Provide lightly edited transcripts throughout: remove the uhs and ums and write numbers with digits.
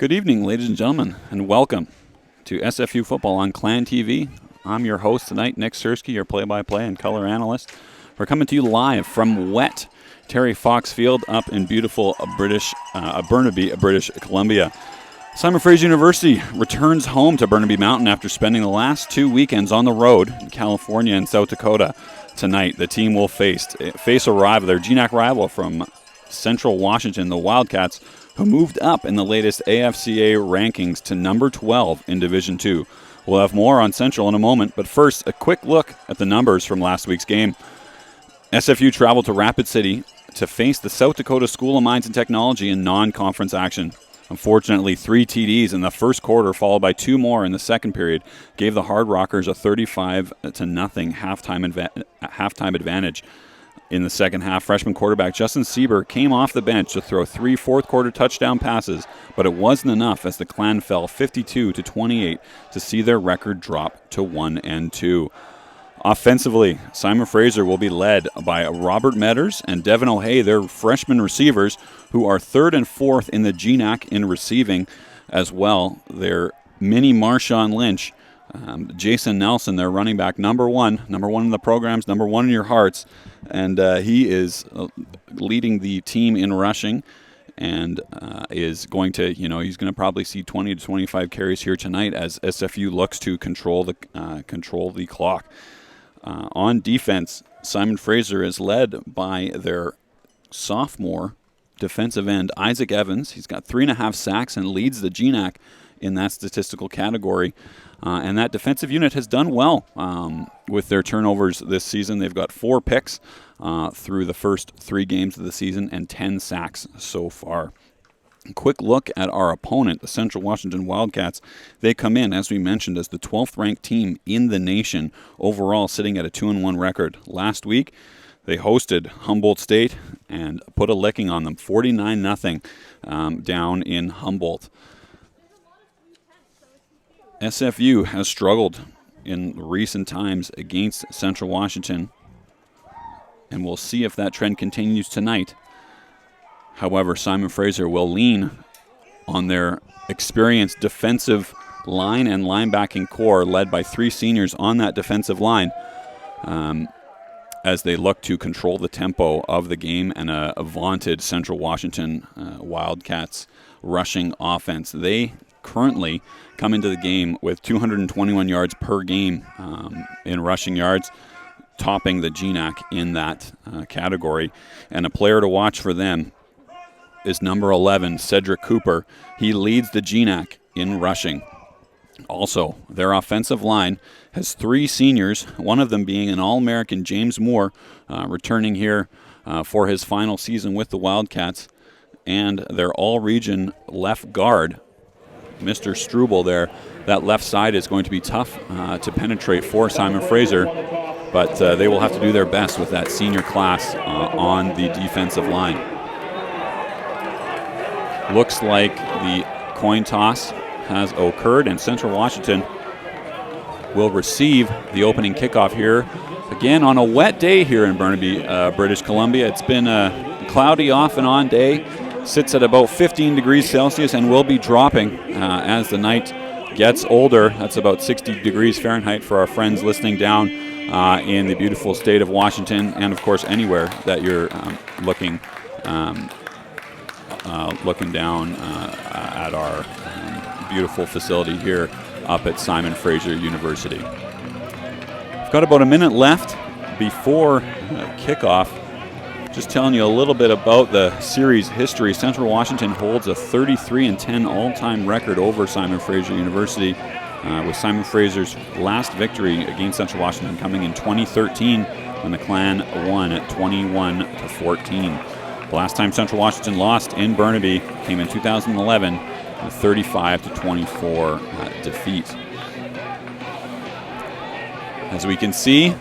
Good evening, ladies and gentlemen, and welcome to SFU Football on Clan TV. I'm your host tonight, Nick Sersky, your play-by-play and color analyst. We're coming to you live from wet Terry Fox Field up in beautiful Burnaby, British Columbia. Simon Fraser University returns home to Burnaby Mountain after spending the last 2 weekends on the road in California and South Dakota. Tonight, the team will face their GNAC rival from Central Washington, the Wildcats, who moved up in the latest AFCA rankings to number 12 in Division II. We'll have more on Central in a moment, but first, a quick look at the numbers from last week's game. SFU traveled to Rapid City to face the South Dakota School of Mines and Technology in non-conference action. Unfortunately, 3 TDs in the first quarter, followed by 2 more in the second period, gave the Hard Rockers a 35-0 halftime advantage. In the second half, freshman quarterback Justin Sieber came off the bench to throw 3 fourth-quarter touchdown passes, but it wasn't enough as the Clan fell 52-28 to see their record drop to 1-2. Offensively, Simon Fraser will be led by Robert Metters and Devin O'Hay, their freshman receivers, who are 3rd and 4th in the GNAC in receiving as well. Their mini Marshawn Lynch, Jason Nelson, their running back, number one in the programs, number 1 in your hearts, and he is leading the team in rushing and is going to, he's going to probably see 20 to 25 carries here tonight as SFU looks to control the clock. On defense, Simon Fraser is led by their sophomore defensive end, Isaac Evans. He's got 3.5 sacks and leads the GNAC in that statistical category. And that defensive unit has done well with their turnovers this season. They've got 4 picks through the first 3 games of the season and 10 sacks so far. A quick look at our opponent, the Central Washington Wildcats. They come in, as we mentioned, as the 12th ranked team in the nation, overall sitting at a 2-1 record. Last week, they hosted Humboldt State and put a licking on them, 49-0 down in Humboldt. SFU has struggled in recent times against Central Washington, and we'll see if that trend continues tonight. However, Simon Fraser will lean on their experienced defensive line and linebacking core led by 3 seniors on that defensive line as they look to control the tempo of the game and a vaunted Central Washington Wildcats rushing offense. They currently come into the game with 221 yards per game in rushing yards, topping the GNAC in that category. And a player to watch for them is number 11, Cedric Cooper. He leads the GNAC in rushing. Also, their offensive line has 3 seniors, one of them being an All-American, James Moore, returning here for his final season with the Wildcats, and their all-region left guard, Mr. Struble there. That left side is going to be tough to penetrate for Simon Fraser, but they will have to do their best with that senior class on the defensive line. Looks like the coin toss has occurred, and Central Washington will receive the opening kickoff here. Again, on a wet day here in Burnaby, British Columbia. It's been a cloudy off and on day. Sits at about 15 degrees Celsius and will be dropping as the night gets older. That's about 60 degrees Fahrenheit for our friends listening down in the beautiful state of Washington, and of course anywhere that you're looking down at our beautiful facility here up at Simon Fraser University. We've got about a minute left before kickoff. Just telling you a little bit about the series history. Central Washington holds a 33-10 all-time record over Simon Fraser University, with Simon Fraser's last victory against Central Washington coming in 2013 when the Clan won at 21-14. The last time Central Washington lost in Burnaby came in 2011 with a 35-24 defeat. As we can see,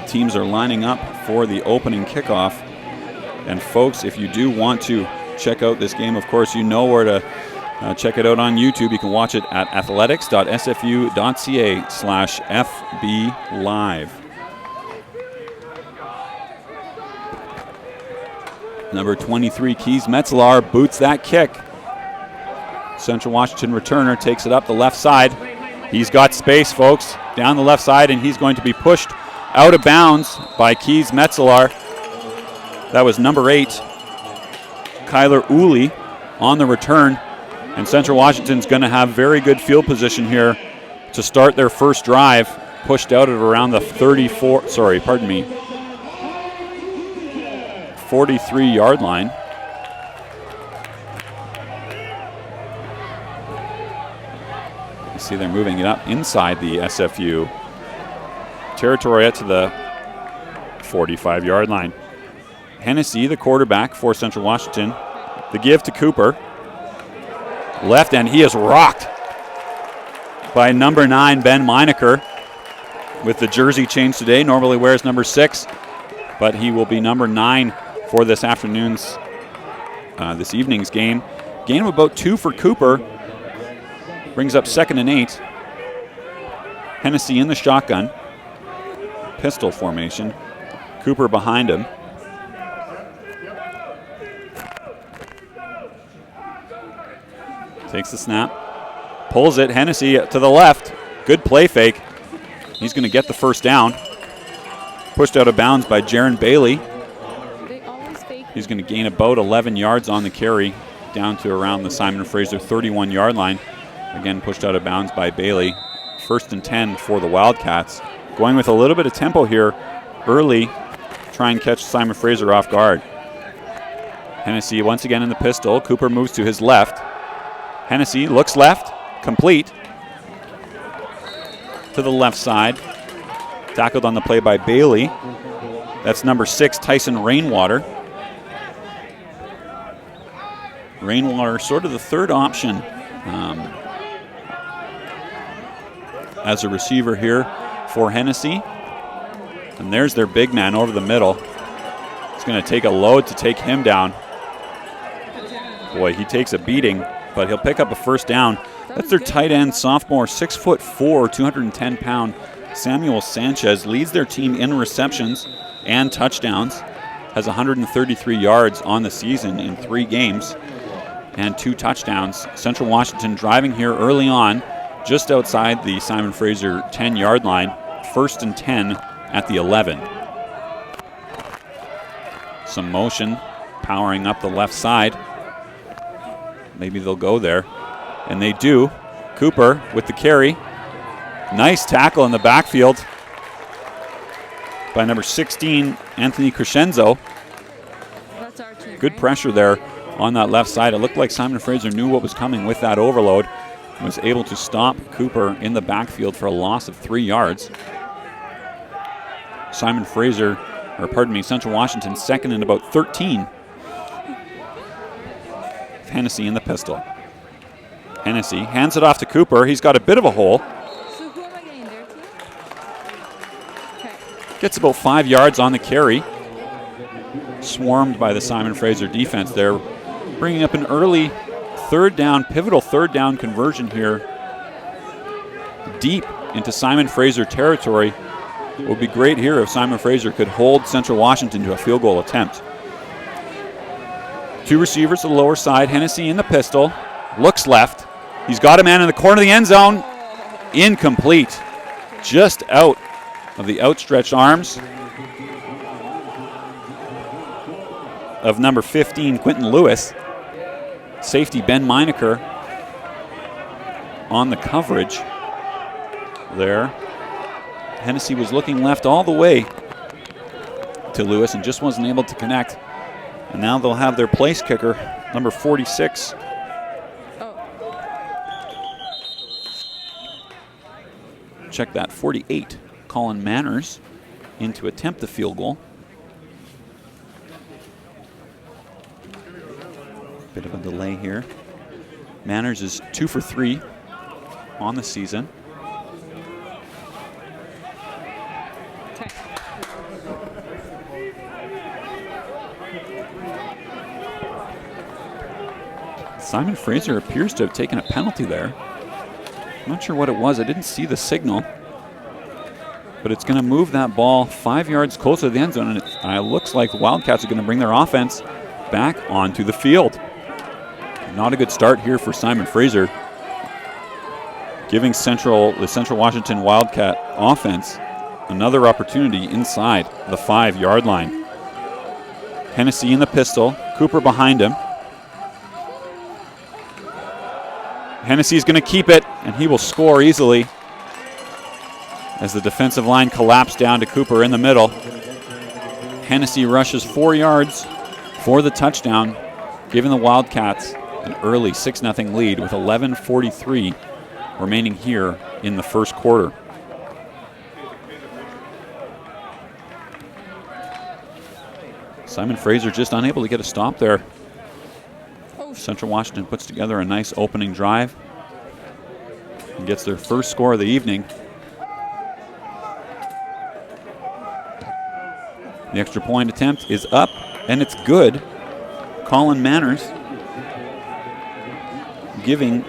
teams are lining up for the opening kickoff. And folks, if you do want to check out this game, of course, you know where to check it out on YouTube. You can watch it at athletics.sfu.ca/FB Live. Number 23, Keys Metzelar, boots that kick. Central Washington returner takes it up the left side. He's got space, folks, down the left side, and he's going to be pushed out of bounds by Keys Metzelar. That was number 8, Kyler Uli, on the return. And Central Washington's going to have very good field position here to start their first drive, pushed out at around the 43-yard line. You see they're moving it up inside the SFU territory to the 45-yard line. Hennessy, the quarterback for Central Washington. The give to Cooper. Left end, he is rocked by number 9, Ben Meinecker, with the jersey change today. Normally wears number 6, but he will be number 9 for this evening's game. Gain of about 2 for Cooper. Brings up 2nd and 8. Hennessy in the shotgun. Pistol formation. Cooper behind him. Takes the snap. Pulls it. Hennessy to the left. Good play fake. He's going to get the first down. Pushed out of bounds by Jaron Bailey. He's going to gain about 11 yards on the carry, down to around the Simon Fraser 31-yard line. Again, pushed out of bounds by Bailey. 1st and 10 for the Wildcats. Going with a little bit of tempo here early, try and catch Simon Fraser off guard. Hennessy once again in the pistol. Cooper moves to his left. Hennessy looks left, complete. To the left side. Tackled on the play by Bailey. That's number 6, Tyson Rainwater. Rainwater sort of the third option as a receiver here for Hennessy. And there's their big man over the middle. It's going to take a load to take him down. Boy, he takes a beating, but he'll pick up a first down. That's their tight end, sophomore, 6'4", 210-pound Samuel Sanchez. Leads their team in receptions and touchdowns. Has 133 yards on the season in 3 games and 2 touchdowns. Central Washington driving here early on, just outside the Simon Fraser 10-yard line. 1st and 10 at the 11. Some motion powering up the left side. Maybe they'll go there. And they do. Cooper with the carry. Nice tackle in the backfield by number 16, Anthony Crescenzo. Good pressure there on that left side. It looked like Simon Fraser knew what was coming with that overload. Was able to stop Cooper in the backfield for a loss of 3 yards. Central Washington 2nd and about 13. Hennessy in the pistol. Hennessy hands it off to Cooper. He's got a bit of a hole. So who am I getting there to? Okay. Gets about 5 yards on the carry. Swarmed by the Simon Fraser defense there. Bringing up an early pivotal third down conversion here. Deep into Simon Fraser territory. It would be great here if Simon Fraser could hold Central Washington to a field goal attempt. 2 receivers to the lower side. Hennessy in the pistol. Looks left. He's got a man in the corner of the end zone. Incomplete. Just out of the outstretched arms of number 15, Quentin Lewis. Safety Ben Meinecker on the coverage there. Hennessy was looking left all the way to Lewis and just wasn't able to connect. And now they'll have their place kicker, number 46. Check that, 48, Colin Manners, in to attempt the field goal. Bit of a delay here. Manners is 2 for 3 on the season. Simon Fraser appears to have taken a penalty there. I'm not sure what it was. I didn't see the signal. But it's going to move that ball 5 yards closer to the end zone, and it looks like the Wildcats are going to bring their offense back onto the field. Not a good start here for Simon Fraser, giving the Central Washington Wildcat offense another opportunity inside the 5-yard line. Hennessy in the pistol, Cooper behind him. Hennessy's going to keep it, and he will score easily as the defensive line collapsed down to Cooper in the middle. Hennessy rushes 4 yards for the touchdown, giving the Wildcats an early 6-0 lead with 11:43 remaining here in the first quarter. Simon Fraser just unable to get a stop there. Central Washington puts together a nice opening drive and gets their first score of the evening. The extra point attempt is up, and it's good. Colin Manners giving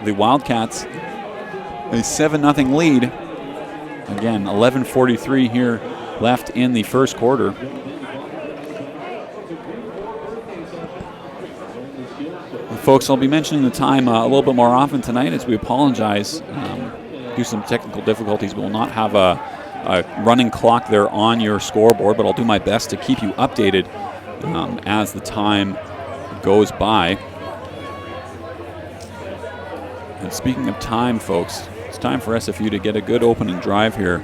the Wildcats a 7-0 lead. Again, 11:43 here left in the first quarter. Folks, I'll be mentioning the time a little bit more often tonight as we apologize. Due to some technical difficulties, we will not have a running clock there on your scoreboard, but I'll do my best to keep you updated as the time goes by. And speaking of time, folks, it's time for SFU to get a good opening drive here.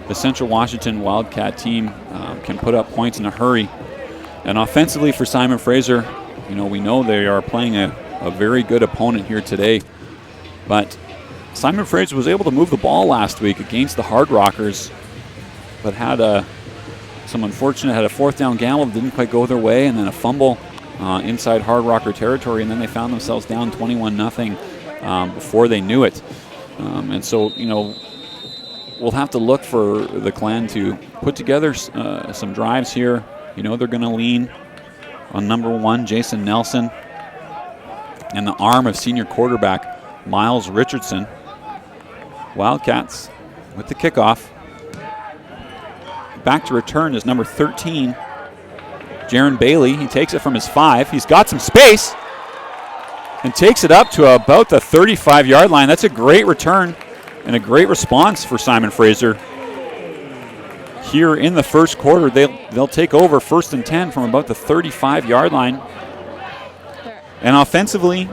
The Central Washington Wildcat team can put up points in a hurry. And offensively for Simon Fraser, we know they are playing a very good opponent here today. But Simon Fraser was able to move the ball last week against the Hard Rockers, but had a 4th down gamble that didn't quite go their way, and then a fumble inside Hard Rocker territory, and then they found themselves down 21-0 before they knew it. And so, we'll have to look for the Clan to put together some drives here. They're going to lean on number 1, Jason Nelson, and the arm of senior quarterback Miles Richardson. Wildcats with the kickoff. Back to return is number 13, Jaron Bailey. He takes it from his 5. He's got some space and takes it up to about the 35-yard line. That's a great return and a great response for Simon Fraser. Here in the first quarter, they'll take over 1st and 10 from about the 35-yard line. And offensively,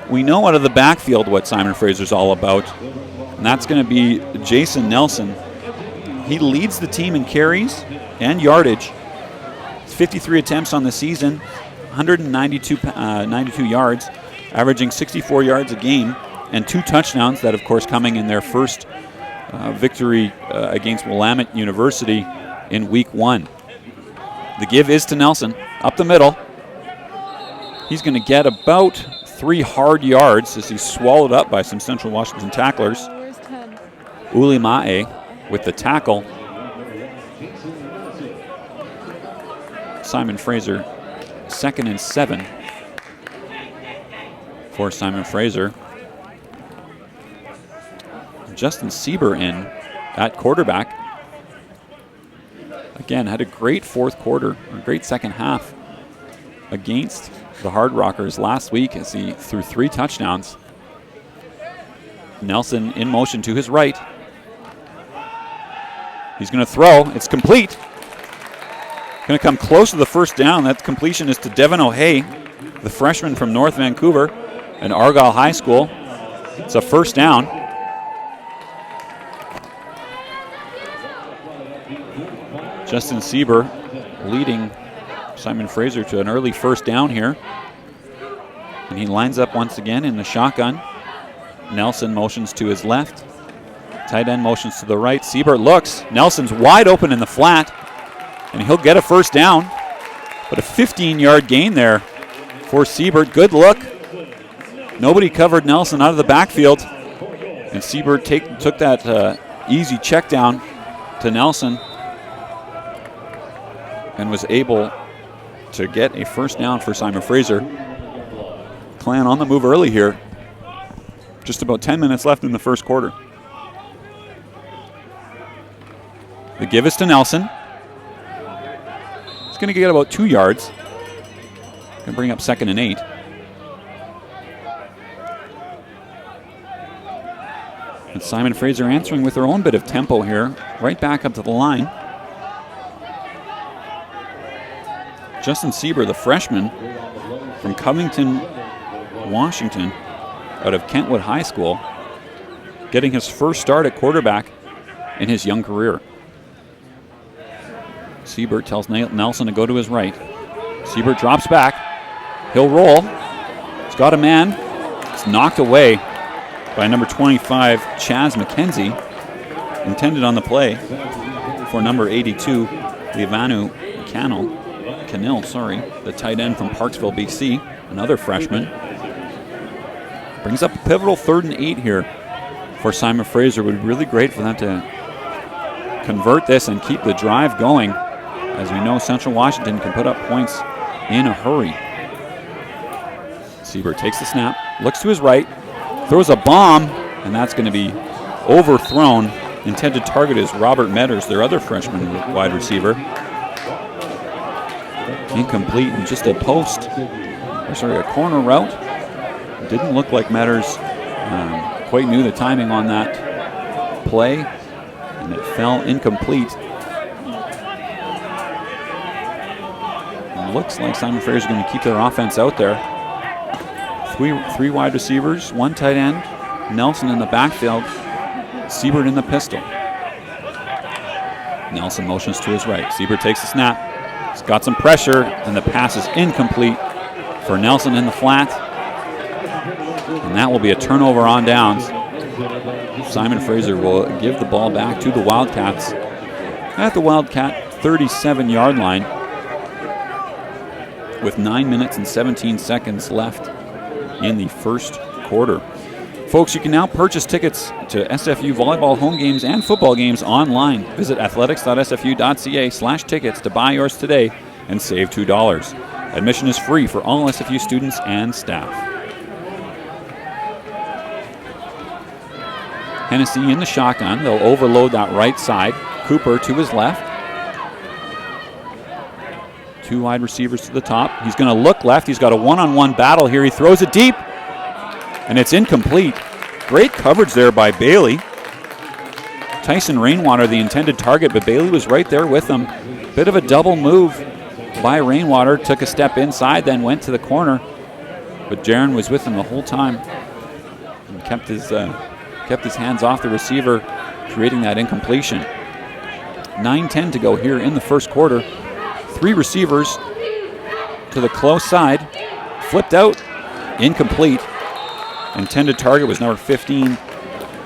we know out of the backfield what Simon Fraser's all about, and that's going to be Jason Nelson. He leads the team in carries and yardage. 53 attempts on the season, 192 yards, averaging 64 yards a game, and 2 touchdowns, that of course coming in their first victory against Willamette University in week 1. The give is to Nelson, up the middle. He's going to get about 3 hard yards as he's swallowed up by some Central Washington tacklers. Uli Mae with the tackle. Simon Fraser, 2nd and 7 for Simon Fraser. Justin Sieber in at quarterback. Again, had a great fourth quarter, a great second half against the Hard Rockers last week as he threw 3 touchdowns. Nelson in motion to his right. He's going to throw. It's complete. Going to come close to the first down. That completion is to Devin O'Hay, the freshman from North Vancouver and Argyle High School. It's a first down. Justin Sieber leading Simon Fraser to an early first down here. And he lines up once again in the shotgun. Nelson motions to his left. Tight end motions to the right. Sieber looks. Nelson's wide open in the flat. And he'll get a first down. But a 15-yard gain there for Sieber. Good look. Nobody covered Nelson out of the backfield. And Sieber took that easy check down to Nelson and was able to get a first down for Simon Fraser. Clan on the move early here. Just about 10 minutes left in the first quarter. The give is to Nelson. He's going to get about 2 yards. Going to bring up 2nd and 8. And Simon Fraser answering with their own bit of tempo here, right back up to the line. Justin Sieber, the freshman from Covington, Washington, out of Kentwood High School, getting his first start at quarterback in his young career. Siebert tells Nelson to go to his right. Siebert drops back. He'll roll. He's got a man. It's knocked away by number 25, Chaz McKenzie, intended on the play for number 82, Livanu Canil, the tight end from Parksville, BC, another freshman. Brings up a pivotal 3rd and 8 here for Simon Fraser. It would be really great for them to convert this and keep the drive going. As we know, Central Washington can put up points in a hurry. Siebert takes the snap, looks to his right, throws a bomb, and that's going to be overthrown. Intended target is Robert Metters, their other freshman wide receiver. Incomplete and just a corner route. Didn't look like Metters quite knew the timing on that play, and it fell incomplete. Looks like Simon Fraser is going to keep their offense out there. Three wide receivers, 1 tight end, Nelson in the backfield, Siebert in the pistol. Nelson motions to his right. Siebert takes the snap. He's got some pressure, and the pass is incomplete for Nelson in the flat. And that will be a turnover on downs. Simon Fraser will give the ball back to the Wildcats at the Wildcat 37-yard line with 9 minutes and 17 seconds left in the first quarter. Folks, you can now purchase tickets to SFU volleyball home games and football games online. Visit athletics.sfu.ca/tickets to buy yours today and save $2. Admission is free for all SFU students and staff. Hennessy in the shotgun. They'll overload that right side. Cooper to his left. 2 wide receivers to the top. He's going to look left. He's got a one-on-one battle here. He throws it deep, and it's incomplete. Great coverage there by Bailey. Tyson Rainwater, the intended target, but Bailey was right there with him. Bit of a double move by Rainwater. Took a step inside, then went to the corner, but Jaron was with him the whole time and kept his hands off the receiver, creating that incompletion. 9:10 to go here in the first quarter. 3 receivers to the close side. Flipped out. Incomplete. Intended target was number 15,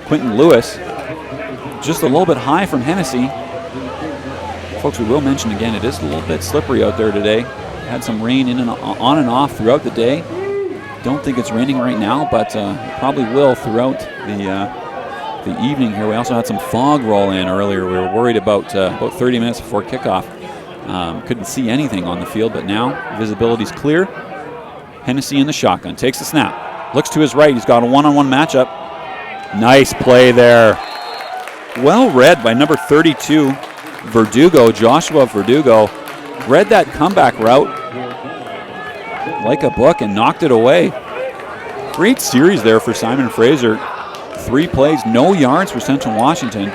Quentin Lewis. Just a little bit high from Hennessy. Folks, we will mention again, it is a little bit slippery out there today. Had some rain on and off throughout the day. Don't think it's raining right now, but it probably will throughout the evening here. We also had some fog roll in earlier. We were worried about 30 minutes before kickoff. Couldn't see anything on the field, but now visibility's clear. Hennessy in the shotgun, takes the snap, looks to his right. He's got a one-on-one matchup. Nice play there. Well read by number 32, Verdugo, Joshua Verdugo. Read that comeback route like a book and knocked it away. Great series there for Simon Fraser. 3 plays, no yards for Central Washington.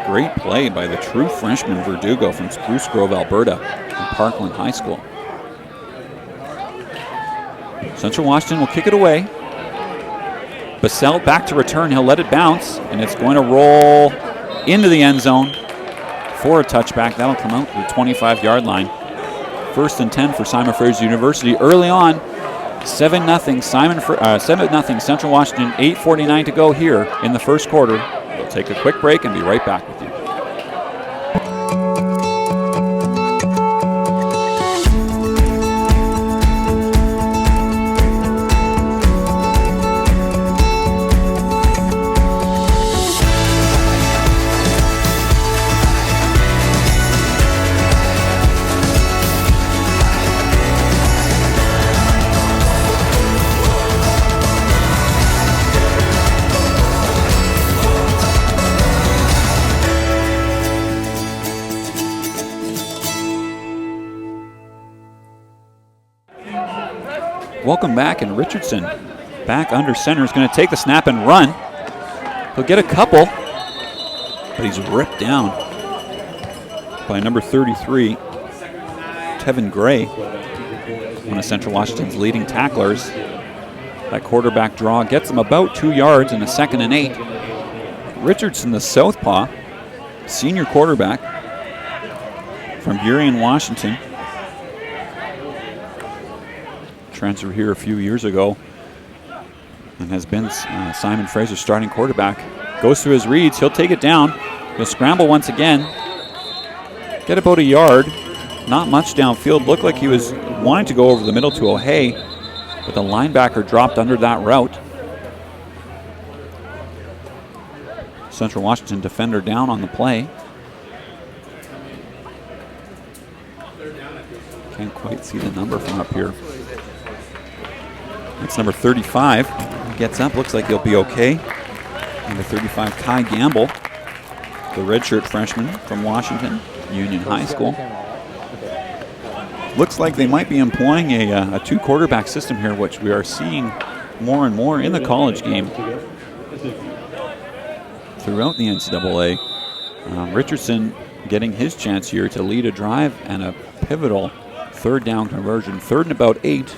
Great play by the true freshman Verdugo from Spruce Grove, Alberta, from Parkland High School. Central Washington will kick it away. Bassell back to return. He'll let it bounce, and it's going to roll into the end zone for a touchback. That'll come out to the 25-yard line. 1st and 10 for Simon Fraser University. Early on, 7-0 Central Washington. 8:49 to go here in the first quarter. We'll take a quick break and be right back with you. Welcome back, and Richardson back under center is going to take the snap and run. He'll get a couple, but he's ripped down by number 33, Tevin Gray, one of Central Washington's leading tacklers. That quarterback draw gets him about 2 yards in a 2nd and 8. Richardson, the southpaw, senior quarterback from Burien, Washington. Transferred here a few years ago and has been Simon Fraser's starting quarterback. Goes through his reads, he'll take it down. He'll scramble once again, get about a yard, not much downfield. Looked like he was wanting to go over the middle to O'Hay, but the linebacker dropped under that route. Central Washington defender down on the play. Can't quite see the number from up here. It's number 35. Gets up, looks like he'll be okay. Number 35, Kai Gamble, the redshirt freshman from Washington Union High School. Looks like they might be employing a 2-quarterback system here, which we are seeing more and more in the college game throughout the NCAA. Richardson getting his chance here to lead a drive and a pivotal 3rd down conversion. 3rd and about 8.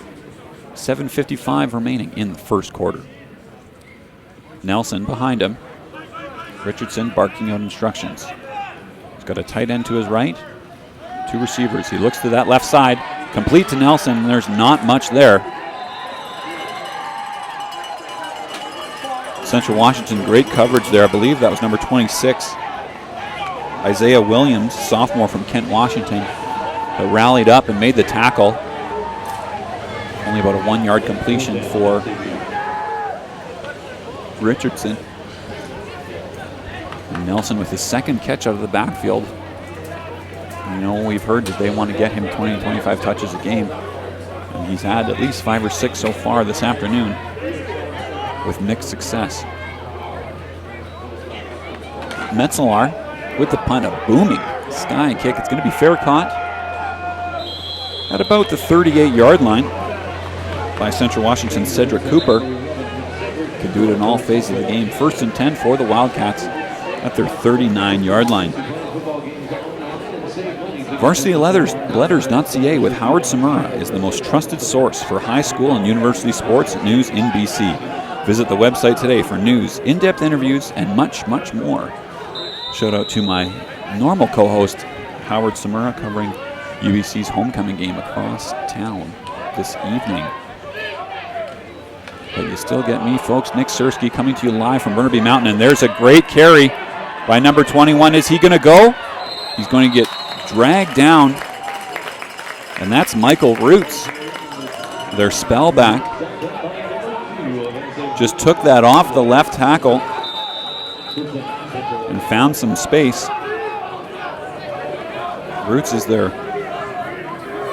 7:55 remaining in the first quarter. Nelson behind him. Richardson barking out instructions. He's got a tight end to his right. 2 receivers. He looks to that left side. Complete to Nelson, and there's not much there. Central Washington, great coverage there. I believe that was number 26. Isaiah Williams, sophomore from Kent, Washington, that rallied up and made the tackle. Only about a 1-yard completion for Richardson. And Nelson with his 2nd catch out of the backfield. You know, we've heard that they want to get him 20 to 25 touches a game. And he's had at least 5 or 6 so far this afternoon with mixed success. Metzelaar with the punt, a booming sky kick. It's going to be fair caught at about the 38-yard line by Central Washington's Cedric Cooper. Can do it in all phases of the game. 1st and 10 for the Wildcats at their 39-yard line. VarsityLetters.ca with Howard Samura is the most trusted source for high school and university sports news in BC. Visit the website today for news, in-depth interviews, and much, much more. Shout out to my normal co-host, Howard Samura, covering UBC's homecoming game across town this evening. But you still get me, folks. Nick Sersky coming to you live from Burnaby Mountain, and there's a great carry by number 21. Is he going to go? He's going to get dragged down, and that's Michael Roots, their spellback. Just took that off the left tackle and found some space. Roots is their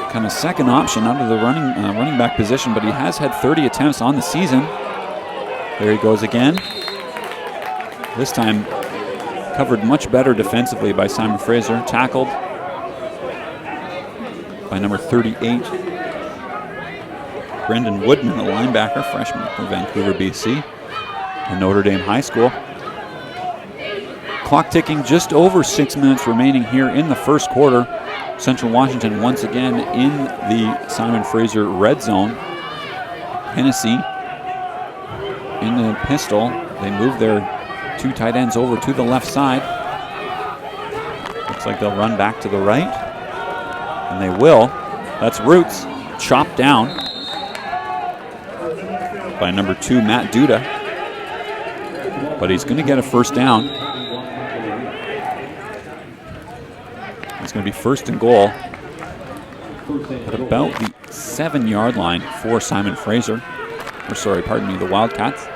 kind of 2nd option out of the running back position, but he has had 30 attempts on the season. There he goes again. This time covered much better defensively by Simon Fraser. Tackled by number 38, Brendan Woodman, the linebacker, freshman from Vancouver, BC, and Notre Dame High School. Clock ticking, just over 6 minutes remaining here in the first quarter. Central Washington once again in the Simon Fraser red zone. Hennessy in the pistol. They move their 2 tight ends over to the left side. Looks like they'll run back to the right, and they will. That's Roots, chopped down by number 2, Matt Duda, but he's going to get a 1st down. It's going to be 1st and goal at about the 7-yard line for Simon Fraser. The Wildcats.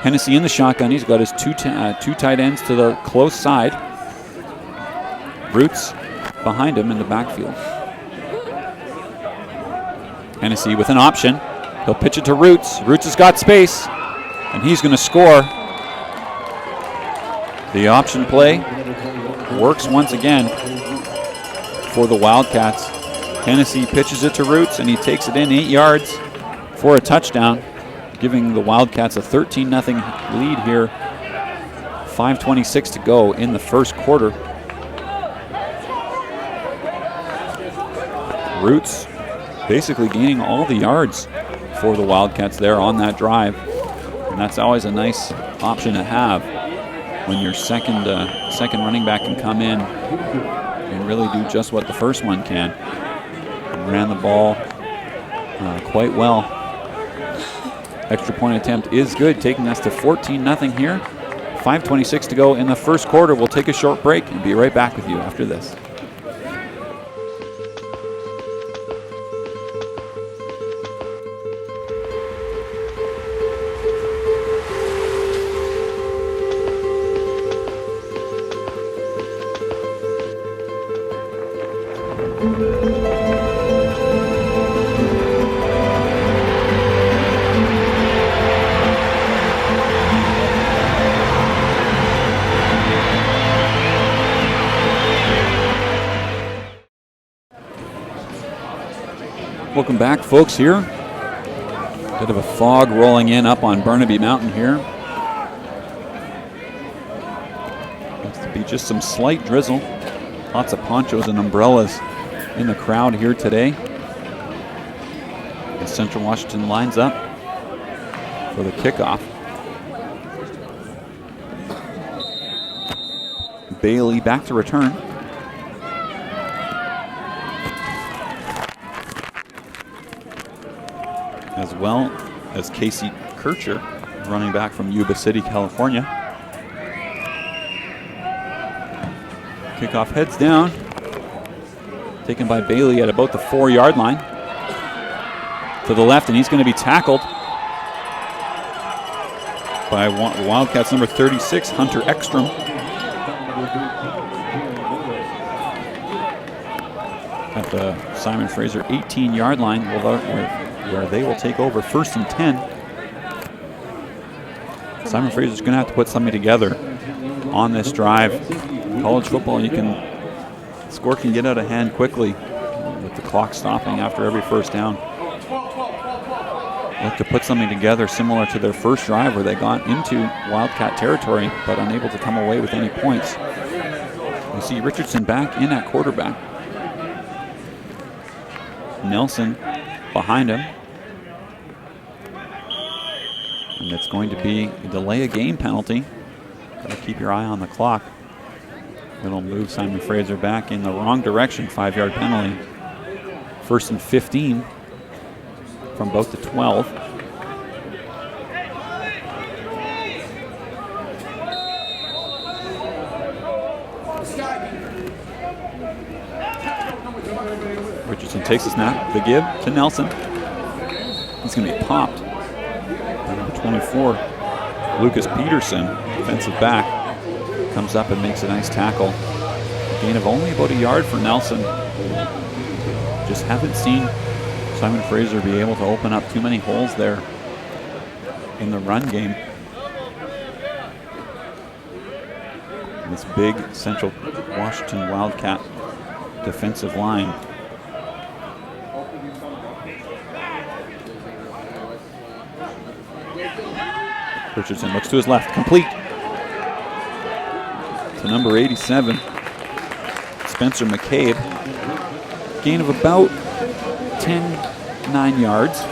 Hennessy in the shotgun. He's got his two tight ends to the close side. Roots behind him in the backfield. Hennessy with an option. He'll pitch it to Roots. Roots has got space, and he's going to score. The option play works once again for the Wildcats. Hennessy pitches it to Roots, and he takes it in 8 yards. for a touchdown, giving the Wildcats a 13-0 lead here. 5:26 to go in the first quarter. Roots basically gaining all the yards for the Wildcats there on that drive. And that's always a nice option to have when your second running back can come in and really do just what the first one can. And ran the ball quite well. Extra point attempt is good, taking us to 14-0 here. 5:26 to go in the first quarter. We'll take a short break and be right back with you after this. Welcome back, folks, here. Bit of a fog rolling in up on Burnaby Mountain here. Looks to be just some slight drizzle. Lots of ponchos and umbrellas in the crowd here today. As Central Washington lines up for the kickoff. Bailey back to return. As well as Casey Kircher, running back from Yuba City, California. Kickoff heads down. Taken by Bailey at about the 4-yard line. To the left, and he's going to be tackled by Wildcats number 36, Hunter Ekstrom. At the Simon Fraser 18-yard line, where they will take over 1st and 10. Simon Fraser's going to have to put something together on this drive. In college football, score can get out of hand quickly with the clock stopping after every first down. Look to put something together similar to their first drive where they got into Wildcat territory but unable to come away with any points. You see Richardson back in at quarterback. Nelson behind him. And it's going to be a delay of game penalty. Got to keep your eye on the clock. It'll move Simon Fraser back in the wrong direction. 5-yard penalty. 1st and 15 from about the 12. Richardson takes the snap. The give to Nelson. He's going to be popped. Number 24, Lucas Peterson, defensive back, comes up and makes a nice tackle. A gain of only about a yard for Nelson. Just haven't seen Simon Fraser be able to open up too many holes there in the run game. And this big Central Washington Wildcat defensive line. Richardson looks to his left, complete to number 87, Spencer McCabe. Gain of about 9 yards,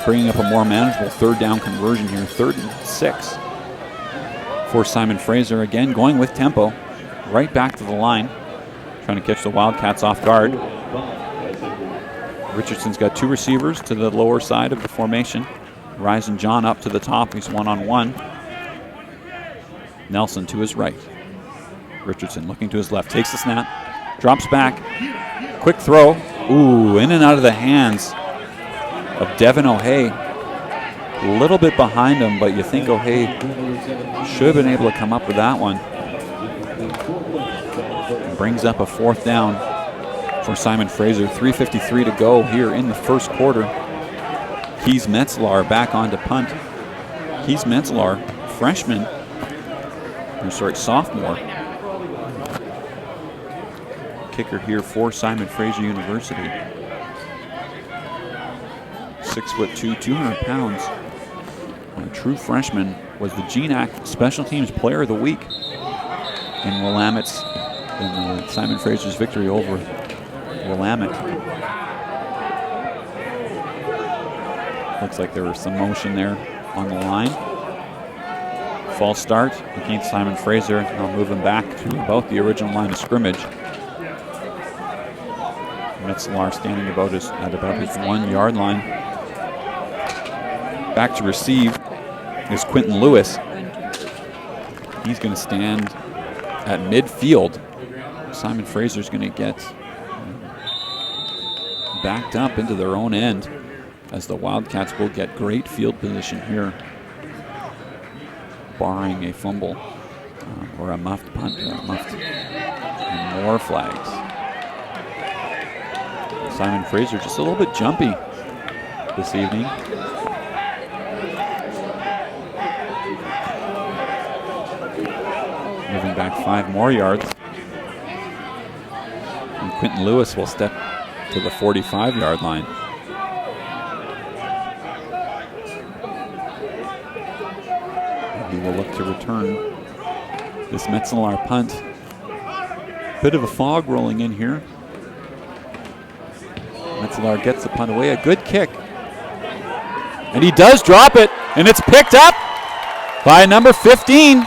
bringing up a more manageable 3rd down conversion here, 3rd and 6 for Simon Fraser. Again, going with tempo, right back to the line, trying to catch the Wildcats off guard. Richardson's got 2 receivers to the lower side of the formation. Rising John up to the top, he's one-on-one. Nelson to his right. Richardson looking to his left, takes the snap, drops back, quick throw. Ooh, in and out of the hands of Devin O'Hay. A little bit behind him, but you think O'Hay should have been able to come up with that one. Brings up a 4th down for Simon Fraser. 3:53 to go here in the first quarter. Keys Metzlar back on to punt. Keys Metzlar, sophomore. Kicker here for Simon Fraser University. 6'2", 200 pounds. A true freshman, was the GNAC Special Teams Player of the Week in Willamette's, in Simon Fraser's victory over Willamette. Looks like there was some motion there on the line. False start against Simon Fraser. I'll move him back to about the original line of scrimmage. Metzelaar standing at about his 1 yard line. Back to receive is Quentin Lewis. He's going to stand at midfield. Simon Fraser's going to get backed up into their own end, as the Wildcats will get great field position here, barring a fumble or a muffed punt, and more flags. Simon Fraser just a little bit jumpy this evening. Moving back 5 more yards. And Quentin Lewis will step to the 45-yard line. And he will look to return this Metzelaar punt. Bit of a fog rolling in here. Metzelaar gets the punt away. A good kick. And he does drop it, and it's picked up by number 15,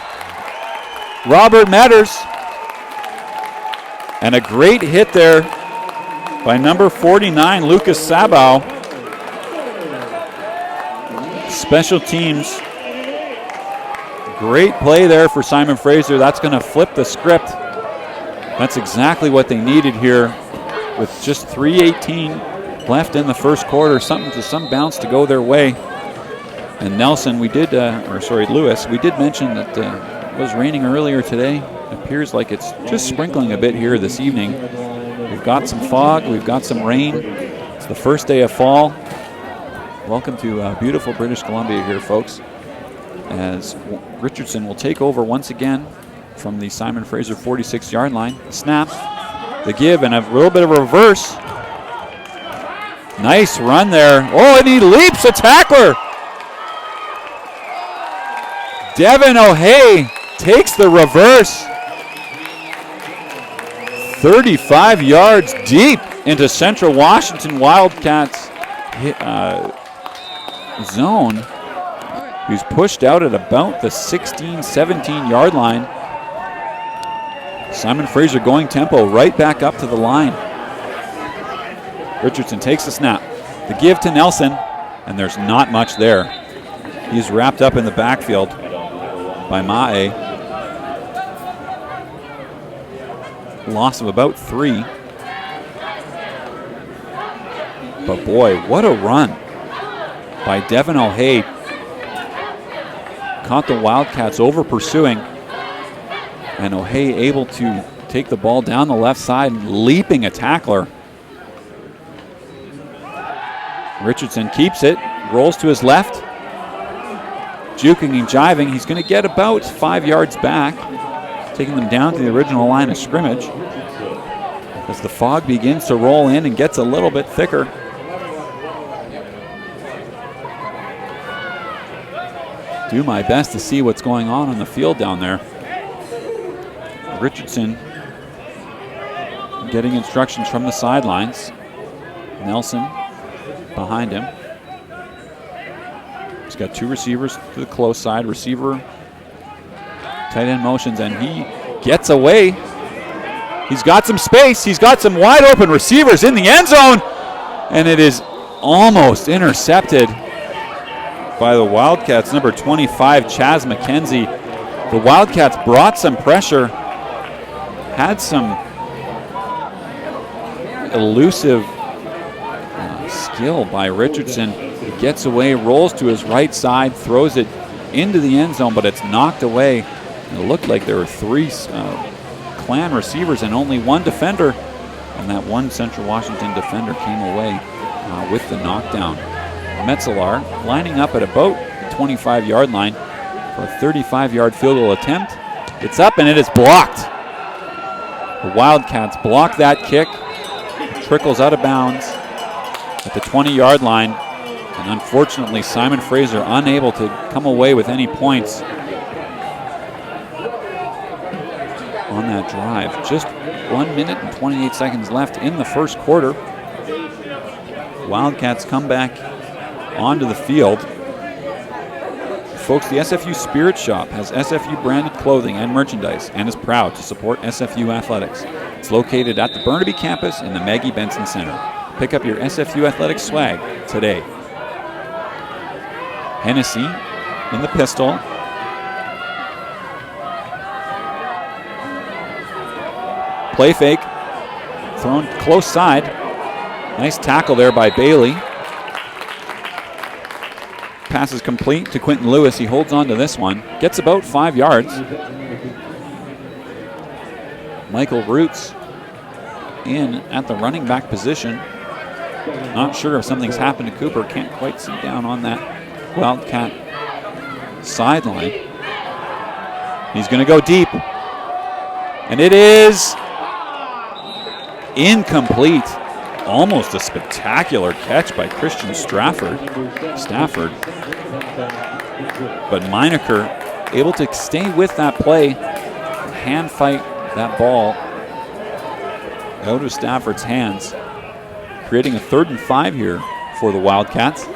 Robert Matters. And a great hit there by number 49, Lucas Sabow. Special teams. Great play there for Simon Fraser. That's going to flip the script. That's exactly what they needed here with just 3:18 left in the first quarter. Some bounce to go their way. And Nelson, Lewis, we did mention that it was raining earlier today. It appears like it's just sprinkling a bit here this evening. We've got some fog, we've got some rain. It's the first day of fall. Welcome to beautiful British Columbia here, folks, as Richardson will take over once again from the Simon Fraser 46-yard line. Snap, the give, and a little bit of a reverse. Nice run there. Oh, and he leaps a tackler. Devin O'Hay takes the reverse. 35 yards deep into Central Washington Wildcats zone. He's pushed out at about the 16, 17-yard line. Simon Fraser going tempo right back up to the line. Richardson takes the snap. The give to Nelson, and there's not much there. He's wrapped up in the backfield by Ma'e. Loss of about 3. But boy, what a run by Devin O'Hay. Caught the Wildcats over pursuing, and O'Hay able to take the ball down the left side, leaping a tackler. Richardson keeps it, rolls to his left, juking and jiving. He's going to get about 5 yards back, taking them down to the original line of scrimmage as the fog begins to roll in and gets a little bit thicker. Do my best to see what's going on the field down there. Richardson getting instructions from the sidelines. Nelson behind him. He's got 2 receivers to the close side. Receiver, tight end motions, and he gets away. He's got some space. He's got some wide open receivers in the end zone, and it is almost intercepted by the Wildcats, number 25, Chaz McKenzie. The Wildcats brought some pressure, had some elusive skill by Richardson. He gets away, rolls to his right side, throws it into the end zone, but it's knocked away. It looked like there were 3 Clan receivers and only 1 defender, and that one Central Washington defender came away with the knockdown. Metzelaar lining up at about the 25-yard line for a 35-yard field goal attempt. It's up and it is blocked. The Wildcats block that kick. It trickles out of bounds at the 20-yard line, and Unfortunately, Simon Fraser unable to come away with any points on that drive. Just 1 minute and 28 seconds left in the first quarter. Wildcats come back onto the field. Folks, the SFU Spirit Shop has SFU branded clothing and merchandise and is proud to support SFU athletics. It's located at the Burnaby campus in the Maggie Benson Center. Pick up your SFU athletics swag today. Hennessy in the pistol. Play fake, thrown close side. Nice tackle there by Bailey. Pass is complete to Quentin Lewis. He holds on to this one. Gets about 5 yards. Michael Roots in at the running back position. Not sure if something's happened to Cooper. Can't quite see down on that Wildcat sideline. He's going to go deep. And it is incomplete. Almost a spectacular catch by Christian Stafford. But Meinecker able to stay with that play, hand fight that ball out of Stafford's hands, creating a 3rd and 5 here for the Wildcats.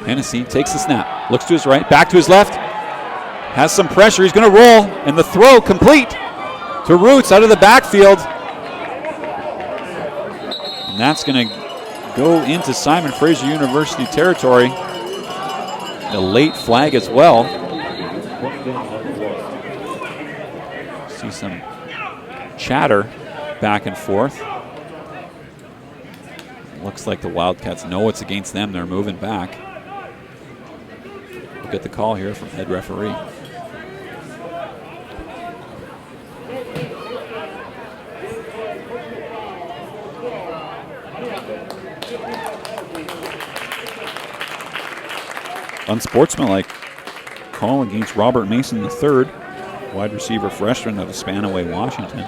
Hennessy takes the snap, looks to his right, back to his left, has some pressure, he's going to roll, and the throw complete to Roots out of the backfield. And that's going to go into Simon Fraser University territory. A late flag as well. See some chatter back and forth. Looks like the Wildcats know it's against them, they're moving back. We'll get the call here from head referee. Unsportsmanlike call against Robert Mason III, wide receiver freshman of Spanaway, Washington.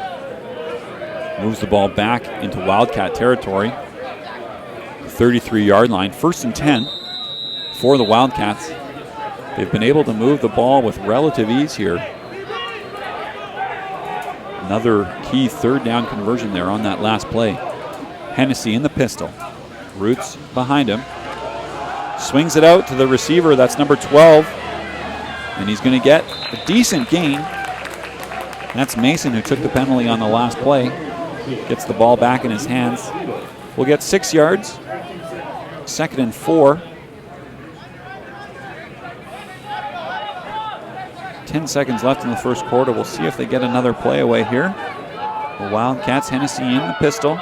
Moves the ball back into Wildcat territory. 33-yard line, 1st and 10 for the Wildcats. They've been able to move the ball with relative ease here. Another key 3rd down conversion there on that last play. Hennessy in the pistol. Roots behind him. Swings it out to the receiver, that's number 12. And he's going to get a decent gain. That's Mason who took the penalty on the last play. Gets the ball back in his hands. We'll get 6 yards. 2nd and 4. 10 seconds left in the first quarter. We'll see if they get another play away here. The Wildcats, Hennessy in the pistol.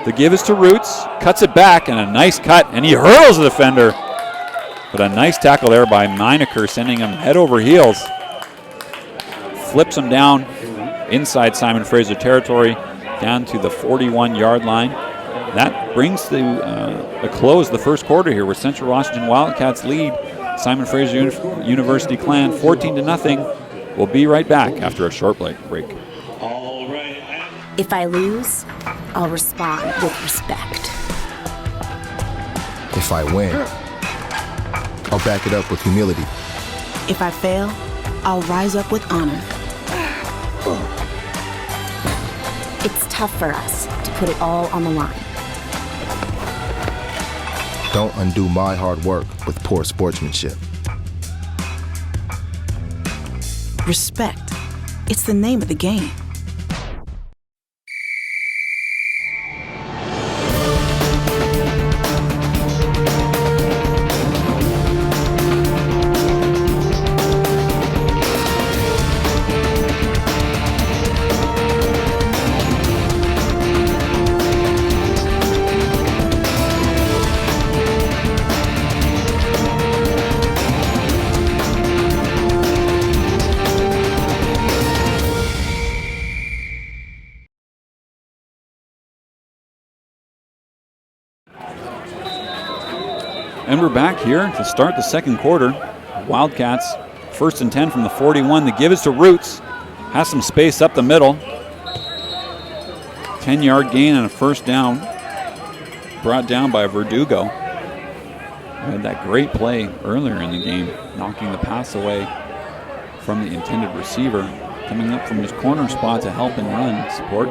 The give is to Roots. Cuts it back, and a nice cut, and he hurls the defender. But a nice tackle there by Meinecker, sending him head over heels. Flips him down inside Simon Fraser territory, down to the 41-yard line. That brings to a close the first quarter here, where Central Washington Wildcats lead Simon Fraser University Clan 14-0. We'll be right back after a short break. If I lose, I'll respond with respect. If I win, I'll back it up with humility. If I fail, I'll rise up with honor. It's tough for us to put it all on the line. Don't undo my hard work with poor sportsmanship. Respect. It's the name of the game. And we're back here to start the second quarter. Wildcats, 1st and 10 from the 41. The give is to Roots. Has some space up the middle. 10-yard gain and a first down. Brought down by Verdugo. Had that great play earlier in the game, knocking the pass away from the intended receiver. Coming up from his corner spot to help and run support.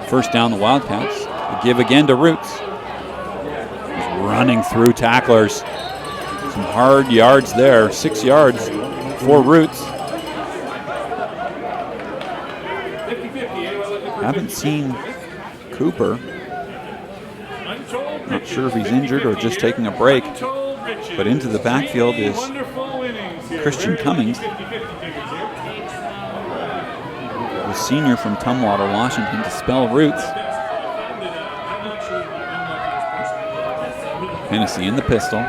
First down, the Wildcats. The give again to Roots. He's running through tacklers. Some hard yards there, 6 yards for Roots. Haven't seen Cooper. Not sure if he's injured or just taking a break. But into the backfield is Christian Cummings, the senior from Tumwater, Washington, to spell Roots. Hennessy in the pistol.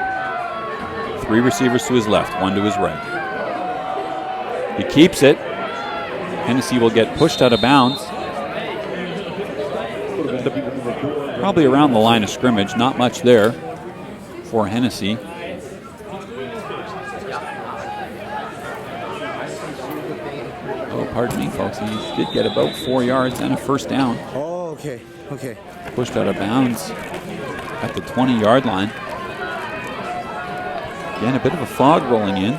3 receivers to his left, 1 to his right. He keeps it. Hennessy will get pushed out of bounds. Probably around the line of scrimmage, not much there for Hennessy. Oh, pardon me, folks. He did get about 4 yards and a first down. Oh, okay. Pushed out of bounds at the 20-yard line. Again, a bit of a fog rolling in.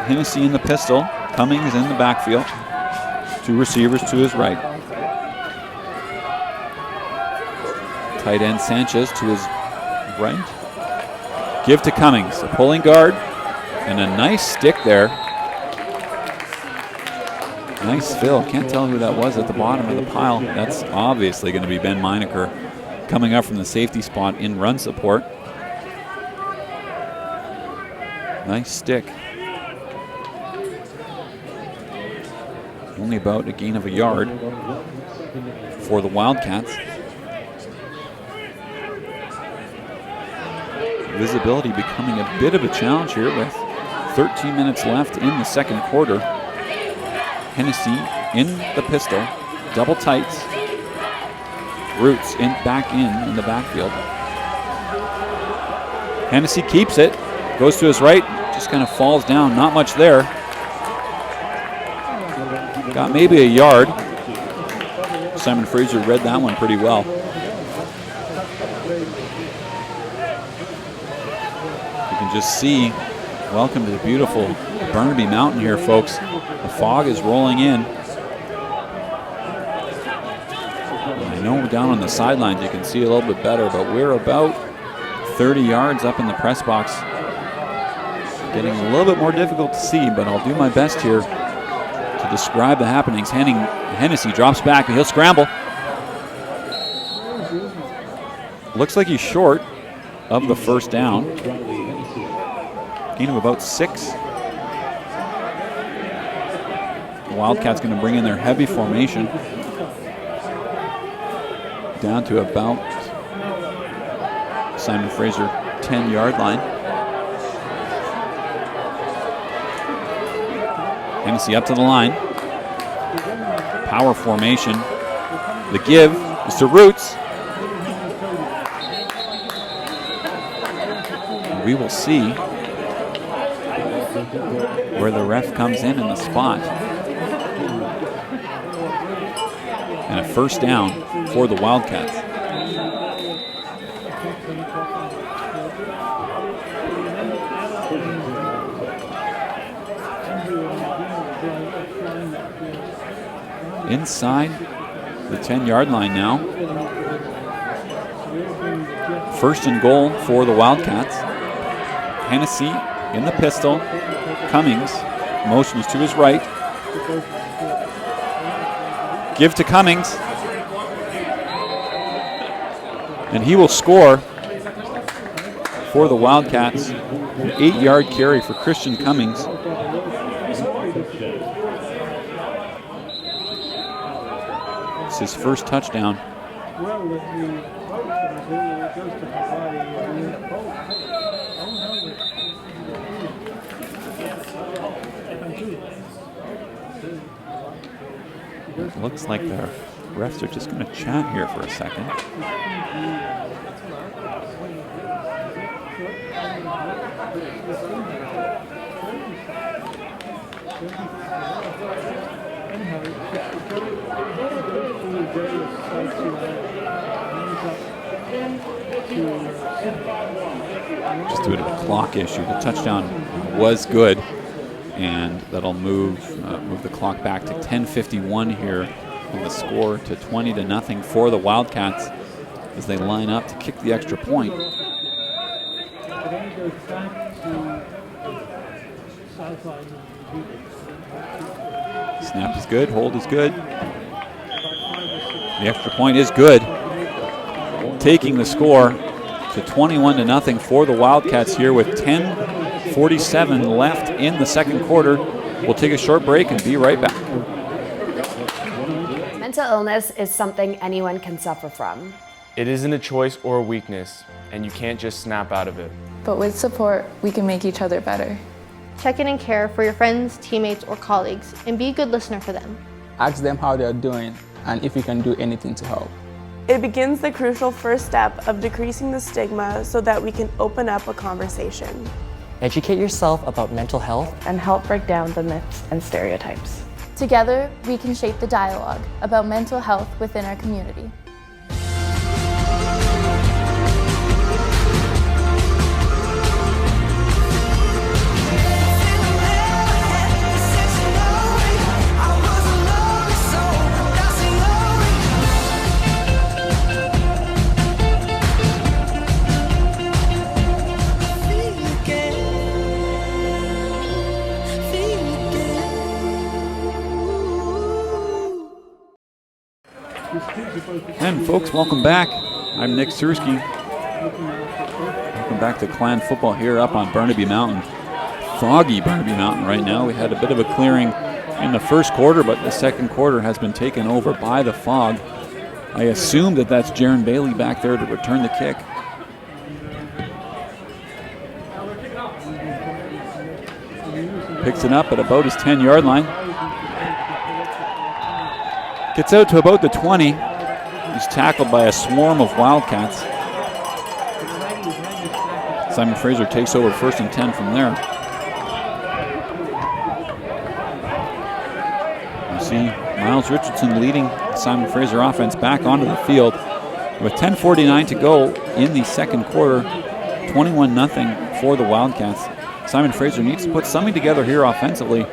Hennessy in the pistol. Cummings in the backfield. 2 receivers to his right. Tight end Sanchez to his right. Give to Cummings, a pulling guard, and a nice stick there. Nice fill. Can't tell who that was at the bottom of the pile. That's obviously going to be Ben Meinecker coming up from the safety spot in run support. Nice stick. Only about a gain of a yard for the Wildcats. Visibility becoming a bit of a challenge here with 13 minutes left in the second quarter. Hennessy in the pistol, double tights. Roots back in the backfield. Hennessy keeps it, goes to his right, just kind of falls down, not much there. Got maybe a yard. Simon Fraser read that one pretty well. You can just see, welcome to the beautiful Burnaby Mountain here, folks. The fog is rolling in. I know down on the sidelines you can see a little bit better, but we're about 30 yards up in the press box. Getting a little bit more difficult to see, but I'll do my best here to describe the happenings. Hennessy drops back, and he'll scramble. Looks like he's short of the first down. Gain of about 6. The Wildcats going to bring in their heavy formation down to about Simon Fraser 10-yard line. Hennessy up to the line. Power formation. The give is to Roots. We will see where the ref comes in the spot. And a first down for the Wildcats. Inside the 10-yard line now. First and goal for the Wildcats. Hennessy in the pistol. Cummings motions to his right. Give to Cummings. And he will score for the Wildcats. An 8-yard carry for Christian Cummings. It's his first touchdown. It looks like the refs are just going to chat here for a second. Just a bit of a clock issue. The touchdown was good, and that'll move the clock back to 10:51 here on the score to 20-0 for the Wildcats as they line up to kick the extra point. Snap is good, hold is good. The extra point is good, taking the score to 21-0 for the Wildcats here with 10:47 left in the second quarter. We'll take a short break and be right back. Mental illness is something anyone can suffer from. It isn't a choice or a weakness, and you can't just snap out of it. But with support, we can make each other better. Check in and care for your friends, teammates, or colleagues, and be a good listener for them. Ask them how they're doing and if you can do anything to help. It begins the crucial first step of decreasing the stigma so that we can open up a conversation. Educate yourself about mental health and help break down the myths and stereotypes. Together, we can shape the dialogue about mental health within our community. And folks, welcome back. I'm Nick Sersky. Welcome back to Clan Football here up on Burnaby Mountain. Foggy Burnaby Mountain right now. We had a bit of a clearing in the first quarter, but the second quarter has been taken over by the fog. I assume that that's Jaron Bailey back there to return the kick. Picks it up at about his 10-yard line. Gets out to about the 20. He's tackled by a swarm of Wildcats. Simon Fraser takes over 1st and 10 from there. You see Miles Richardson leading Simon Fraser offense back onto the field. With 10:49 to go in the second quarter, 21-0 for the Wildcats. Simon Fraser needs to put something together here offensively.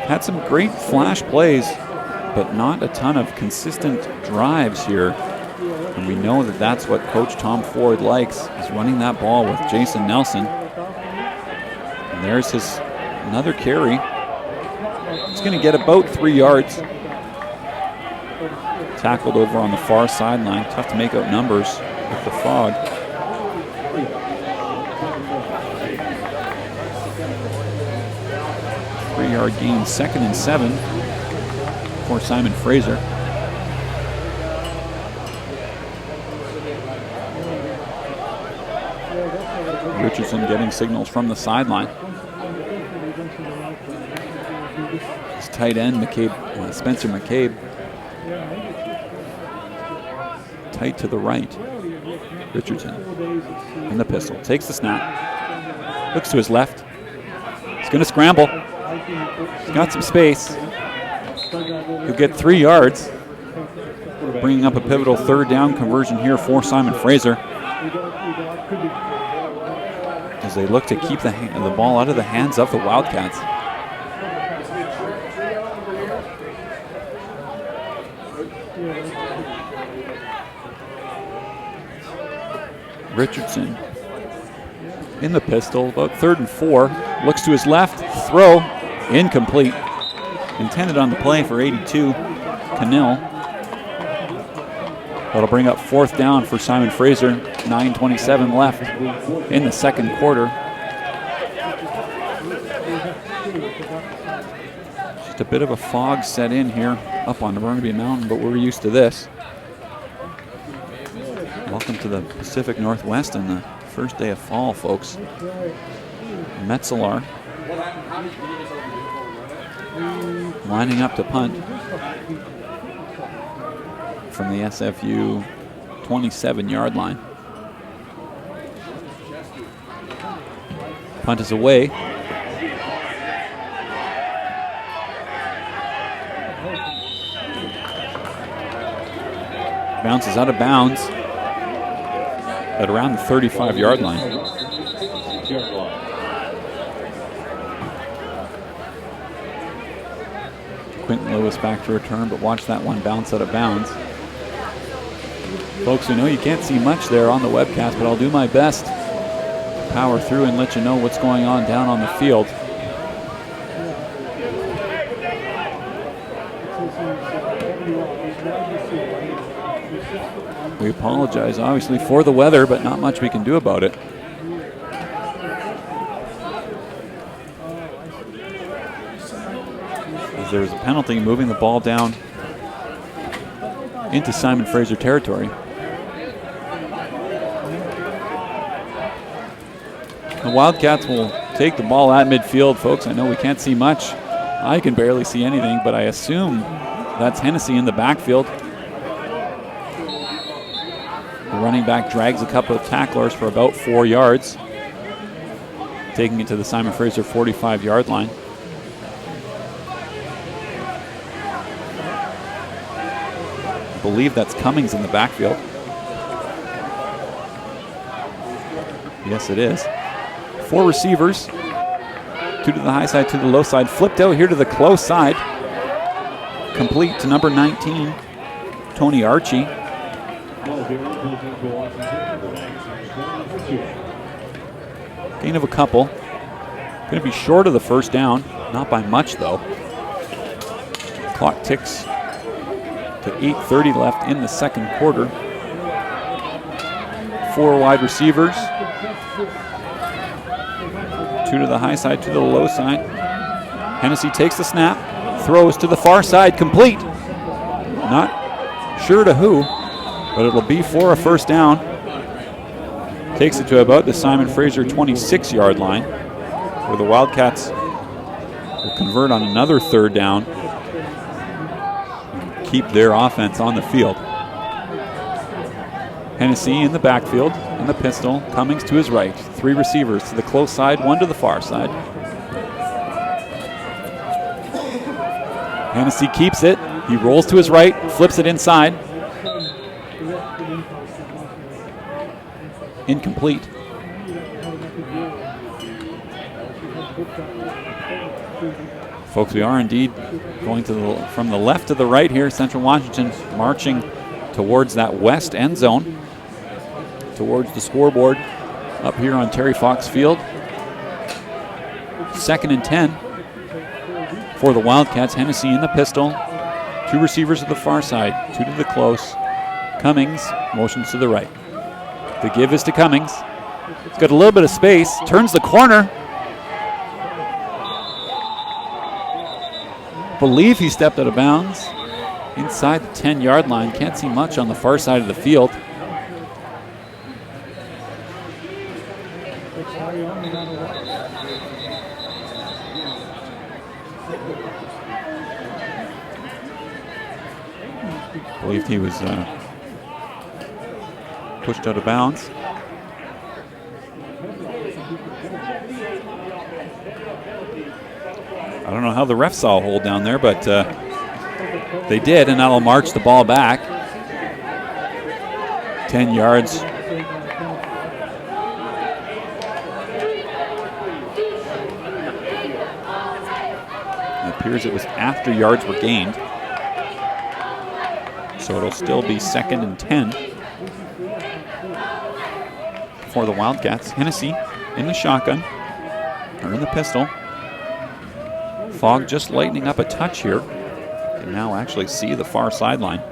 Had some great flash plays, but not a ton of consistent drives here. And we know that that's what Coach Tom Ford likes, is running that ball with Jason Nelson. And there's his another carry. He's going to get about 3 yards. Tackled over on the far sideline. Tough to make out numbers with the fog. Three-yard gain, 2nd and 7 for Simon Fraser. Richardson getting signals from the sideline. His tight end, Spencer McCabe. Tight to the right. Richardson in the pistol. Takes the snap. Looks to his left. He's going to scramble. He's got some space. He'll get 3 yards. Bringing up a pivotal 3rd down conversion here for Simon Fraser, as they look to keep the ball out of the hands of the Wildcats. Richardson in the pistol, about 3rd and 4. Looks to his left, throw, incomplete. Intended on the play for 82, Cannell. That'll bring up 4th down for Simon Fraser. 9:27 left in the second quarter. Just a bit of a fog set in here up on the Burnaby Mountain, but we're used to this. Welcome to the Pacific Northwest and the first day of fall, folks. Metzelar lining up to punt from the SFU 27-yard line. Punt is away. bounces out of bounds at around the 35-yard line. Quentin Lewis back to return, but watch that one bounce out of bounds. Folks, we know you can't see much there on the webcast, but I'll do my best to power through and let you know what's going on down on the field. We apologize, obviously, for the weather, but not much we can do about it. As there's a penalty moving the ball down into Simon Fraser territory. The Wildcats will take the ball at midfield, folks. I know we can't see much. I can barely see anything, but I assume that's Hennessy in the backfield. The running back drags a couple of tacklers for about 4 yards, taking it to the Simon Fraser 45-yard line. I believe that's Cummings in the backfield. Yes, it is. 4 receivers, 2 to the high side, 2 to the low side. Flipped out here to the close side. Complete to number 19, Tony Archie. Gain of a couple. Going to be short of the first down. Not by much, though. Clock ticks to 8:30 left in the second quarter. 4 wide receivers. 2 to the high side, 2 to the low side. Hennessy takes the snap, throws to the far side, complete. Not sure to who, but it'll be for a first down. Takes it to about the Simon Fraser 26-yard line, where the Wildcats will convert on another third down, keep their offense on the field. Hennessy in the backfield, in the pistol. Cummings to his right. 3 receivers to the close side, 1 to the far side. Hennessy keeps it. He rolls to his right, flips it inside. Incomplete. Folks, we are indeed going from the left to the right here. Central Washington marching towards that west end zone, towards the scoreboard up here on Terry Fox Field. 2nd and 10 for the Wildcats. Hennessy in the pistol. 2 receivers to the far side, 2 to the close. Cummings motions to the right. The give is to Cummings. He's got a little bit of space, turns the corner. Believe he stepped out of bounds inside the 10-yard line. Can't see much on the far side of the field. Believed he was pushed out of bounds. I don't know how the refs saw a hold down there, but they did, and that'll march the ball back 10 yards. It appears it was after yards were gained, so it'll still be 2nd and 10 for the Wildcats. Hennessy in the shotgun, or in the pistol. Fog just lightening up a touch here. You can now actually see the far sideline.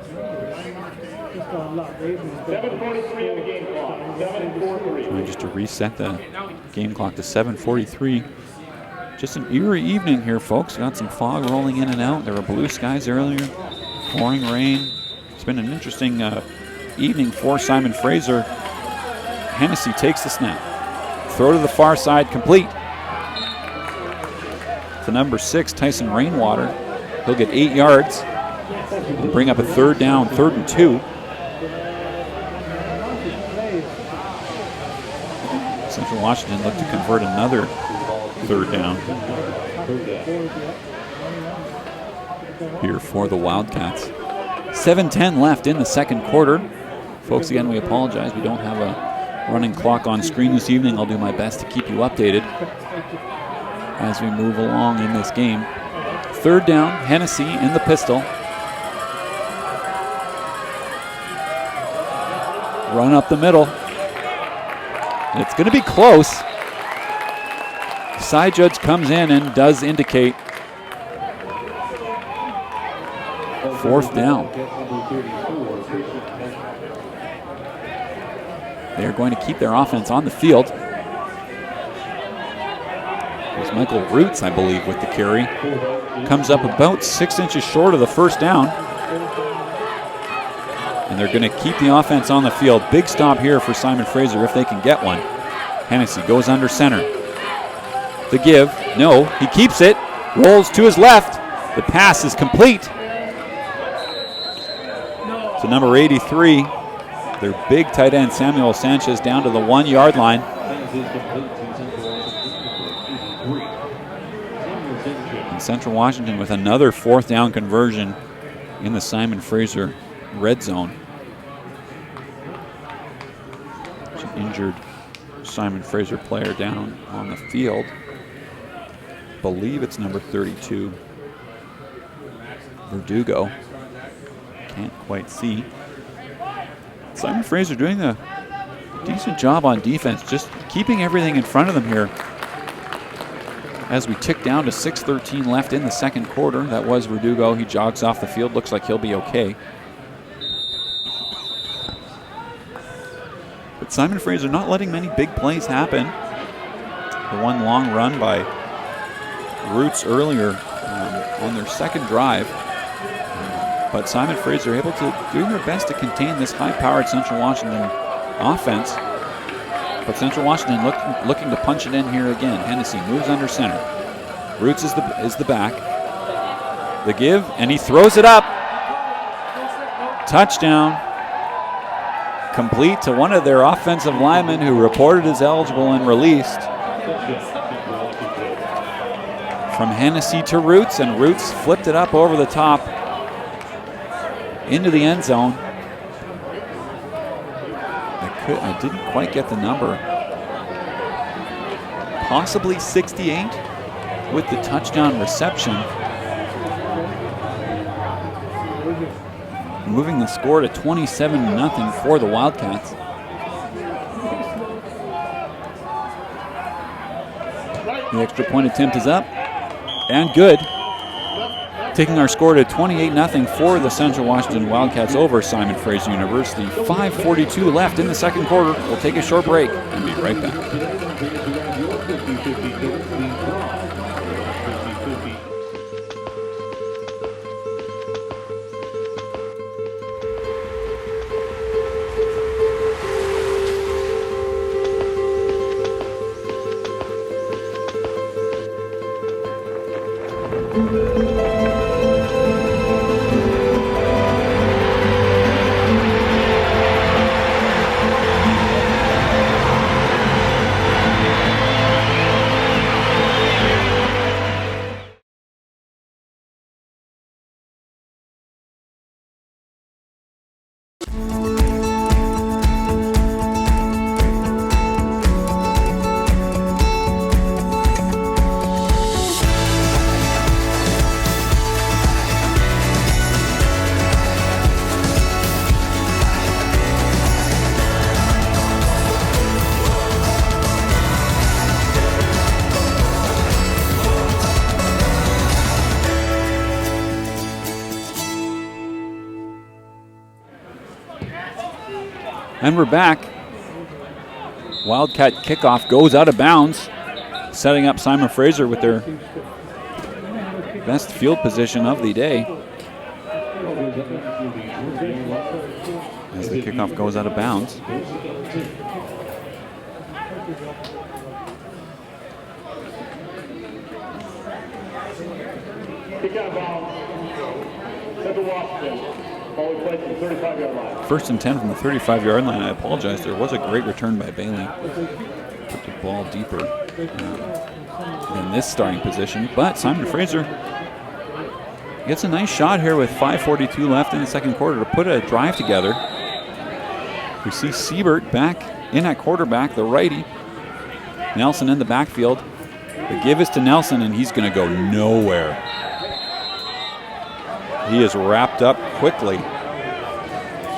Trying just to reset the game clock to 7:43. Just an eerie evening here, folks. Got some fog rolling in and out. There were blue skies earlier, pouring rain. It's been an interesting evening for Simon Fraser. Hennessy takes the snap. Throw to the far side, complete. To number 6, Tyson Rainwater. He'll get 8 yards and bring up a third down, 3rd and 2. Central Washington look to convert another third down here for the Wildcats. 7:10 left in the second quarter. Folks, again, we apologize. We don't have a running clock on screen this evening. I'll do my best to keep you updated as we move along in this game. Third down, Hennessy in the pistol. Run up the middle. It's going to be close. Side judge comes in and does indicate fourth down. They're going to keep their offense on the field. It's Michael Roots, I believe, with the carry. Comes up about 6 inches short of the first down. And they're going to keep the offense on the field. Big stop here for Simon Fraser if they can get one. Hennessy goes under center. The give, no, he keeps it. Rolls to his left. The pass is complete to number 83. Their big tight end, Samuel Sanchez, down to the 1 yard line. And Central Washington with another fourth down conversion in the Simon Fraser red zone. It's an injured Simon Fraser player down on the field. I believe it's number 32, Verdugo. Can't quite see. Simon Fraser doing a decent job on defense, just keeping everything in front of them here. As we tick down to 6:13 left in the second quarter, that was Verdugo. He jogs off the field, looks like he'll be okay. But Simon Fraser not letting many big plays happen. The one long run by Roots earlier on their second drive. But Simon Fraser able to doing their best to contain this high-powered Central Washington offense. But Central Washington looking to punch it in here again. Hennessy moves under center. Roots is the back. The give, and he throws it up. Touchdown. Complete to one of their offensive linemen who reported as eligible and released. From Hennessy to Roots, and Roots flipped it up over the top into the end zone. I didn't quite get the number. Possibly 68 with the touchdown reception. Moving the score to 27-0 for the Wildcats. The extra point attempt is up and good. Taking our score to 28-0 for the Central Washington Wildcats over Simon Fraser University. 5:42 left in the second quarter. We'll take a short break and be right back. And we're back. Wildcat kickoff goes out of bounds, setting up Simon Fraser with their best field position of the day. As the kickoff goes out of bounds. First and 10 from the 35-yard line. I apologize. There was a great return by Bailey. Put the ball deeper in this starting position. But Simon Fraser gets a nice shot here with 5:42 left in the second quarter to put a drive together. We see Siebert back in at quarterback, the righty. Nelson in the backfield. The give is to Nelson, and he's going to go nowhere. He is wrapped up quickly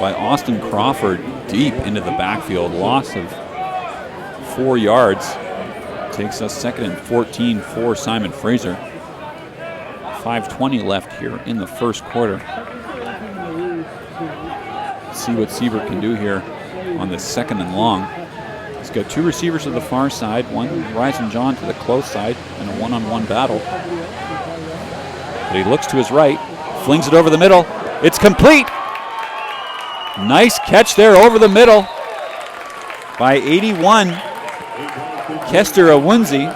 by Austin Crawford deep into the backfield. Loss of 4 yards. Takes us 2nd and 14 for Simon Fraser. 5:20 left here in the first quarter. Let's see what Siebert can do here on this 2nd and long. He's got 2 receivers to the far side, one Ryzen John to the close side, and a one-on-one battle. But he looks to his right, flings it over the middle. It's complete. Nice catch there over the middle by 81, Kester Awunzi,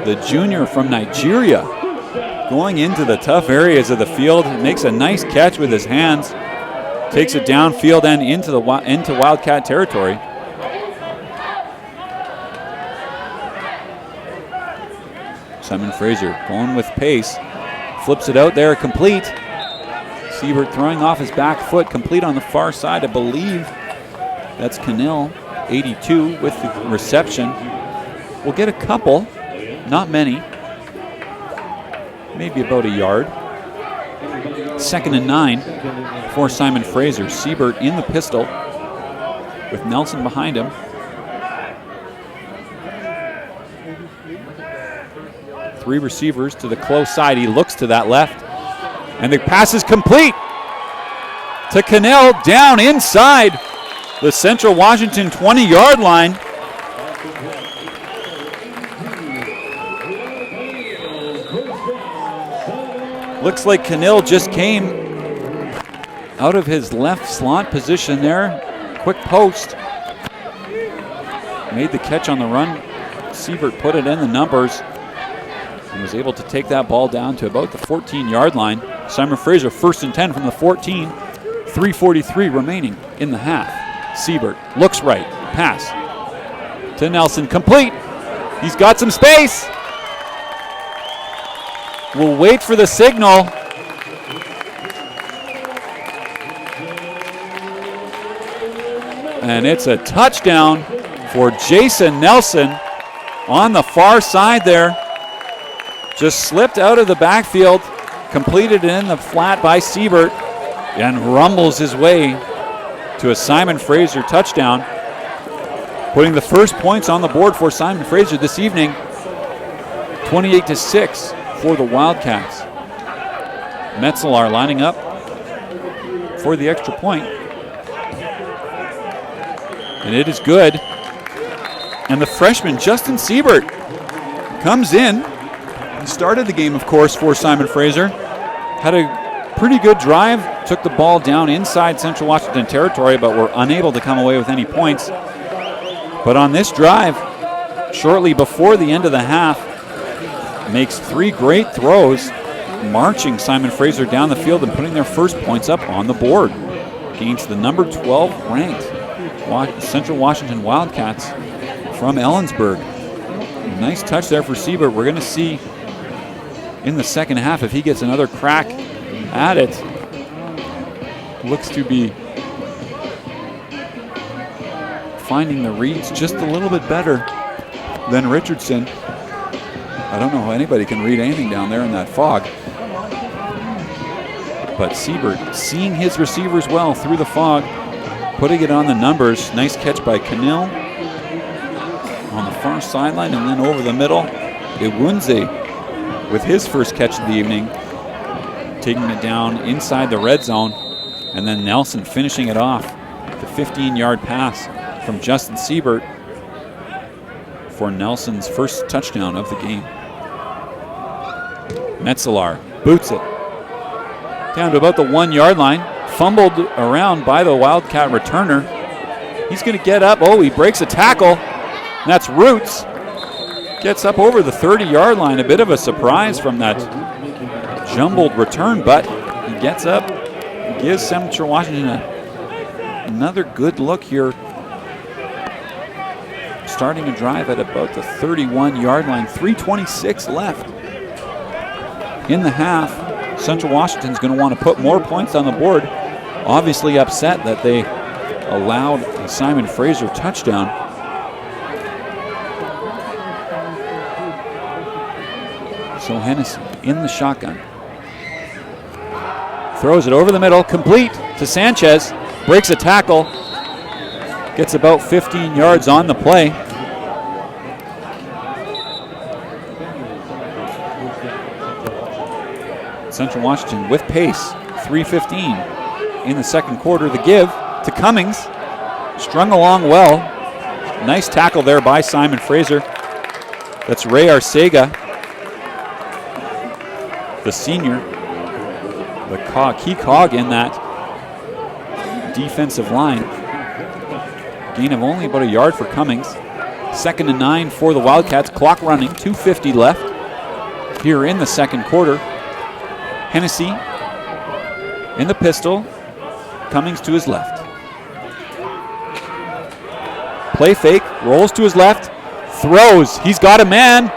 the junior from Nigeria, going into the tough areas of the field. Makes a nice catch with his hands, takes it downfield and into Wildcat territory. Simon Fraser going with pace, flips it out there, complete. Siebert throwing off his back foot, complete on the far side. I believe that's Cannell, 82, with the reception. We'll get a couple, not many, maybe about a yard. 2nd and 9 for Simon Fraser. Siebert in the pistol with Nelson behind him. Three receivers to the close side. He looks to that left, and the pass is complete to Cannell down inside the Central Washington 20-yard line. Looks like Cannell just came out of his left slot position there. Quick post. Made the catch on the run. Siebert put it in the numbers and was able to take that ball down to about the 14-yard line. Simon Fraser 1st and 10 from the 14. 3:43 remaining in the half. Siebert looks right. Pass to Nelson. Complete. He's got some space. We'll wait for the signal. And it's a touchdown for Jason Nelson on the far side there. Just slipped out of the backfield, completed in the flat by Siebert, and rumbles his way to a Simon Fraser touchdown, putting the first points on the board for Simon Fraser this evening. 28-6 for the Wildcats. Metzelar lining up for the extra point. And it is good. And the freshman, Justin Siebert, comes in. He started the game, of course, for Simon Fraser. Had a pretty good drive. Took the ball down inside Central Washington territory, but were unable to come away with any points. But on this drive, shortly before the end of the half, makes 3 great throws, marching Simon Fraser down the field and putting their first points up on the board against the number 12 ranked Central Washington Wildcats from Ellensburg. Nice touch there for Siebert. We're going to see in the second half if he gets another crack at it. Looks to be finding the reads just a little bit better than Richardson. I don't know how anybody can read anything down there in that fog. But Siebert seeing his receivers well through the fog, putting it on the numbers. Nice catch by Cannell on the far sideline, and then over the middle, Awunzi with his first catch of the evening, taking it down inside the red zone, and then Nelson finishing it off. The 15-yard pass from Justin Siebert for Nelson's first touchdown of the game. Metzelar boots it down to about the 1-yard line. Fumbled around by the Wildcat returner. He's going to get up. Oh, he breaks a tackle. That's Roots. Gets up over the 30-yard line. A bit of a surprise from that jumbled return, but he gets up. Gives Central Washington another good look here. Starting to drive at about the 31-yard line. 3:26 left in the half. Central Washington's going to want to put more points on the board. Obviously upset that they allowed a Simon Fraser touchdown. So Hennessy in the shotgun. Throws it over the middle, complete to Sanchez. Breaks a tackle. Gets about 15 yards on the play. Central Washington with pace. 3:15 in the second quarter. The give to Cummings. Strung along well. Nice tackle there by Simon Fraser. That's Ray Arcega, the senior, the key cog in that defensive line. Gain of only about a yard for Cummings. 2nd and 9 for the Wildcats. Clock running, 2:50 left here in the second quarter. Hennessy in the pistol. Cummings to his left. Play fake, rolls to his left, throws. He's got a man.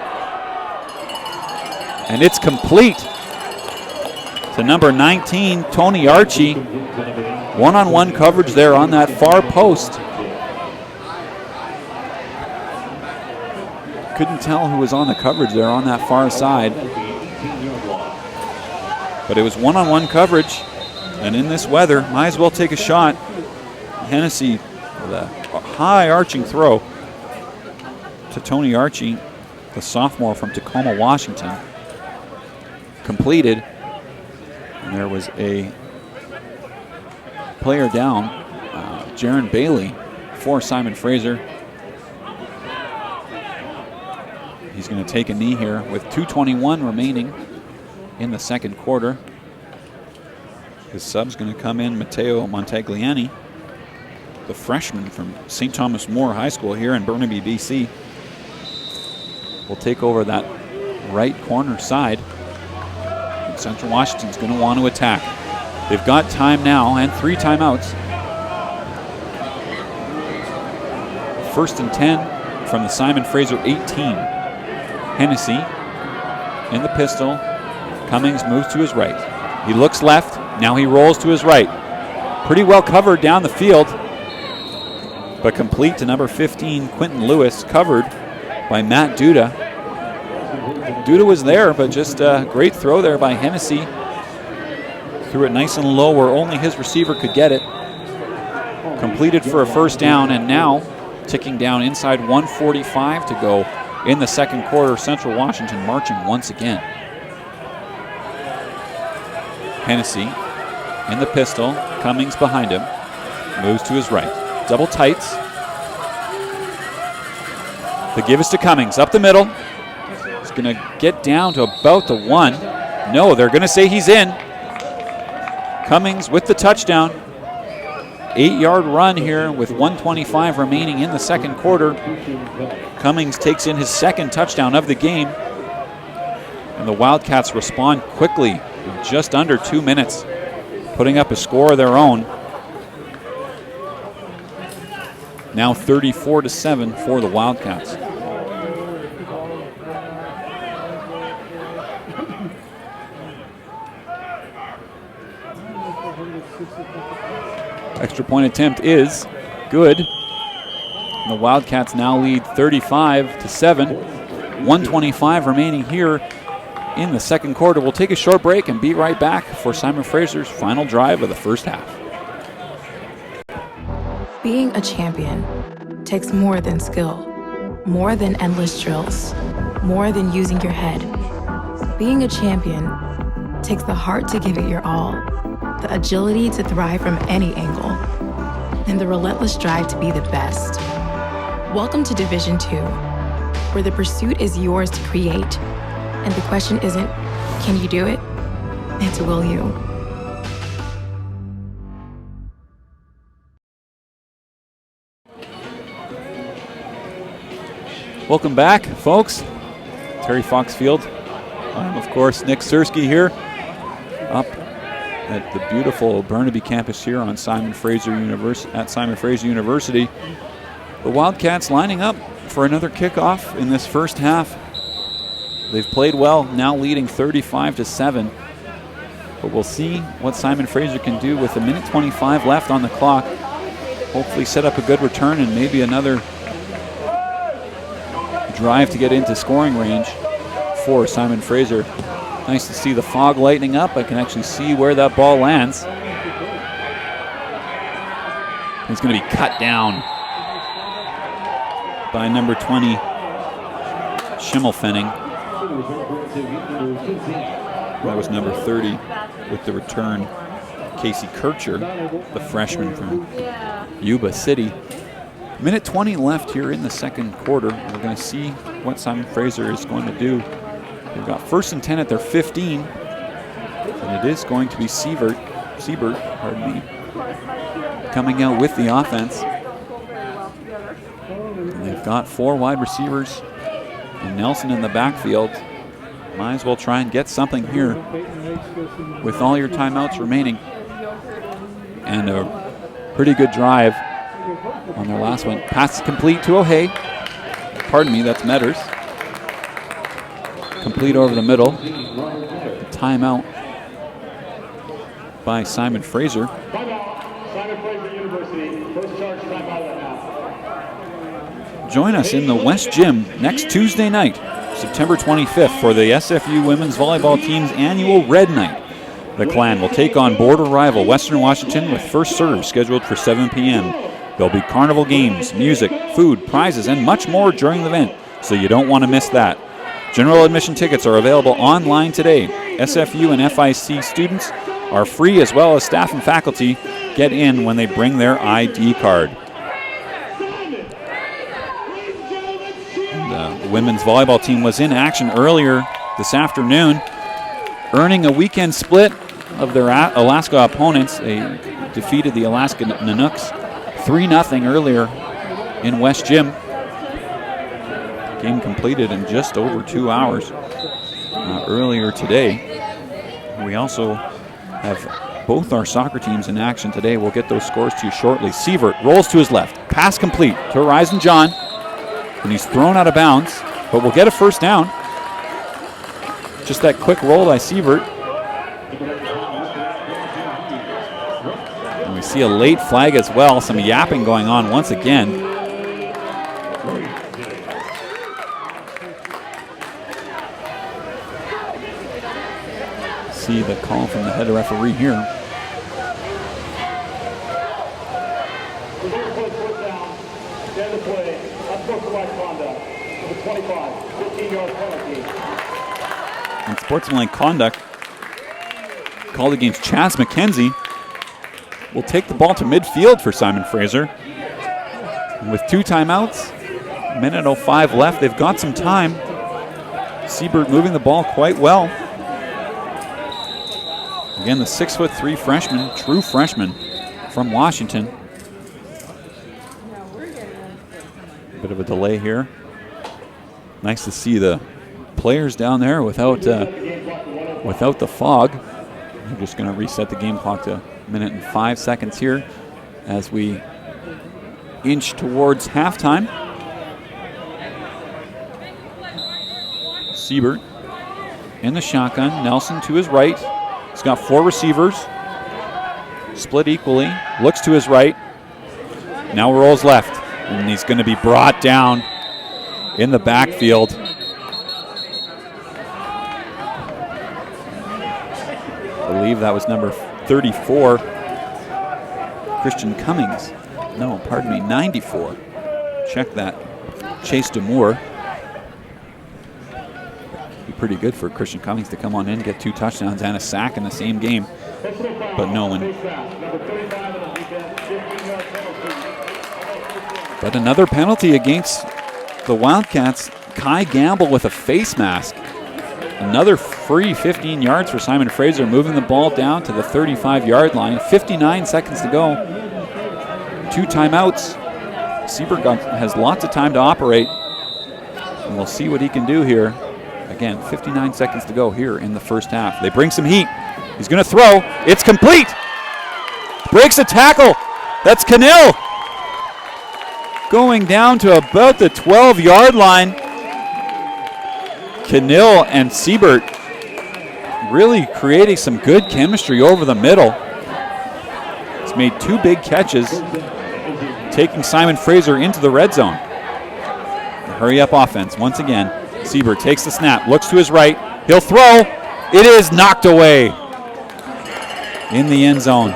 And it's complete to number 19, Tony Archie. One-on-one coverage there on that far post. Couldn't tell who was on the coverage there on that far side. But it was one-on-one coverage. And in this weather, might as well take a shot. Hennessy with a high arching throw to Tony Archie, the sophomore from Tacoma, Washington. Completed. And there was a player down, Jaron Bailey, for Simon Fraser. He's going to take a knee here with 2:21 remaining in the second quarter. His sub's going to come in, Matteo Montagliani, the freshman from St. Thomas More High School here in Burnaby, BC. Will take over that right corner side. And Central Washington's going to want to attack. They've got time now and 3 timeouts. 1st and 10 from the Simon Fraser 18. Hennessy in the pistol. Cummings moves to his right. He looks left. Now he rolls to his right. Pretty well covered down the field, but complete to number 15, Quentin Lewis, covered by Matt Duda. Duda was there, but just a great throw there by Hennessy. Threw it nice and low where only his receiver could get it. Completed for a first down, and now ticking down inside 1:45 to go in the second quarter. Central Washington marching once again. Hennessy in the pistol. Cummings behind him. Moves to his right. Double tights. The give is to Cummings. Up the middle. He's going to get down to about the 1. No, they're going to say he's in. Cummings with the touchdown. 8-yard run here with 1:25 remaining in the second quarter. Cummings takes in his second touchdown of the game. And the Wildcats respond quickly in just under 2 minutes, putting up a score of their own. Now 34-7 for the Wildcats. Extra point attempt is good. And the Wildcats now lead 35-7. 1:25 remaining here in the second quarter. We'll take a short break and be right back for Simon Fraser's final drive of the first half. Being a champion takes more than skill, more than endless drills, more than using your head. Being a champion takes the heart to give it your all, the agility to thrive from any angle, and the relentless drive to be the best. Welcome to Division II, where the pursuit is yours to create, and the question isn't, can you do it? It's will you? Welcome back, folks. Terry Fox Field. I'm, of course, Nick Sersky here, up at the beautiful Burnaby campus here on Simon Fraser University. The Wildcats lining up for another kickoff in this first half. They've played well, now leading 35-7. But we'll see what Simon Fraser can do with 1:25 left on the clock. Hopefully set up a good return and maybe another drive to get into scoring range for Simon Fraser. Nice to see the fog lightening up. I can actually see where that ball lands. It's going to be cut down by number 20, Schimmelfenning. That was number 30 with the return, Casey Kircher, the freshman from Yuba City. 1:20 left here in the second quarter. We're going to see what Simon Fraser is going to do. We've got 1st and 10 at their 15, and it is going to be Siebert, coming out with the offense. And they've got 4 wide receivers and Nelson in the backfield. Might as well try and get something here with all your timeouts remaining. And a pretty good drive on their last one. Pass complete to O'Hay. Pardon me, that's Metters. Complete over the middle. Timeout by Simon Fraser. Join us in the West Gym next Tuesday night, September 25th, for the SFU women's volleyball team's annual Red Night. The Clan will take on border rival Western Washington with first serve scheduled for 7 p.m. There'll be carnival games, music, food, prizes, and much more during the event, so you don't want to miss that. General admission tickets are available online today. SFU and FIC students are free, as well as staff and faculty get in when they bring their ID card. The women's volleyball team was in action earlier this afternoon, earning a weekend split of their Alaska opponents. They defeated the Alaska Nanooks 3-0 earlier in West Gym. Game completed in just over 2 hours earlier today. We also have both our soccer teams in action today. We'll get those scores to you shortly. Sievert rolls to his left. Pass complete to Horizon John. And he's thrown out of bounds, but we'll get a first down. Just that quick roll by Sievert. And we see a late flag as well. Some yapping going on once again. See the call from the head referee here. And sportsmanlike conduct called against Chaz McKenzie. Will take the ball to midfield for Simon Fraser. And with 2 timeouts, 1:05 left, they've got some time. Siebert moving the ball quite well. Again, the 6'3" freshman, true freshman from Washington. Bit of a delay here. Nice to see the players down there without the fog. We're just going to reset the game clock to 1:05 here as we inch towards halftime. Siebert in the shotgun. Nelson to his right. He's got 4 receivers. Split equally. Looks to his right. Now rolls left. And he's going to be brought down in the backfield. I believe that was number 34, Christian Cummings. No, pardon me, 94. Check that. Chase Demore. Be pretty good for Christian Cummings to come on in, get 2 touchdowns and a sack in the same game. But no one. But another penalty against the Wildcats. Kai Gamble with a face mask. Another free 15 yards for Simon Fraser, moving the ball down to the 35-yard line. 59 seconds to go. 2 timeouts. Siebert has lots of time to operate. And we'll see what he can do here. Again, 59 seconds to go here in the first half. They bring some heat. He's going to throw. It's complete. Breaks a tackle. That's Canill. Going down to about the 12-yard line. Canill and Siebert really creating some good chemistry over the middle. He's made 2 big catches, taking Simon Fraser into the red zone. Hurry up offense once again. Siebert takes the snap, looks to his right. He'll throw. It is knocked away in the end zone.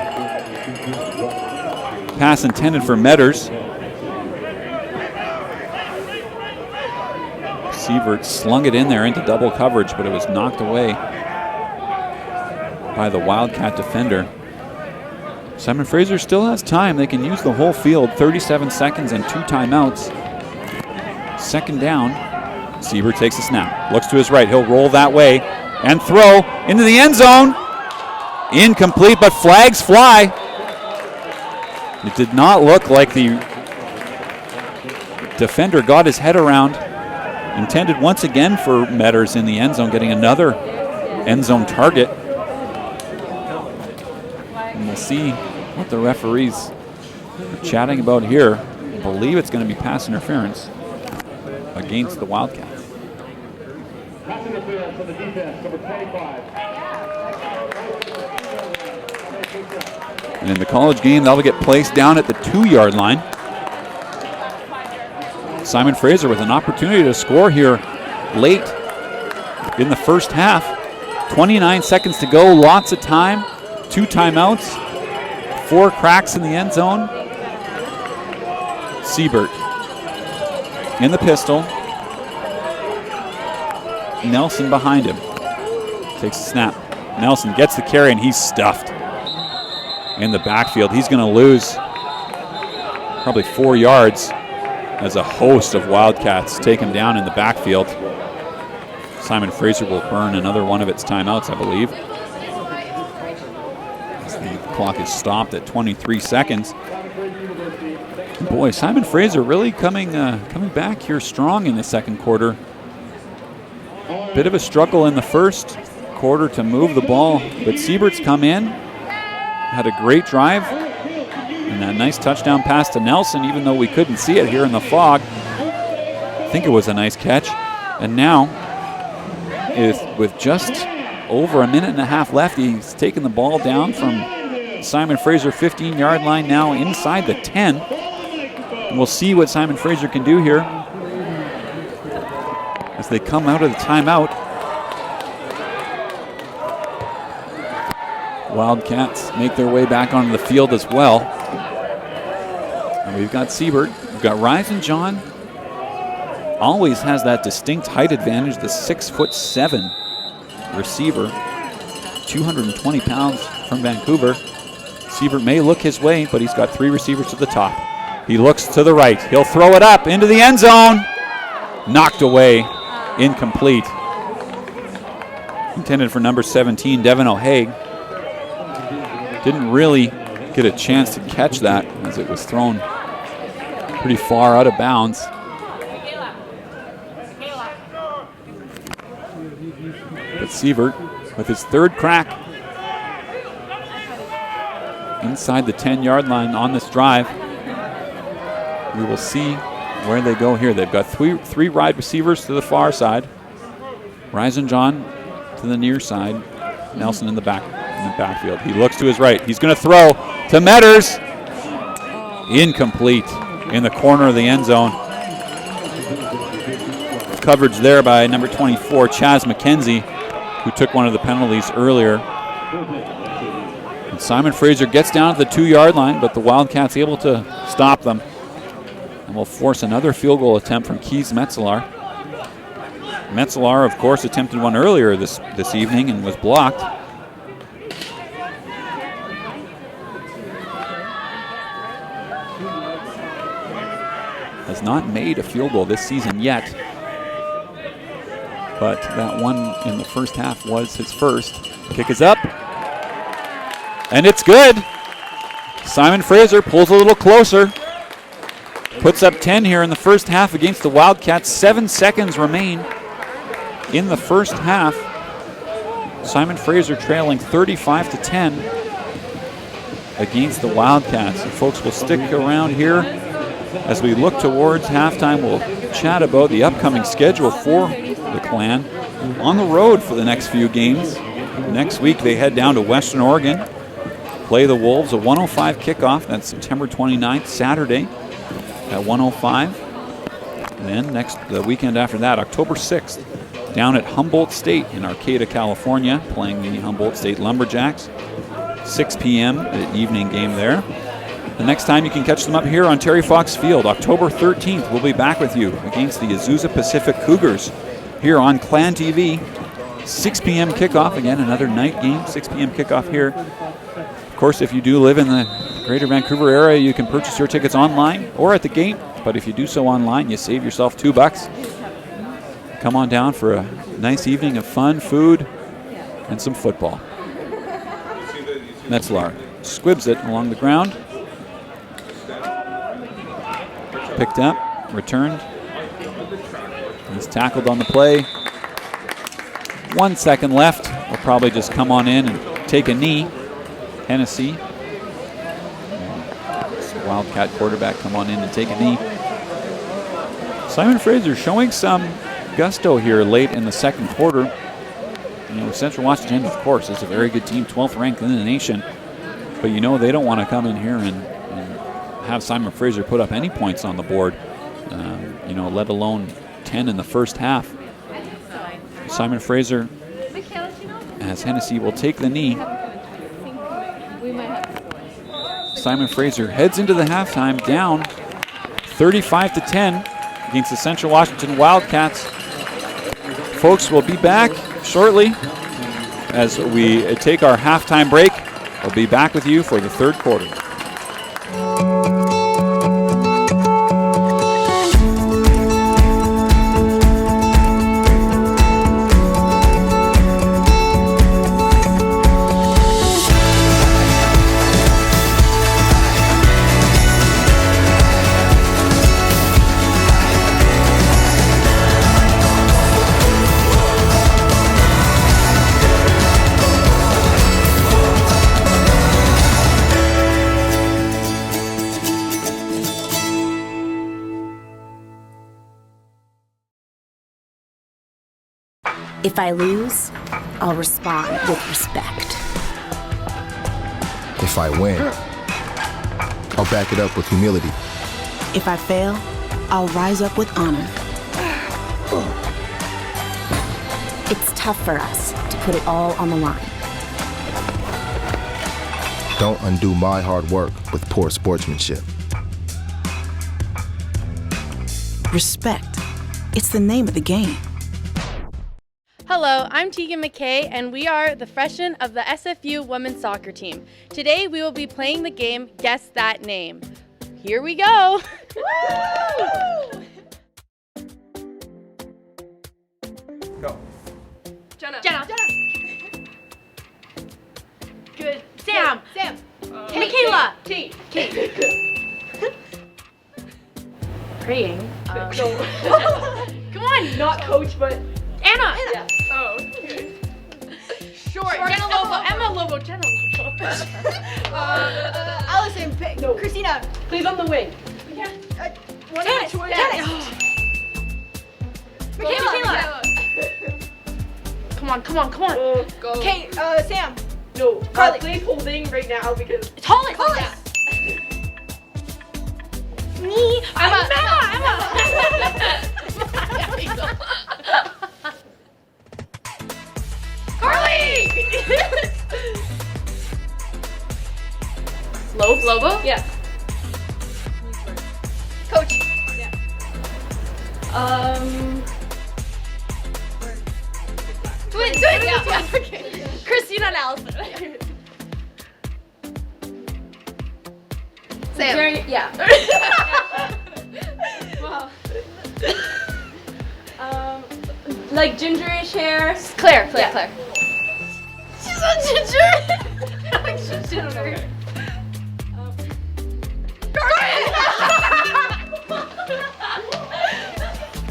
Pass intended for Metters. Siebert slung it in there into double coverage, but it was knocked away by the Wildcat defender. Simon Fraser still has time. They can use the whole field, 37 seconds and 2 timeouts. Second down. Siebert takes a snap, looks to his right. He'll roll that way and throw into the end zone. Incomplete, but flags fly. It did not look like the defender got his head around. Intended once again for Metters in the end zone, getting another end zone target. And we'll see what the referees are chatting about here. I believe it's going to be pass interference against the Wildcats. And in the college game, that'll get placed down at the 2-yard line. Simon Fraser with an opportunity to score here late in the first half. 29 seconds to go, lots of time, 2 timeouts, 4 cracks in the end zone. Siebert in the pistol. Nelson behind him. Takes a snap. Nelson gets the carry and he's stuffed in the backfield. He's going to lose probably 4 yards as a host of Wildcats take him down in the backfield. Simon Fraser will burn another one of its timeouts, I believe. The clock is stopped at 23 seconds. Boy, Simon Fraser really coming back here strong in the second quarter. Bit of a struggle in the first quarter to move the ball, but Siebert's come in, had a great drive, and that nice touchdown pass to Nelson, even though we couldn't see it here in the fog. I think it was a nice catch. And now, with just over a minute and a half left, he's taken the ball down from Simon Fraser 15-yard line, now inside the 10. And we'll see what Simon Fraser can do here as they come out of the timeout. Wildcats make their way back onto the field as well. And we've got Siebert, we've got Ryzen John. Always has that distinct height advantage, the 6'7" receiver, 220 pounds from Vancouver. Siebert may look his way, but he's got 3 receivers to the top. He looks to the right. He'll throw it up into the end zone. Knocked away, incomplete. Intended for number 17, Devin O'Hague. Didn't really get a chance to catch that as it was thrown pretty far out of bounds. But Siebert with his 3rd crack inside the 10-yard line on this drive. We will see where they go here. They've got three wide receivers to the far side. Ryzen John to the near side. Nelson in the backfield. He looks to his right. He's going to throw to Metters. Incomplete in the corner of the end zone. Coverage there by number 24, Chaz McKenzie, who took one of the penalties earlier. And Simon Fraser gets down to the 2-yard line, but the Wildcats able to stop them. And will force another field goal attempt from Keys Metzelar. Metzelar, of course, attempted one earlier this evening and was blocked. Has not made a field goal this season yet, but that one in the first half was his first. Kick is up, and it's good. Simon Fraser pulls a little closer. Puts up 10 here in the first half against the Wildcats. 7 seconds remain in the first half. Simon Fraser trailing 35-10 against the Wildcats. And folks, will stick around here as we look towards halftime. We'll chat about the upcoming schedule for the Clan. on the road for the next few games. Next week they head down to Western Oregon, play the Wolves, a 1:05 kickoff. That's September 29th, Saturday at 1:05. And then the weekend after that, October 6th, down at Humboldt State in Arcata, California, playing the Humboldt State Lumberjacks. 6 p.m. the evening game there. The next time you can catch them up here on Terry Fox Field, October 13th, we'll be back with you against the Azusa Pacific Cougars here on Clan TV. 6 p.m. kickoff, again, another night game, 6 p.m. kickoff here. Of course, if you do live in the greater Vancouver area, you can purchase your tickets online or at the gate, but if you do so online, you save yourself $2. Come on down for a nice evening of fun, food, and some football. Metzlar squibs it along the ground. Picked up, returned. He's tackled on the play. 1 second left. We'll probably just come on in and take a knee. Hennessy, Wildcat quarterback, come on in and take a knee. Simon Fraser showing some gusto here late in the second quarter. You know, Central Washington, of course, is a very good team, 12th ranked in the nation. But you know they don't want to come in here and have Simon Fraser put up any points on the board, you know, let alone 10 in the first half. Simon Fraser, as Hennessy will take the knee. Simon Fraser heads into the halftime down 35-10 against the Central Washington Wildcats. Folks, we'll be back shortly as we take our halftime break. We'll be back with you for the third quarter. If I lose, I'll respond with respect. If I win, I'll back it up with humility. If I fail, I'll rise up with honor. It's tough for us to put it all on the line. Don't undo my hard work with poor sportsmanship. Respect. It's the name of the game. Hello, I'm Tegan McKay, and we are the freshmen of the SFU women's soccer team. Today, we will be playing the game Guess That Name. Here we go! Go. Jenna. Good. Sam. Michaela. T. Praying. No. Come on. Not coach, but Anna. yeah. Oh, okay. Short. Emma Lobo. Jenna Lobo. Allison. No. Christina. Please on the wing. Dennis. Michaela. Come on. Go. Okay, Sam. No. Carly. Please holding right now because It's Hollis. Me. Emma. Carly. Lobo? Yeah. Coach. Yeah. Twins. Yeah. Okay. Christina and Allison. Sam. Yeah. Wow. Like gingerish hair. Claire. Yeah. She's a ginger. Like she's ginger.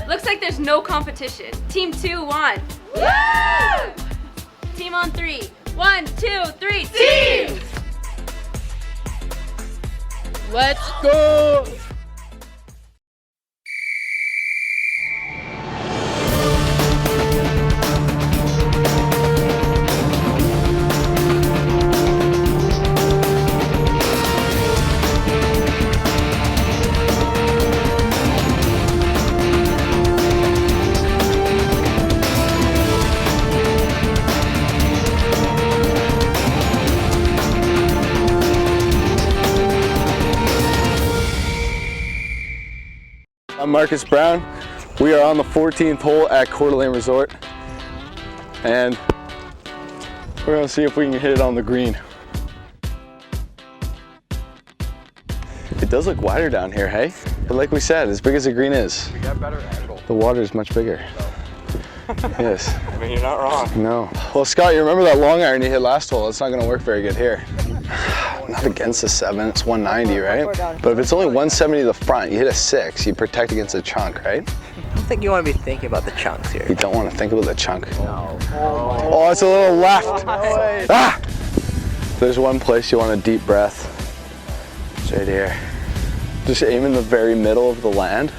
Looks like there's no competition. Team 2 won. Woo! Team on 3. 1, 2, 3. Team! Let's go! I'm Marcus Brown. We are on the 14th hole at Coeur d'Alene Resort, and we're gonna see if we can hit it on the green. It does look wider down here, hey? But like we said, as big as the green is, We got better angle. the water is much bigger. Yes. I mean, you're not wrong. No. Well, Scott, you remember that long iron you hit last hole? It's not gonna work very good here. Not against the 7, it's 190, right? But if it's only 170 to the front, you hit a 6, you protect against a chunk, right? I don't think you want to be thinking about the chunks here. You don't want to think about the chunk. No. Oh, it's a little left. Ah! There's one place you want a deep breath. It's right here. Just aim in the very middle of the land.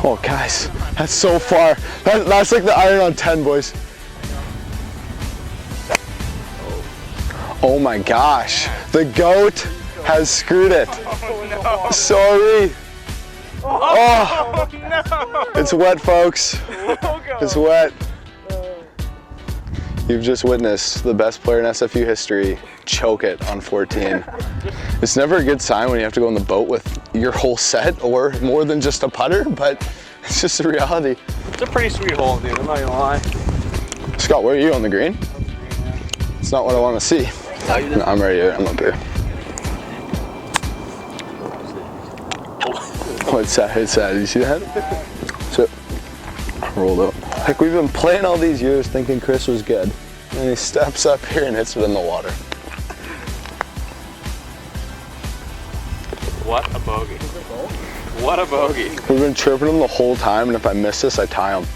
Oh, guys, that's so far. That's like the iron on 10, boys. Oh my gosh, the goat has screwed it. Oh, no. Sorry. Oh, no. It's wet, folks. It's wet. You've just witnessed the best player in SFU history choke it on 14. It's never a good sign when you have to go in the boat with your whole set or more than just a putter, but it's just the reality. It's a pretty sweet hole, dude, I'm not gonna lie. Scott, where are you on the green? It's not what I want to see. No, I'm ready. I'm up here. Oh, it's sad. It's sad. Did you see that? So, rolled up. Like, we've been playing all these years thinking Chris was good. And he steps up here and hits it in the water. What a bogey. What a bogey. We've been chirping him the whole time, and if I miss this, I tie him.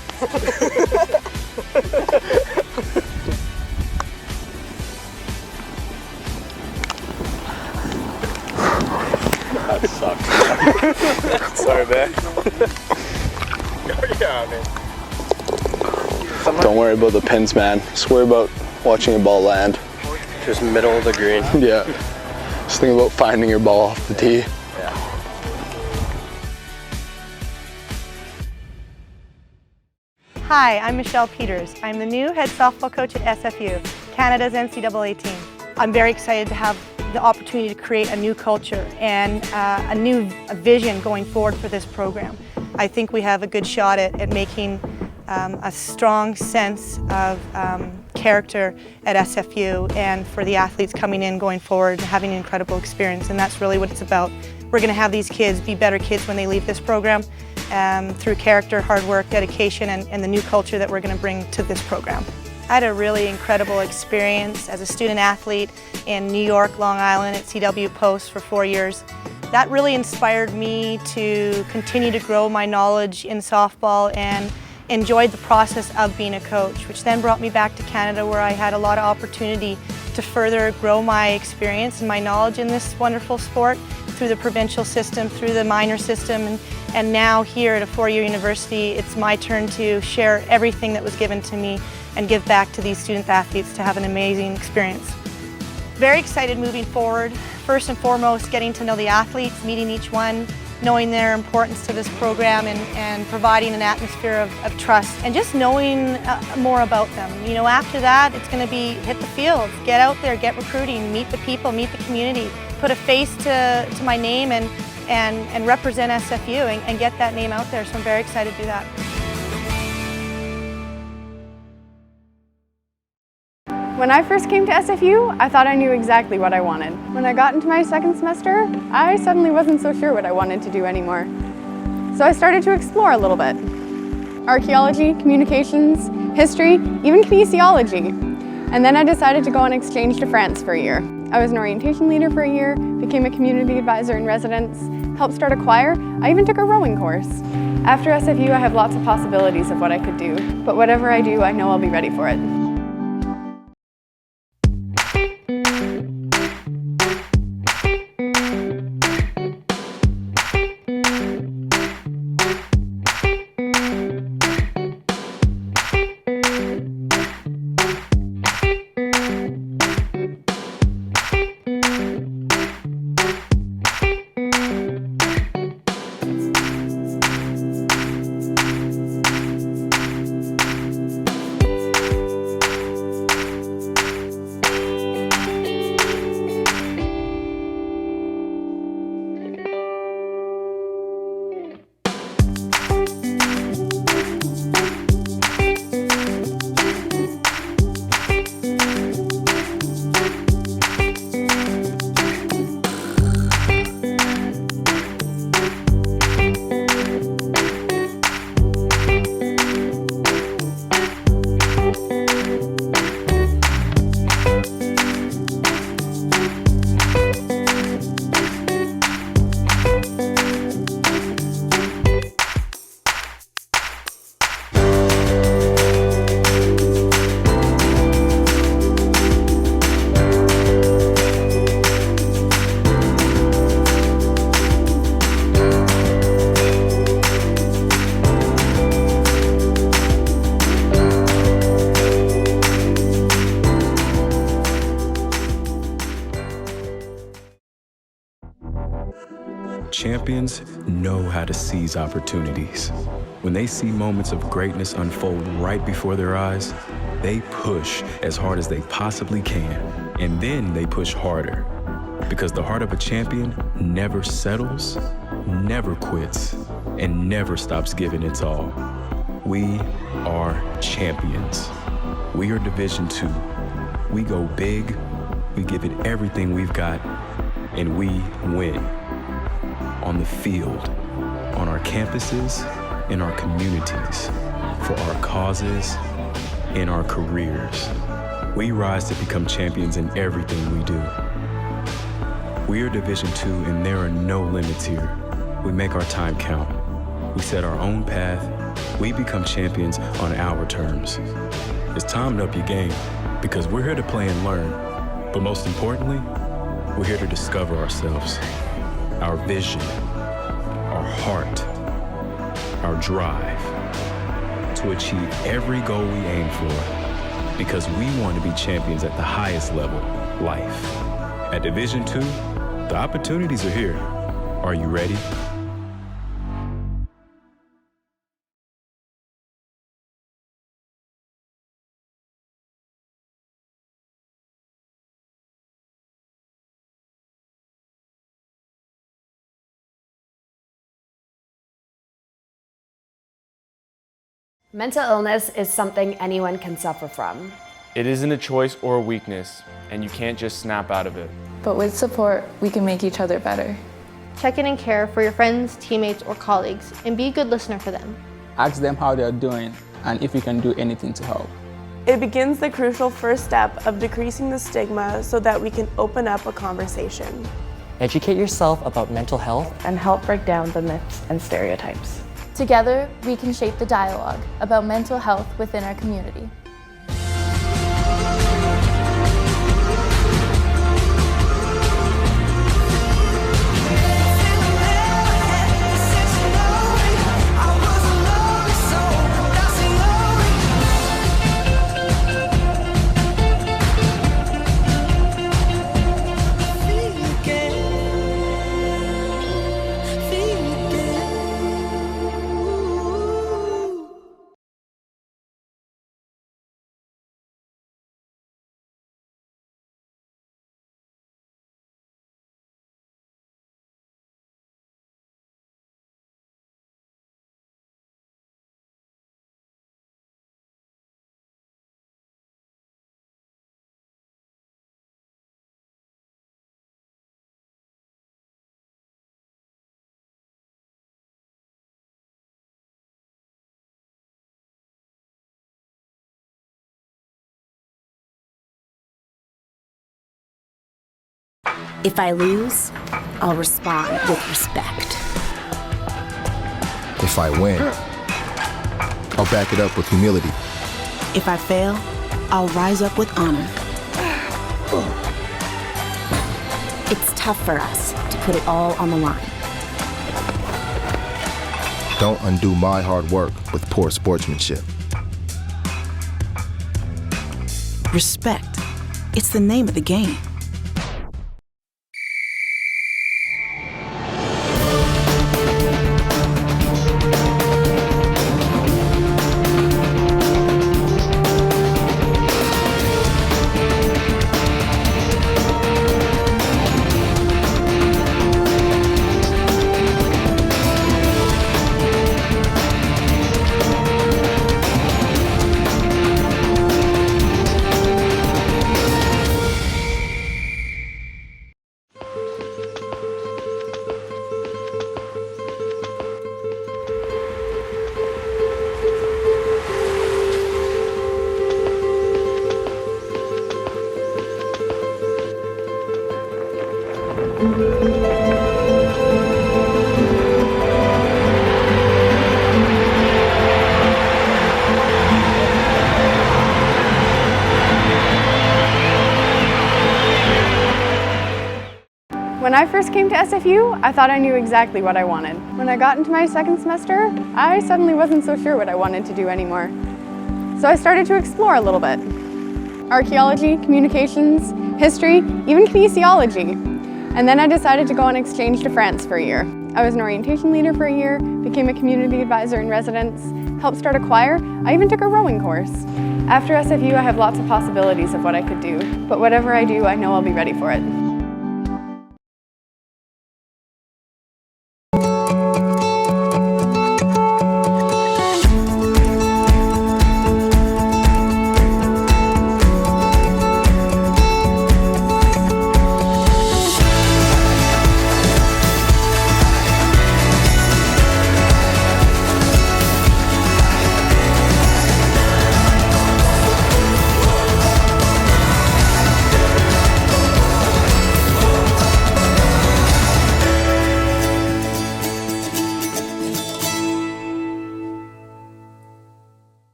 That sucks. Sorry, man. Yeah, man. Don't worry about the pins, man. Just worry about watching a ball land. Just middle of the green. Yeah. Just think about finding your ball off the tee. Hi, I'm Michelle Peters. I'm the new head softball coach at SFU, Canada's NCAA team. I'm very excited to have the opportunity to create a new culture and a new vision going forward for this program. I think we have a good shot at making a strong sense of character at SFU and for the athletes coming in going forward and having an incredible experience, and that's really what it's about. We're going to have these kids be better kids when they leave this program through character, hard work, dedication, and the new culture that we're going to bring to this program. I had a really incredible experience as a student athlete in New York, Long Island at CWU Post for 4 years. That really inspired me to continue to grow my knowledge in softball and enjoyed the process of being a coach, which then brought me back to Canada where I had a lot of opportunity to further grow my experience and my knowledge in this wonderful sport through the provincial system, through the minor system, and now here at a four-year university, it's my turn to share everything that was given to me and give back to these student athletes to have an amazing experience. Very excited moving forward. First and foremost, getting to know the athletes, meeting each one, knowing their importance to this program and providing an atmosphere of trust and just knowing more about them. You know, after that, it's going to be hit the field, get out there, get recruiting, meet the people, meet the community, put a face to my name and represent SFU and get that name out there. So I'm very excited to do that. When I first came to SFU, I thought I knew exactly what I wanted. When I got into my second semester, I suddenly wasn't so sure what I wanted to do anymore. So I started to explore a little bit. Archaeology, communications, history, even kinesiology. And then I decided to go on exchange to France for a year. I was an orientation leader for a year, became a community advisor in residence, helped start a choir, I even took a rowing course. After SFU, I have lots of possibilities of what I could do, but whatever I do, I know I'll be ready for it. champions know how to seize opportunities. When they see moments of greatness unfold right before their eyes, they push as hard as they possibly can, and then they push harder. Because the heart of a champion never settles, never quits, and never stops giving its all. We are champions. We are Division II. We go big, we give it everything we've got, and we win. On the field, on our campuses, in our communities, for our causes, in our careers. We rise to become champions in everything we do. We are Division II, and there are no limits here. We make our time count. We set our own path. We become champions on our terms. It's time to up your game, because we're here to play and learn. But most importantly, we're here to discover ourselves, our vision, our heart, our drive, to achieve every goal we aim for, because we want to be champions at the highest level, life. At Division II, the opportunities are here. Are you ready? Mental illness is something anyone can suffer from. It isn't a choice or a weakness, and you can't just snap out of it. But with support, we can make each other better. Check in and care for your friends, teammates, or colleagues, and be a good listener for them. Ask them how they're doing and if you can do anything to help. It begins the crucial first step of decreasing the stigma so that we can open up a conversation. Educate yourself about mental health and help break down the myths and stereotypes. Together, we can shape the dialogue about mental health within our community. If I lose, I'll respond with respect. If I win, I'll back it up with humility. If I fail, I'll rise up with honor. It's tough for us to put it all on the line. Don't undo my hard work with poor sportsmanship. Respect. It's the name of the game. When I first came to SFU, I thought I knew exactly what I wanted. When I got into my second semester, I suddenly wasn't so sure what I wanted to do anymore. So I started to explore a little bit. Archaeology, communications, history, even kinesiology. And then I decided to go on exchange to France for a year. I was an orientation leader for a year, became a community advisor in residence, helped start a choir. I even took a rowing course. After SFU, I have lots of possibilities of what I could do, but whatever I do, I know I'll be ready for it.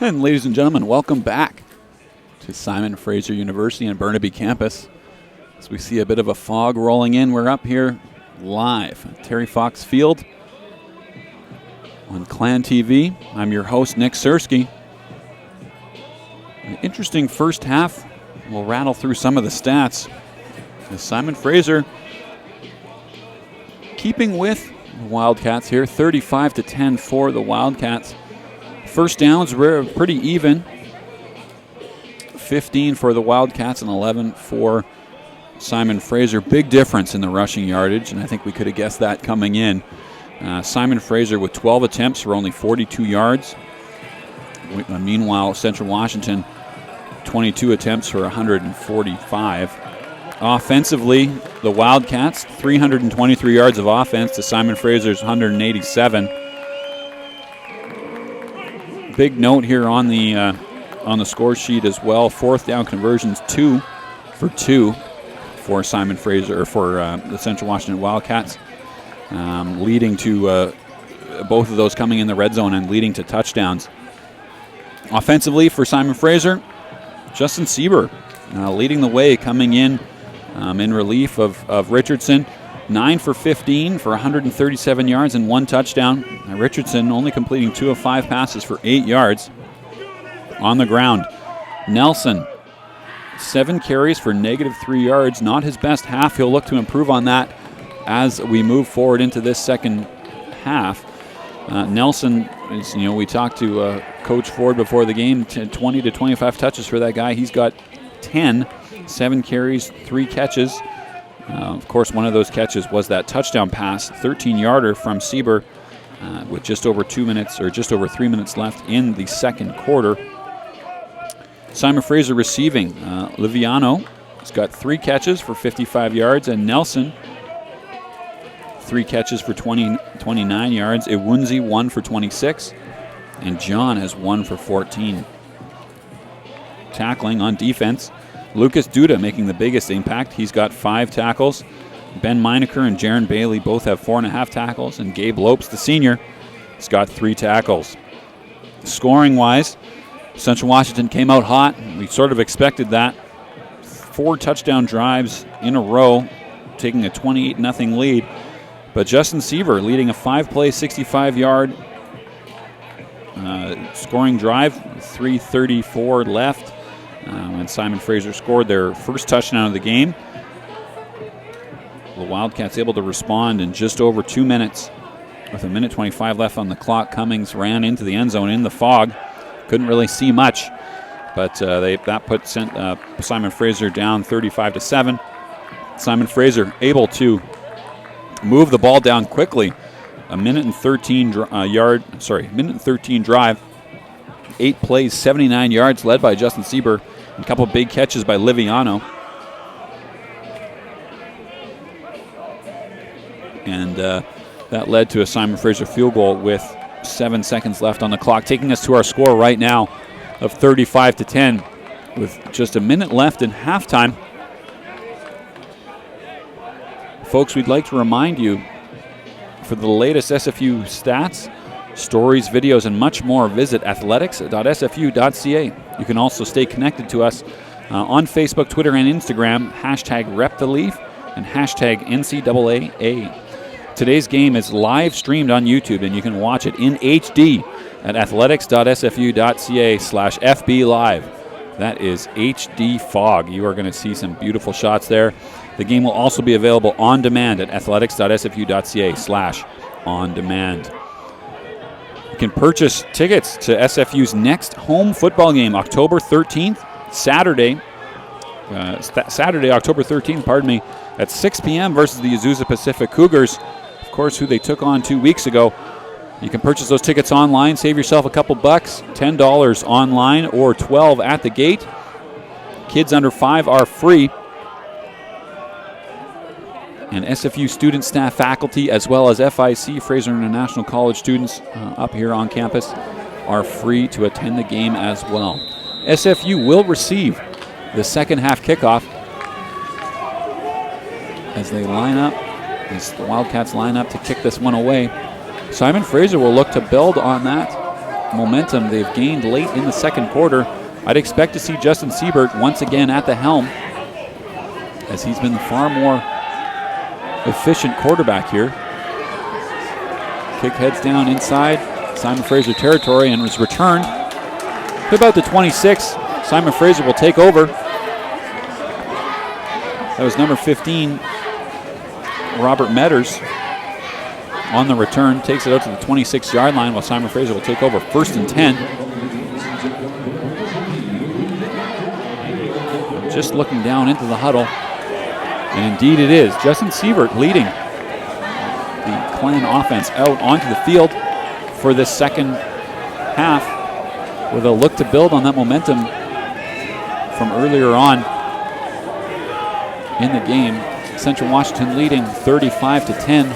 And ladies and gentlemen, welcome back to Simon Fraser University and Burnaby campus. As we see a bit of a fog rolling in, we're up here live at Terry Fox Field on Clan TV. I'm your host, Nick Sersky. An interesting first half. We'll rattle through some of the stats. As Simon Fraser keeping with the Wildcats here, 35-10 for the Wildcats. First downs were pretty even. 15 for the Wildcats and 11 for Simon Fraser. Big difference in the rushing yardage, and I think we could have guessed that coming in. Simon Fraser with 12 attempts for only 42 yards. Meanwhile, Central Washington, 22 attempts for 145. Offensively, the Wildcats, 323 yards of offense to Simon Fraser's 187. Big note here on the score sheet as well. Fourth down conversions, 2 for 2 for Simon Fraser, or for the Central Washington Wildcats, leading to both of those coming in the red zone and leading to touchdowns. Offensively for Simon Fraser, Justin Sieber leading the way, coming in relief of Richardson. 9 for 15 for 137 yards and 1 touchdown. Richardson only completing 2 of 5 passes for 8 yards on the ground. Nelson, 7 carries for -3 yards. Not his best half. He'll look to improve on that as we move forward into this second half. Nelson, is, we talked to Coach Ford before the game, 20 to 25 touches for that guy. He's got 10, 7 carries, 3 catches. Of course, one of those catches was that touchdown pass, 13-yarder from Sieber, with just over 2 minutes, or just over 3 minutes left in the second quarter. Simon Fraser receiving. Liviano has got 3 catches for 55 yards, and Nelson, 3 catches for 29 yards. Iwunzi, 1 for 26, and John has 1 for 14. Tackling on defense, Lucas Duda making the biggest impact. He's got 5 tackles. Ben Meineker and Jaron Bailey both have 4.5 tackles, and Gabe Lopes, the senior, has got 3 tackles. Scoring-wise, Central Washington came out hot. We sort of expected that. 4 touchdown drives in a row, taking a 28-0 lead. But Justin Sieber leading a 5-play, 65-yard scoring drive, 3:34 left. And Simon Fraser scored their first touchdown of the game. The Wildcats able to respond in just over 2 minutes. With 1:25 left on the clock, Cummings ran into the end zone in the fog. Couldn't really see much, but that put Simon Fraser down 35-7. Simon Fraser able to move the ball down quickly. A 1:13 drive. 8 plays, 79 yards, led by Justin Sieber. A couple big catches by Liviano. And that led to a Simon Fraser field goal with 7 seconds left on the clock, taking us to our score right now of 35-10 with just a minute left in halftime. Folks, we'd like to remind you, for the latest SFU stats, stories, videos, and much more, visit athletics.sfu.ca. You can also stay connected to us on Facebook, Twitter, and Instagram, #RepTheLeaf and #NCAA. Today's game is live streamed on YouTube, and you can watch it in HD at athletics.sfu.ca/FBLive. That is HD Fog. You are going to see some beautiful shots there. The game will also be available on demand at athletics.sfu.ca/on-demand. You can purchase tickets to SFU's next home football game, October 13th, Saturday, October 13th, at 6 p.m. versus the Azusa Pacific Cougars, of course, who they took on 2 weeks ago. You can purchase those tickets online, save yourself a couple bucks, $10 online or $12 at the gate. Kids under 5 are free. And SFU student, staff, faculty, as well as FIC, Fraser International College students up here on campus are free to attend the game as well. SFU will receive the second half kickoff as they line up, as the Wildcats line up to kick this one away. Simon Fraser will look to build on that momentum they've gained late in the second quarter. I'd expect to see Justin Siebert once again at the helm, as he's been the far more efficient quarterback here. Kick heads down inside Simon Fraser territory and was returned to about the 26. Simon Fraser will take over. That was number 15, Robert Metters, on the return. Takes it out to the 26-yard line while Simon Fraser will take over. 1st and 10. Just looking down into the huddle. And indeed it is. Justin Siebert leading the Clan offense out onto the field for this second half with a look to build on that momentum from earlier on in the game. Central Washington leading 35-10.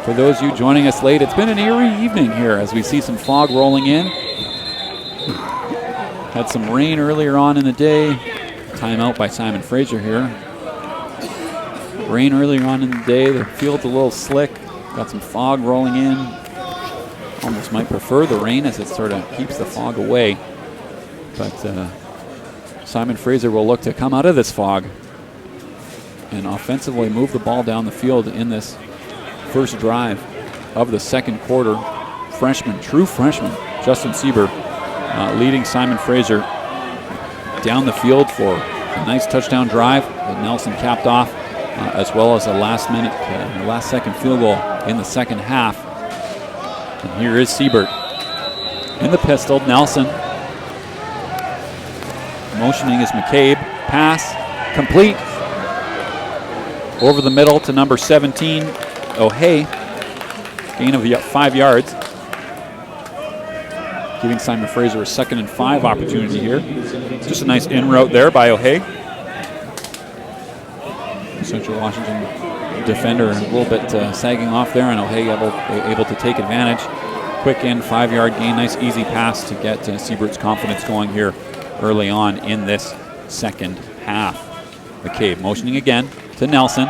For those of you joining us late, it's been an eerie evening here as we see some fog rolling in. Had some rain earlier on in the day. Timeout by Simon Fraser here. Rain earlier on in the day. The field's a little slick. Got some fog rolling in. Almost might prefer the rain as it sort of keeps the fog away. But Simon Fraser will look to come out of this fog and offensively move the ball down the field in this first drive of the second quarter. True freshman, Justin Siebert leading Simon Fraser down the field for a nice touchdown drive that Nelson capped off, as well as a last second field goal in the second half. And here is Siebert in the pistol. Nelson motioning is McCabe. Pass complete over the middle to number 17, O'Hay. Gain of 5 yards. Giving Simon Fraser a 2nd and 5 opportunity here. Just a nice in route there by O'Hay. Central Washington defender a little bit sagging off there, and O'Hay able to take advantage. Quick in, 5-yard gain, nice easy pass to get Siebert's confidence going here early on in this second half. McCabe motioning again to Nelson.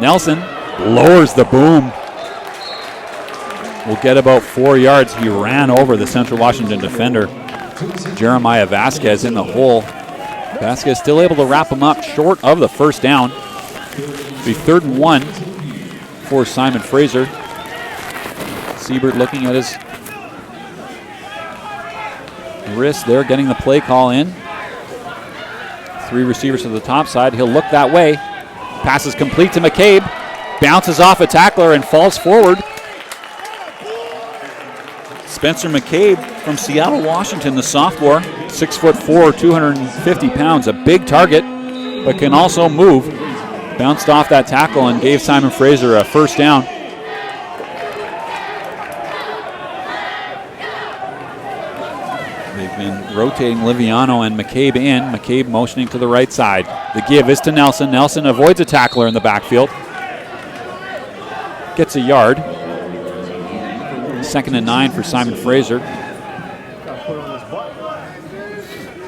Nelson lowers the boom. Will get about 4 yards. He ran over the Central Washington defender. Jeremiah Vasquez in the hole. Vasquez still able to wrap him up short of the first down. It'll be 3rd and 1 for Simon Fraser. Siebert looking at his wrist there, getting the play call in. 3 receivers to the top side. He'll look that way. Passes complete to McCabe. Bounces off a tackler and falls forward. Spencer McCabe from Seattle, Washington, the sophomore. 6'4", 250 pounds. A big target, but can also move. Bounced off that tackle and gave Simon Fraser a first down. They've been rotating Liviano and McCabe in. McCabe motioning to the right side. The give is to Nelson. Nelson avoids a tackler in the backfield. gets a yard. 2nd and 9 for Simon Fraser.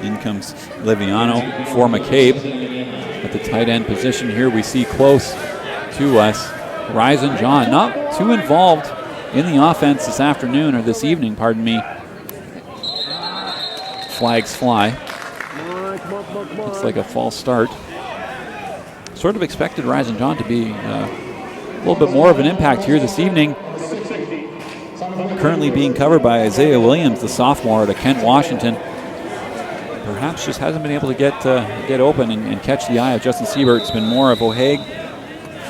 In comes Liviano for McCabe. At the tight end position here, we see close to us Ryzen John. Not too involved in the offense this afternoon, or this evening, pardon me. Flags fly. Looks like a false start. Sort of expected Ryzen John to be a little bit more of an impact here this evening. Currently being covered by Isaiah Williams, the sophomore out of Kent, Washington. Perhaps just hasn't been able to get open and catch the eye of Justin Siebert. It's been more of O'Hague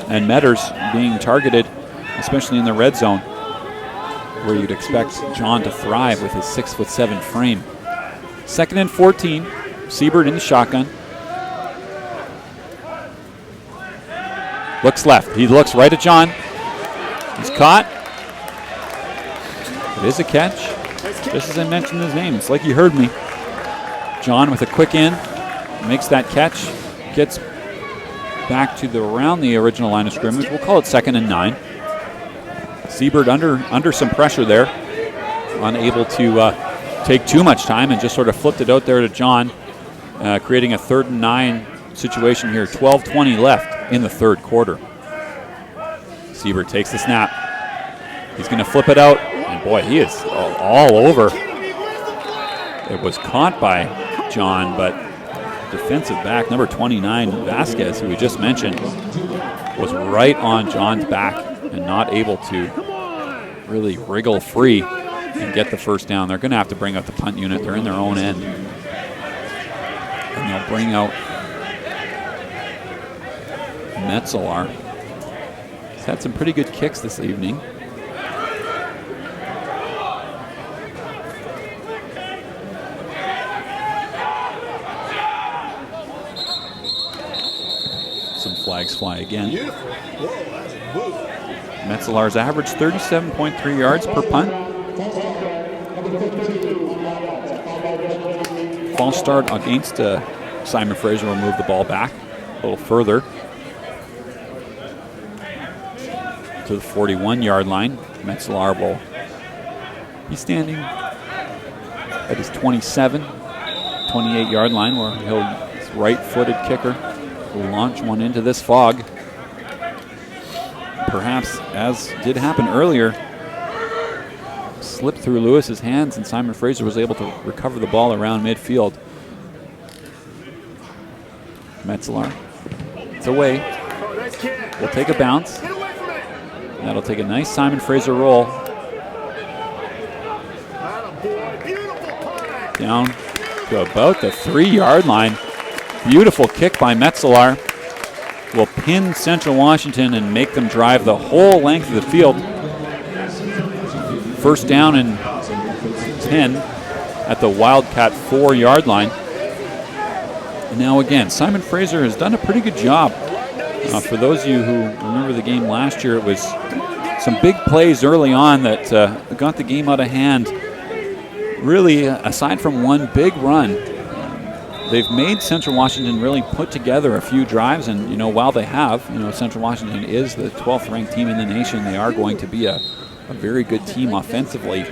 and Metters being targeted, especially in the red zone, where you'd expect John to thrive with his 6'7" frame. 2nd and 14, Siebert in the shotgun. Looks left. He looks right at John. He's caught. It is a catch. Just as I mentioned his name, it's like he heard me. John with a quick in, makes that catch, gets back to around the original line of scrimmage. We'll call it 2nd and 9. Siebert under some pressure there, unable to take too much time, and just sort of flipped it out there to John, creating a 3rd and 9 situation here. 12:20 left in the 3rd quarter. Siebert takes the snap. He's going to flip it out, and boy, he is all over. It was caught by John, but defensive back number 29, Vasquez, who we just mentioned, was right on John's back and not able to really wriggle free and get the first down. They're going to have to bring out the punt unit. They're in their own end. And they'll bring out Metzelar. He's had some pretty good kicks this evening. Some flags fly again. Metzelar's average 37.3 yards per punt. False start against Simon Fraser will move the ball back a little further to the 41-yard line. Metzelar will be standing at his 28-yard line, where his right-footed kicker will launch one into this fog. Perhaps, as did happen earlier, slipped through Lewis's hands, and Simon Fraser was able to recover the ball around midfield. Metzelar, it's away. Will take a bounce. That'll take a nice Simon Fraser roll. Down to about the 3-yard line. Beautiful kick by Metzelar. Will pin Central Washington and make them drive the whole length of the field. First down and 10 at the Wildcat 4-yard line. And now again, Simon Fraser has done a pretty good job. For those of you who remember the game last year, it was some big plays early on that got the game out of hand. Really, aside from one big run, they've made Central Washington really put together a few drives, and while they have, Central Washington is the 12th ranked team in the nation. They are going to be a very good team offensively.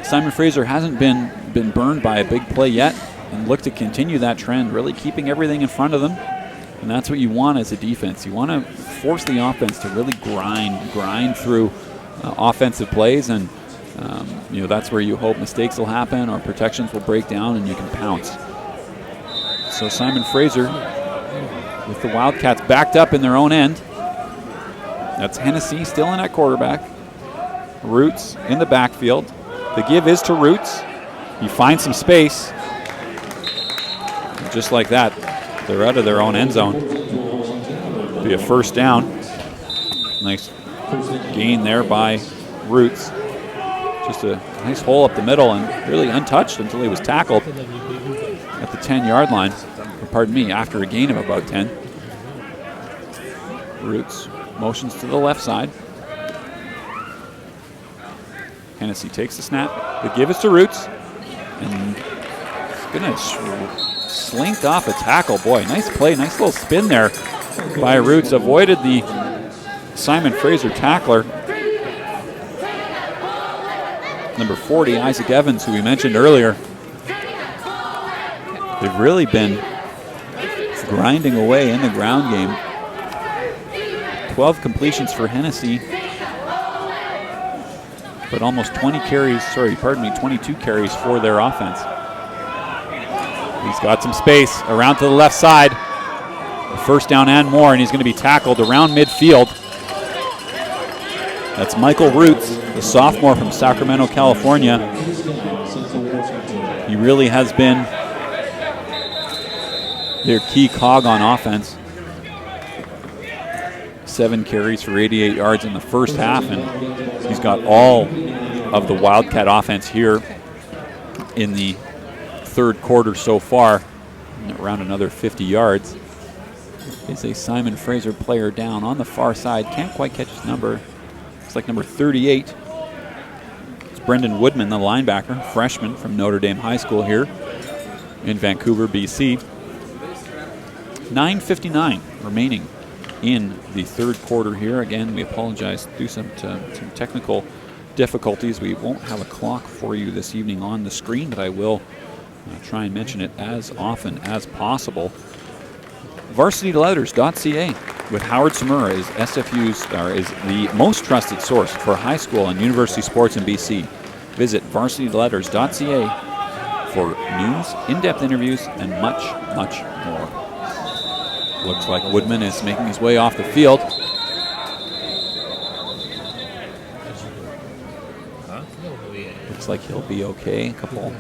Simon Fraser hasn't been burned by a big play yet, and look to continue that trend, really keeping everything in front of them. And that's what you want as a defense. You want to force the offense to really grind through offensive plays, and that's where you hope mistakes will happen or protections will break down and you can pounce. So Simon Fraser with the Wildcats backed up in their own end. That's Hennessy still in at quarterback. Roots in the backfield. The give is to Roots. He finds some space. And just like that, they're out of their own end zone. It'll be a first down. Nice gain there by Roots. Just a nice hole up the middle and really untouched until he was tackled at the 10-yard line. Or pardon me, after a gain of about 10. Roots motions to the left side. Hennessy takes the snap. The give is to Roots. And he's going to slink off a tackle. Boy, nice play. Nice little spin there by Roots. Avoided the Simon Fraser tackler. Number 40, Isaac Evans, who we mentioned earlier. They've really been grinding away in the ground game. 12 completions for Hennessy, but almost 22 carries for their offense. He's got some space around to the left side. First down and more, and he's going to be tackled around midfield. That's Michael Roots, the sophomore from Sacramento, California. He really has been their key cog on offense. 7 carries for 88 yards in the first half, and he's got all of the Wildcat offense here in the third quarter so far, around another 50 yards. Is a Simon Fraser player down on the far side. Can't quite catch his number. It's like number 38. It's Brendan Woodman, the linebacker, freshman from Notre Dame High School here in Vancouver, BC. 9:59 remaining in the third quarter here. Again, we apologize due to some technical difficulties. We won't have a clock for you this evening on the screen, but I will try and mention it as often as possible. VarsityLetters.ca with Howard Samura is SFU's is the most trusted source for high school and university sports in BC. Visit VarsityLetters.ca for news, in-depth interviews, and much, much more. Looks like Woodman is making his way off the field. Looks like he'll be okay. A couple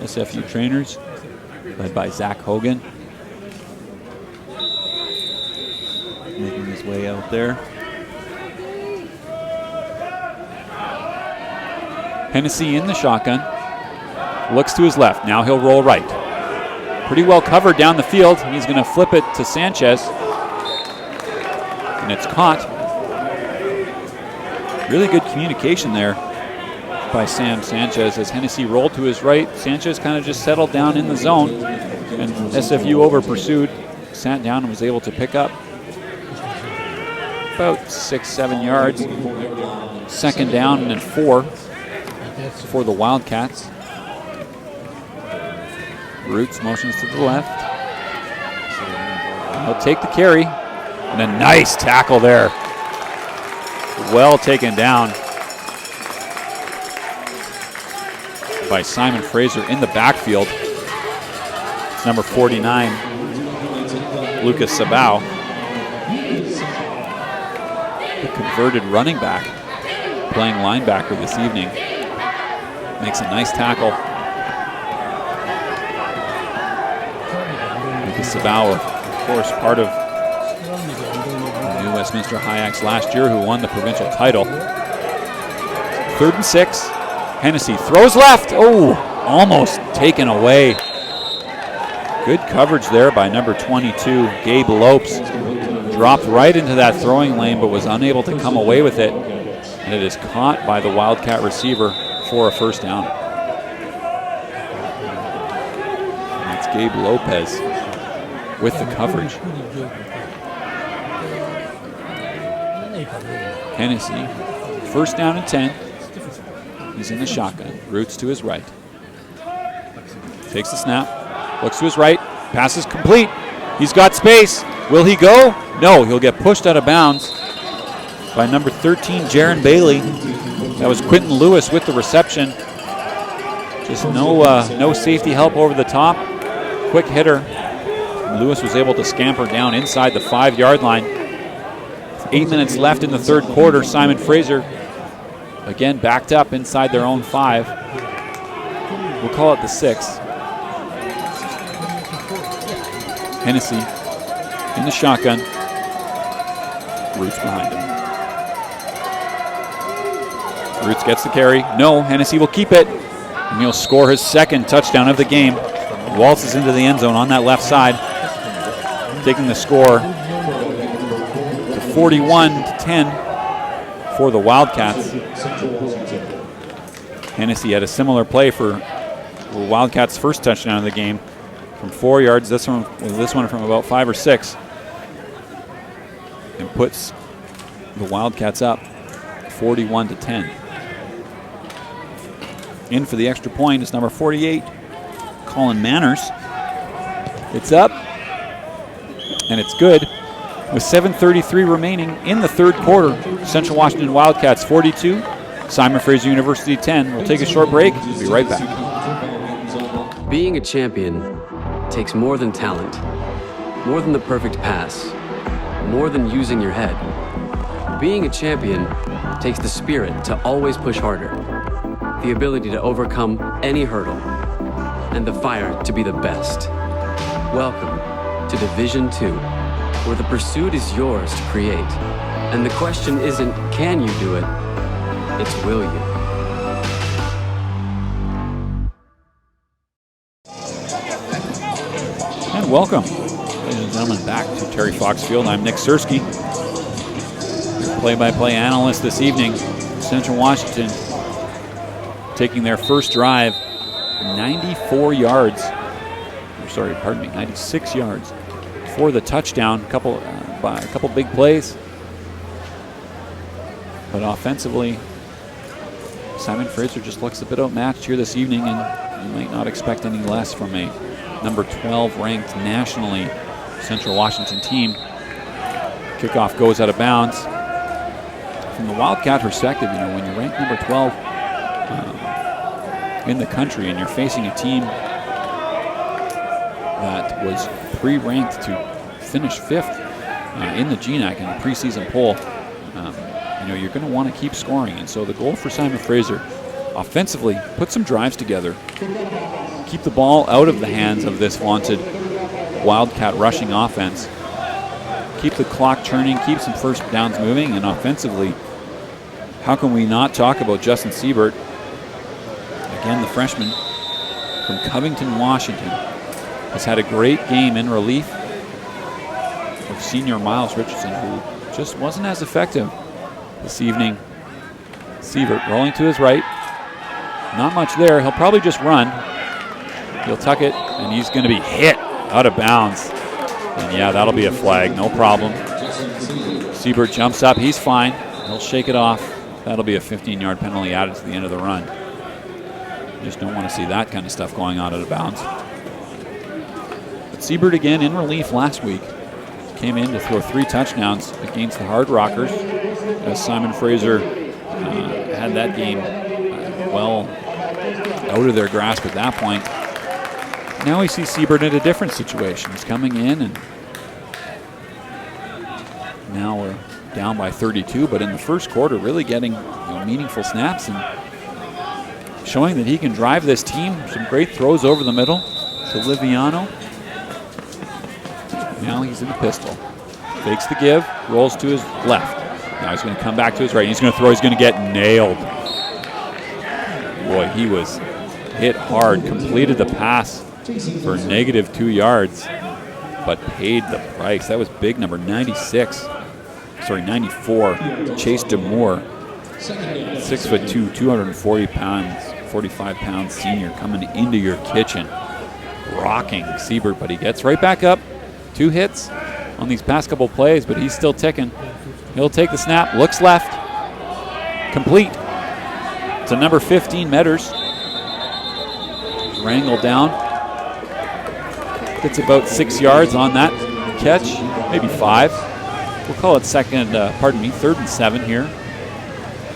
SFU trainers led by Zach Hogan making his way out there. Hennessy in the shotgun. Looks to his left. Now he'll roll right. Pretty well covered down the field. He's going to flip it to Sanchez. And it's caught. Really good communication there by Sam Sanchez as Hennessy rolled to his right. Sanchez kind of just settled down in the zone. And SFU over pursued, sat down and was able to pick up about 6-7 yards. Second down and 4 for the Wildcats. Roots motions to the left. He'll take the carry. And a nice tackle there. Well taken down by Simon Fraser in the backfield. It's number 49, Lucas Sabau. The converted running back playing linebacker this evening. Makes a nice tackle. Lucas Sabau, of course, part of the New Westminster Hyaks last year, who won the provincial title. 3rd and 6. Hennessy throws left. Oh, almost taken away. Good coverage there by number 22, Gabe Lopes. Dropped right into that throwing lane, but was unable to come away with it. And it is caught by the Wildcat receiver for a first down. And that's Gabe Lopez with the coverage. Hennessy, first down and 10. He's in the shotgun. Roots to his right. Takes the snap. Looks to his right. Pass is complete. He's got space. Will he go? No, he'll get pushed out of bounds by number 13, Jaron Bailey. That was Quentin Lewis with the reception. Just no safety help over the top. Quick hitter. Lewis was able to scamper down inside the 5-yard line. 8 minutes left in the third quarter. Simon Fraser again backed up inside their own 5. We'll call it the 6. Hennessy in the shotgun. Roots behind him. Roots gets the carry. No, Hennessy will keep it. And he'll score his second touchdown of the game. Waltzes into the end zone on that left side, taking the score to 41-10 for the Wildcats. Hennessy had a similar play for Wildcats' first touchdown of the game from 4 yards. This one from about 5 or 6, and puts The Wildcats up 41-10. In for the extra point is number 48, Colin Manners. It's up, and it's good. With 7:33 remaining in the third quarter, Central Washington Wildcats 42, Simon Fraser University 10. We'll take a short break. We'll be right back. Being a champion takes more than talent, more than the perfect pass, more than using your head. Being a champion takes the spirit to always push harder, the ability to overcome any hurdle, and the fire to be the best. Welcome to Division II, where the pursuit is yours to create. And the question isn't, can you do it? It's, will you? And welcome, ladies and gentlemen, back to Terry Fox Field. I'm Nick Sersky, play-by-play analyst this evening. Central Washington taking their first drive, 96 yards for the touchdown. A couple big plays, but offensively, Simon Fraser just looks a bit outmatched here this evening, and you might not expect any less from a number 12 ranked nationally Central Washington team. Kickoff goes out of bounds. From the Wildcat perspective, when you're ranked number 12 in the country and you're facing a team that was pre-ranked to finish 5th in the GNAC in the preseason poll, you're going to want to keep scoring. And so the goal for Simon Fraser, offensively, put some drives together, keep the ball out of the hands of this vaunted Wildcat rushing offense, keep the clock churning, keep some first downs moving, and offensively, how can we not talk about Justin Siebert? Again, the freshman from Covington, Washington, has had a great game in relief of senior Miles Richardson, who just wasn't as effective this evening. Siebert rolling to his right. Not much there. He'll probably just run. He'll tuck it, and he's going to be hit out of bounds. And yeah, that'll be a flag, no problem. Siebert jumps up. He's fine. He'll shake it off. That'll be a 15-yard penalty added to the end of the run. You just don't want to see that kind of stuff going on out of bounds. But Siebert again in relief last week. Came in to throw 3 touchdowns against the Hard Rockers, as Simon Fraser had that game well out of their grasp at that point. Now we see Siebert in a different situation. He's coming in, and now we're down by 32, but in the first quarter really getting meaningful snaps and showing that he can drive this team. Some great throws over the middle to Liviano. Now he's in the pistol. Fakes the give, rolls to his left. Now he's going to come back to his right. He's going to throw. He's going to get nailed. Boy, he was hit hard. Completed the pass for -2 yards, but paid the price. That was big number 94. Chase Demore, 6'2", 240 pounds, 45 pounds senior, coming into your kitchen, rocking Siebert, but he gets right back up. 2 hits on these past couple plays, but he's still ticking. He'll take the snap, looks left, complete to number 15, Metters. Wrangled down. Gets about 6 yards on that catch, maybe 5. We'll call it third and 7 here.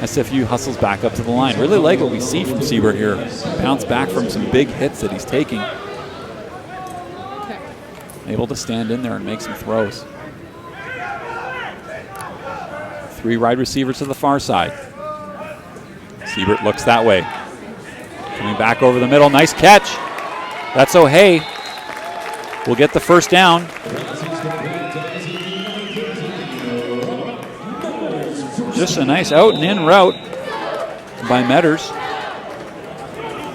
SFU hustles back up to the line. Really like what we see from Siebert here. Bounce back from some big hits that he's taking. Able to stand in there and make some throws. 3 wide receivers to the far side. Siebert looks that way. Coming back over the middle, nice catch. That's O'Hay. We'll get the first down. Just a nice out and in route by Metters.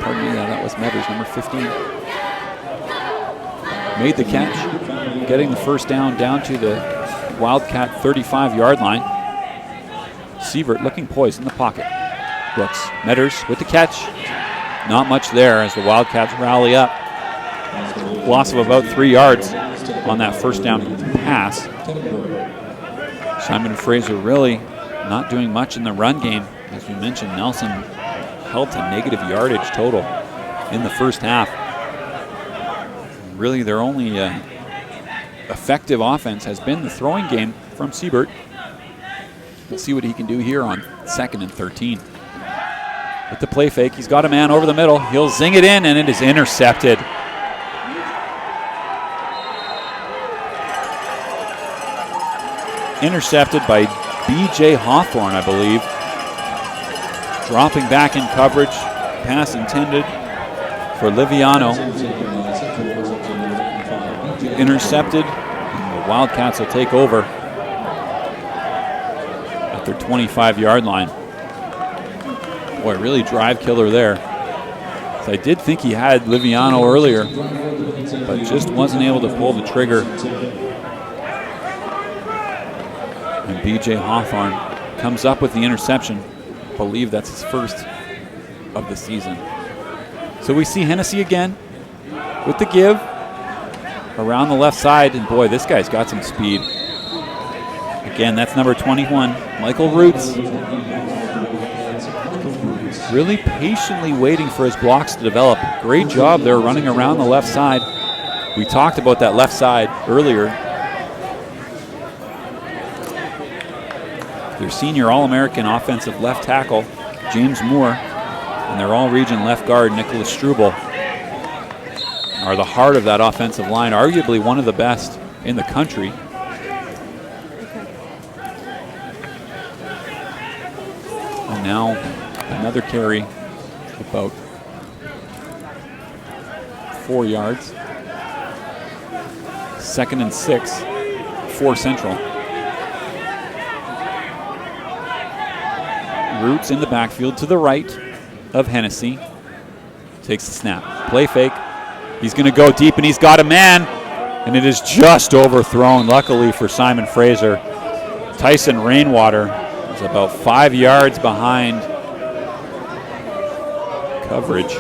Pardon me, that was Metters, number 15. Made the catch, getting the first down to the Wildcat 35-yard line. Siebert looking poised in the pocket. Brooks, Metters with the catch. Not much there as the Wildcats rally up. Loss of about 3 yards on that first down pass. Simon Fraser really not doing much in the run game. As we mentioned, Nelson held to negative yardage total in the first half. Really, their only effective offense has been the throwing game from Siebert. Let's see what he can do here on 2nd and 13. With the play fake, he's got a man over the middle. He'll zing it in, and it is intercepted. Intercepted by B.J. Hawthorne, I believe. Dropping back in coverage. Pass intended for Liviano. Intercepted. And the Wildcats will take over at their 25-yard line. Boy, really drive killer there. So I did think he had Liviano earlier, but just wasn't able to pull the trigger. And B.J. Hawthorne comes up with the interception. I believe that's his first of the season. So we see Hennessy again with the give around the left side. And boy, this guy's got some speed. Again, that's number 21, Michael Roots. Really patiently waiting for his blocks to develop. Great job there running around the left side. We talked about that left side earlier. Their senior All-American offensive left tackle, James Moore, and their all-region left guard, Nicholas Struble, are the heart of that offensive line, arguably one of the best in the country. And now another carry, about 4 yards. 2nd and 6 for Central. Roots in the backfield to the right of Hennessy. Takes the snap. Play fake. He's going to go deep, and he's got a man. And it is just overthrown, luckily for Simon Fraser. Tyson Rainwater is about 5 yards behind coverage.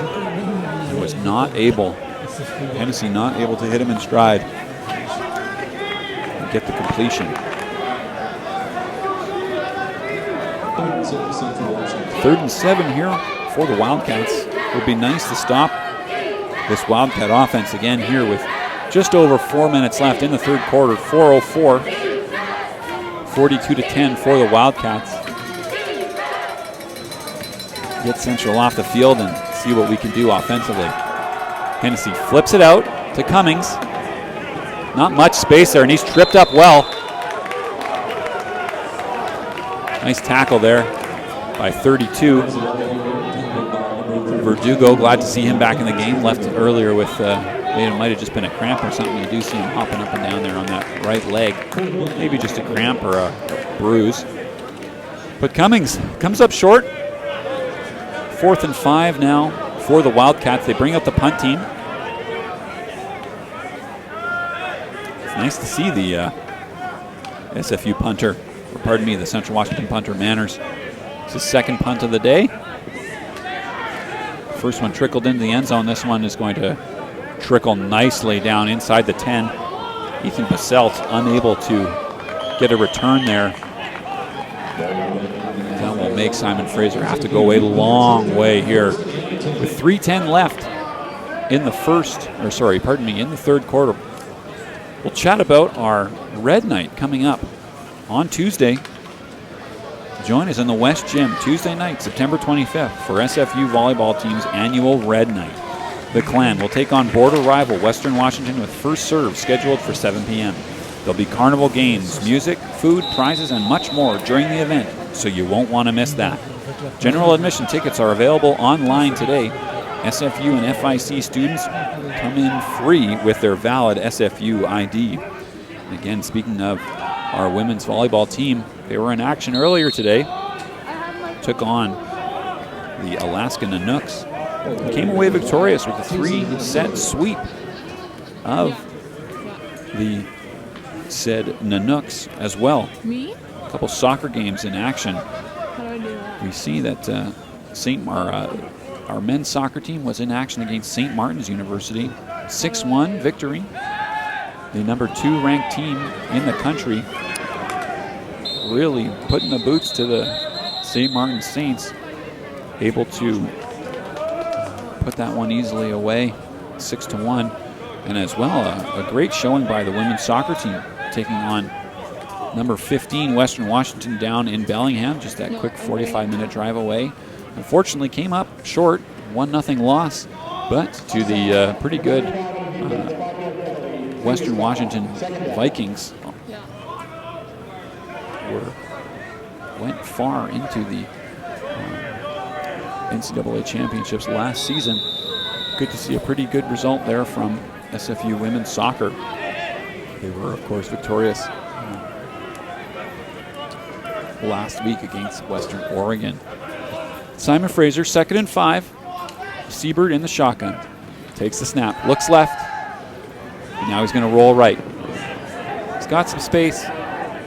He was not able, Hennessy not able to hit him in stride and get the completion. 3rd and 7 here for the Wildcats. It would be nice to stop this Wildcat offense again here with just over 4 minutes left in the third quarter. 4:04, 42-10 for the Wildcats. Get Central off the field and see what we can do offensively. Hennessy flips it out to Cummings. Not much space there, and he's tripped up well. Nice tackle there by 32. Verdugo, glad to see him back in the game. Left earlier with, it might have just been a cramp or something. You do see him hopping up and down there on that right leg. Maybe just a cramp or a bruise. But Cummings comes up short. 4th and 5 now for the Wildcats. They bring up the punt team. It's nice to see the SFU punter, or pardon me, the Central Washington punter, Manners. It's his 2nd punt of the day. First one trickled into the end zone. This one is going to trickle nicely down inside the 10. Ethan Baselt unable to get a return there. That will make Simon Fraser have to go a long way here. With 3:10 left in the in the third quarter. We'll chat about our Red Night coming up on Tuesday. Join us in the West Gym Tuesday night, September 25th, for SFU volleyball team's annual Red Night. The Clan will take on border rival Western Washington with first serve scheduled for 7 p.m. There'll be carnival games, music, food, prizes, and much more during the event, so you won't want to miss that. General admission tickets are available online today. SFU and FIC students come in free with their valid SFU ID. And again, speaking of our women's volleyball team, they were in action earlier today. Took on the Alaska Nanooks. And came away victorious with a 3-set sweep of the said Nanooks as well. Me? A couple soccer games in action. How do I do that? We see that our men's soccer team was in action against St. Martin's University. 6-1 victory. The number 2 ranked team in the country really putting the boots to the St. Martin Saints. Able to put that one easily away, 6-1. And as well, a great showing by the women's soccer team, taking on number 15 Western Washington down in Bellingham, just that quick 45-minute drive away. Unfortunately came up short, 1-0 loss, but to the pretty good Western Washington Vikings. Went far into the NCAA championships last season. Good to see a pretty good result there from SFU women's soccer. They were, of course, victorious last week against Western Oregon. Simon Fraser, 2nd and 5. Siebert in the shotgun. Takes the snap, looks left. And now he's going to roll right. He's got some space.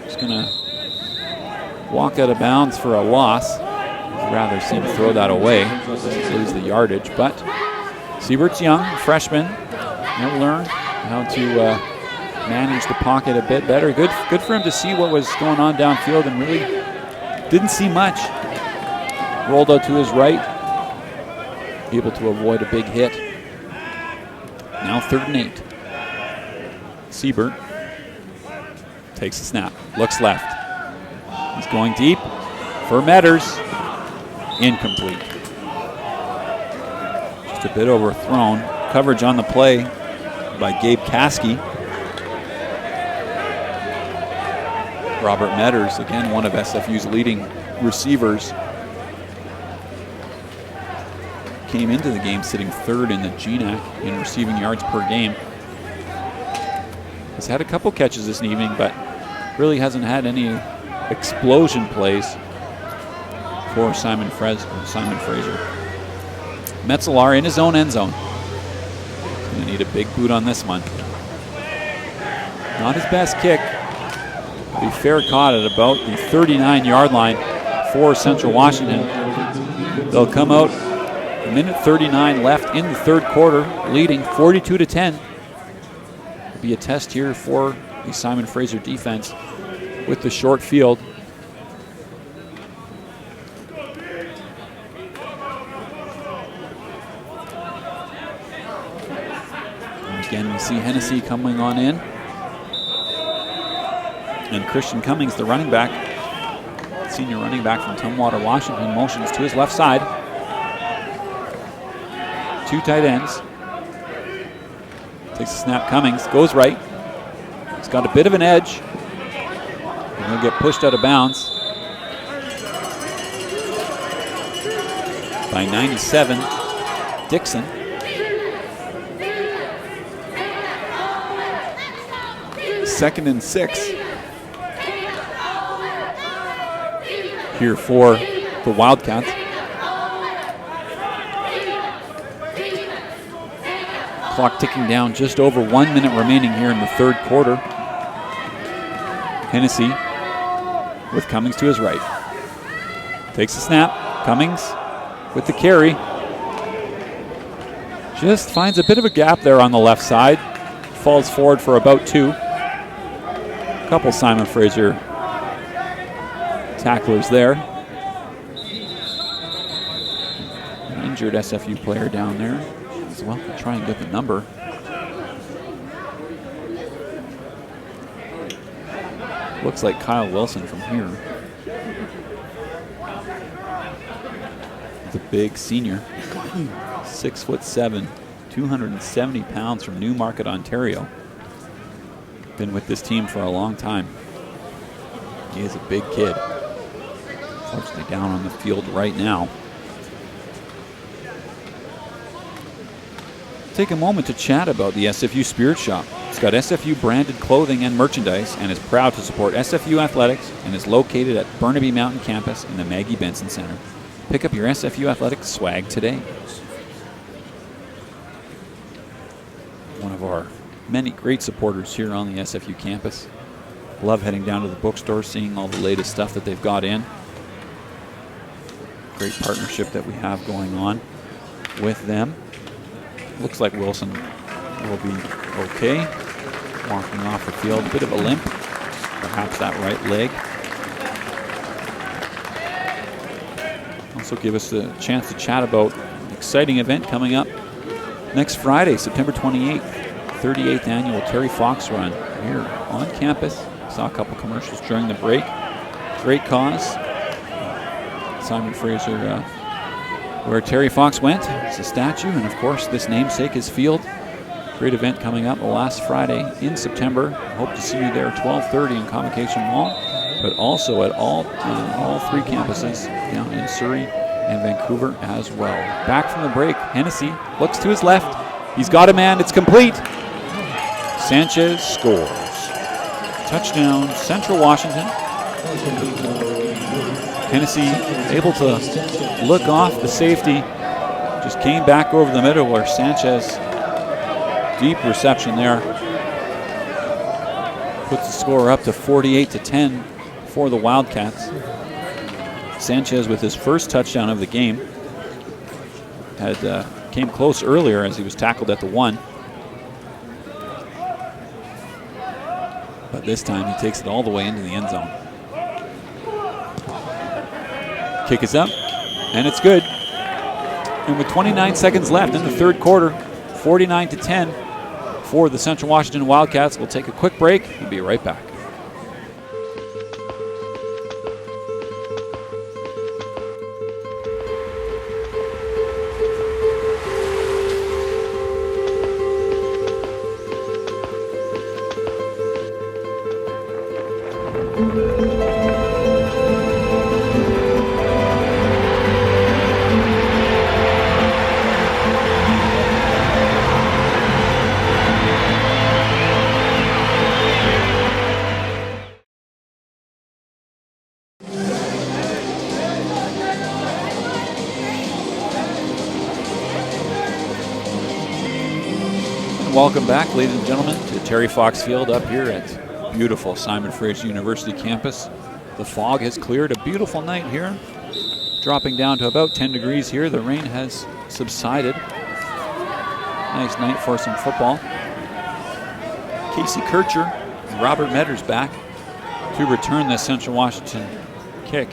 He's going to walk out of bounds for a loss. I'd rather see him throw that away, lose the yardage. But Siebert's young, freshman. He'll learn how to manage the pocket a bit better. Good for him to see what was going on downfield and really didn't see much. Rolled out to his right, able to avoid a big hit. Now 3rd and 8. Siebert takes the snap, looks left. He's going deep for Metters. Incomplete. Just a bit overthrown. Coverage on the play by Gabe Caskey. Robert Metters, again, one of SFU's leading receivers. Came into the game sitting 3rd in the GNAC in receiving yards per game. Has had a couple catches this evening, but really hasn't had any explosion plays for Simon Fraser. Metzelar in his own end zone. Going to need a big boot on this one. Not his best kick. Be fair caught at about the 39-yard line for Central Washington. They'll come out, minute 39 left in the 3rd quarter, leading 42-10. It'll be a test here for the Simon Fraser defense with the short field. And again, we see Hennessy coming on in. And Christian Cummings, the running back, senior running back from Tumwater, Washington, motions to his left side. 2 tight ends. Takes a snap, Cummings, goes right. He's got a bit of an edge. And he'll get pushed out of bounds by 97, Dixon. Second and 6 here for the Wildcats. Clock ticking down, just over 1 minute remaining here in the 3rd quarter. Hennessy with Cummings to his right. Takes the snap, Cummings with the carry. Just finds a bit of a gap there on the left side. Falls forward for about 2. Couple Simon Fraser tacklers there. An injured SFU player down there as well. We'll try and get the number. Looks like Kyle Wilson from here. The big senior, 6'7", 270 pounds from Newmarket, Ontario. Been with this team for a long time. He is a big kid. Unfortunately down on the field right now. Take a moment to chat about the SFU Spirit Shop. It's got SFU branded clothing and merchandise and is proud to support SFU athletics and is located at Burnaby Mountain campus in the Maggie Benson Center. Pick up your SFU athletics swag today. One of our many great supporters here on the SFU campus. Love heading down to the bookstore, seeing all the latest stuff that they've got in. Great partnership that we have going on with them. Looks like Wilson will be okay. Walking off the field, a bit of a limp, perhaps that right leg. also give us a chance to chat about an exciting event coming up next Friday, September 28th, 38th annual Terry Fox Run here on campus. Saw a couple commercials during the break. Great cause. Simon Fraser, where Terry Fox went, it's a statue, and of course this namesake is field. Great event coming up last Friday in September. Hope to see you there 12:30 in Convocation Mall, but also at all three campuses down in Surrey and Vancouver as well. Back from the break, Hennessy looks to his left. He's got a man, it's complete. Sanchez scores. Touchdown, Central Washington. Hennessy able to look off the safety. Just came back over the middle where Sanchez, deep reception there. Puts the score up to 48-10 for the Wildcats. Sanchez with his first touchdown of the game. Came close earlier as he was tackled at the 1. But this time he takes it all the way into the end zone. Kick is up, and it's good. And with 29 seconds left in the third quarter, 49-10 for the Central Washington Wildcats. We'll take a quick break and be right back. Welcome back, ladies and gentlemen, to Terry Fox Field up here at beautiful Simon Fraser University campus. The fog has cleared. A beautiful night here, dropping down to about 10 degrees here. The rain has subsided. Nice night for some football. Casey Kircher and Robert Metters back to return this Central Washington kick.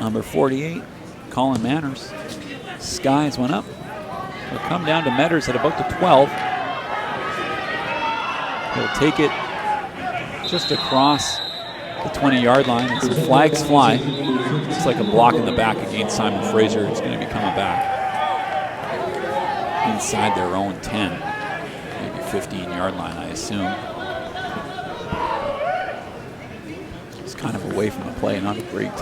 Number 48, Colin Manners. Skies went up. It'll come down to Metters at about the 12. He'll take it just across the 20-yard line, and some flags fly. It's like a block in the back against Simon Fraser, who's going to be coming back inside their own 10, maybe 15-yard line, I assume. It's kind of away from the play, not a great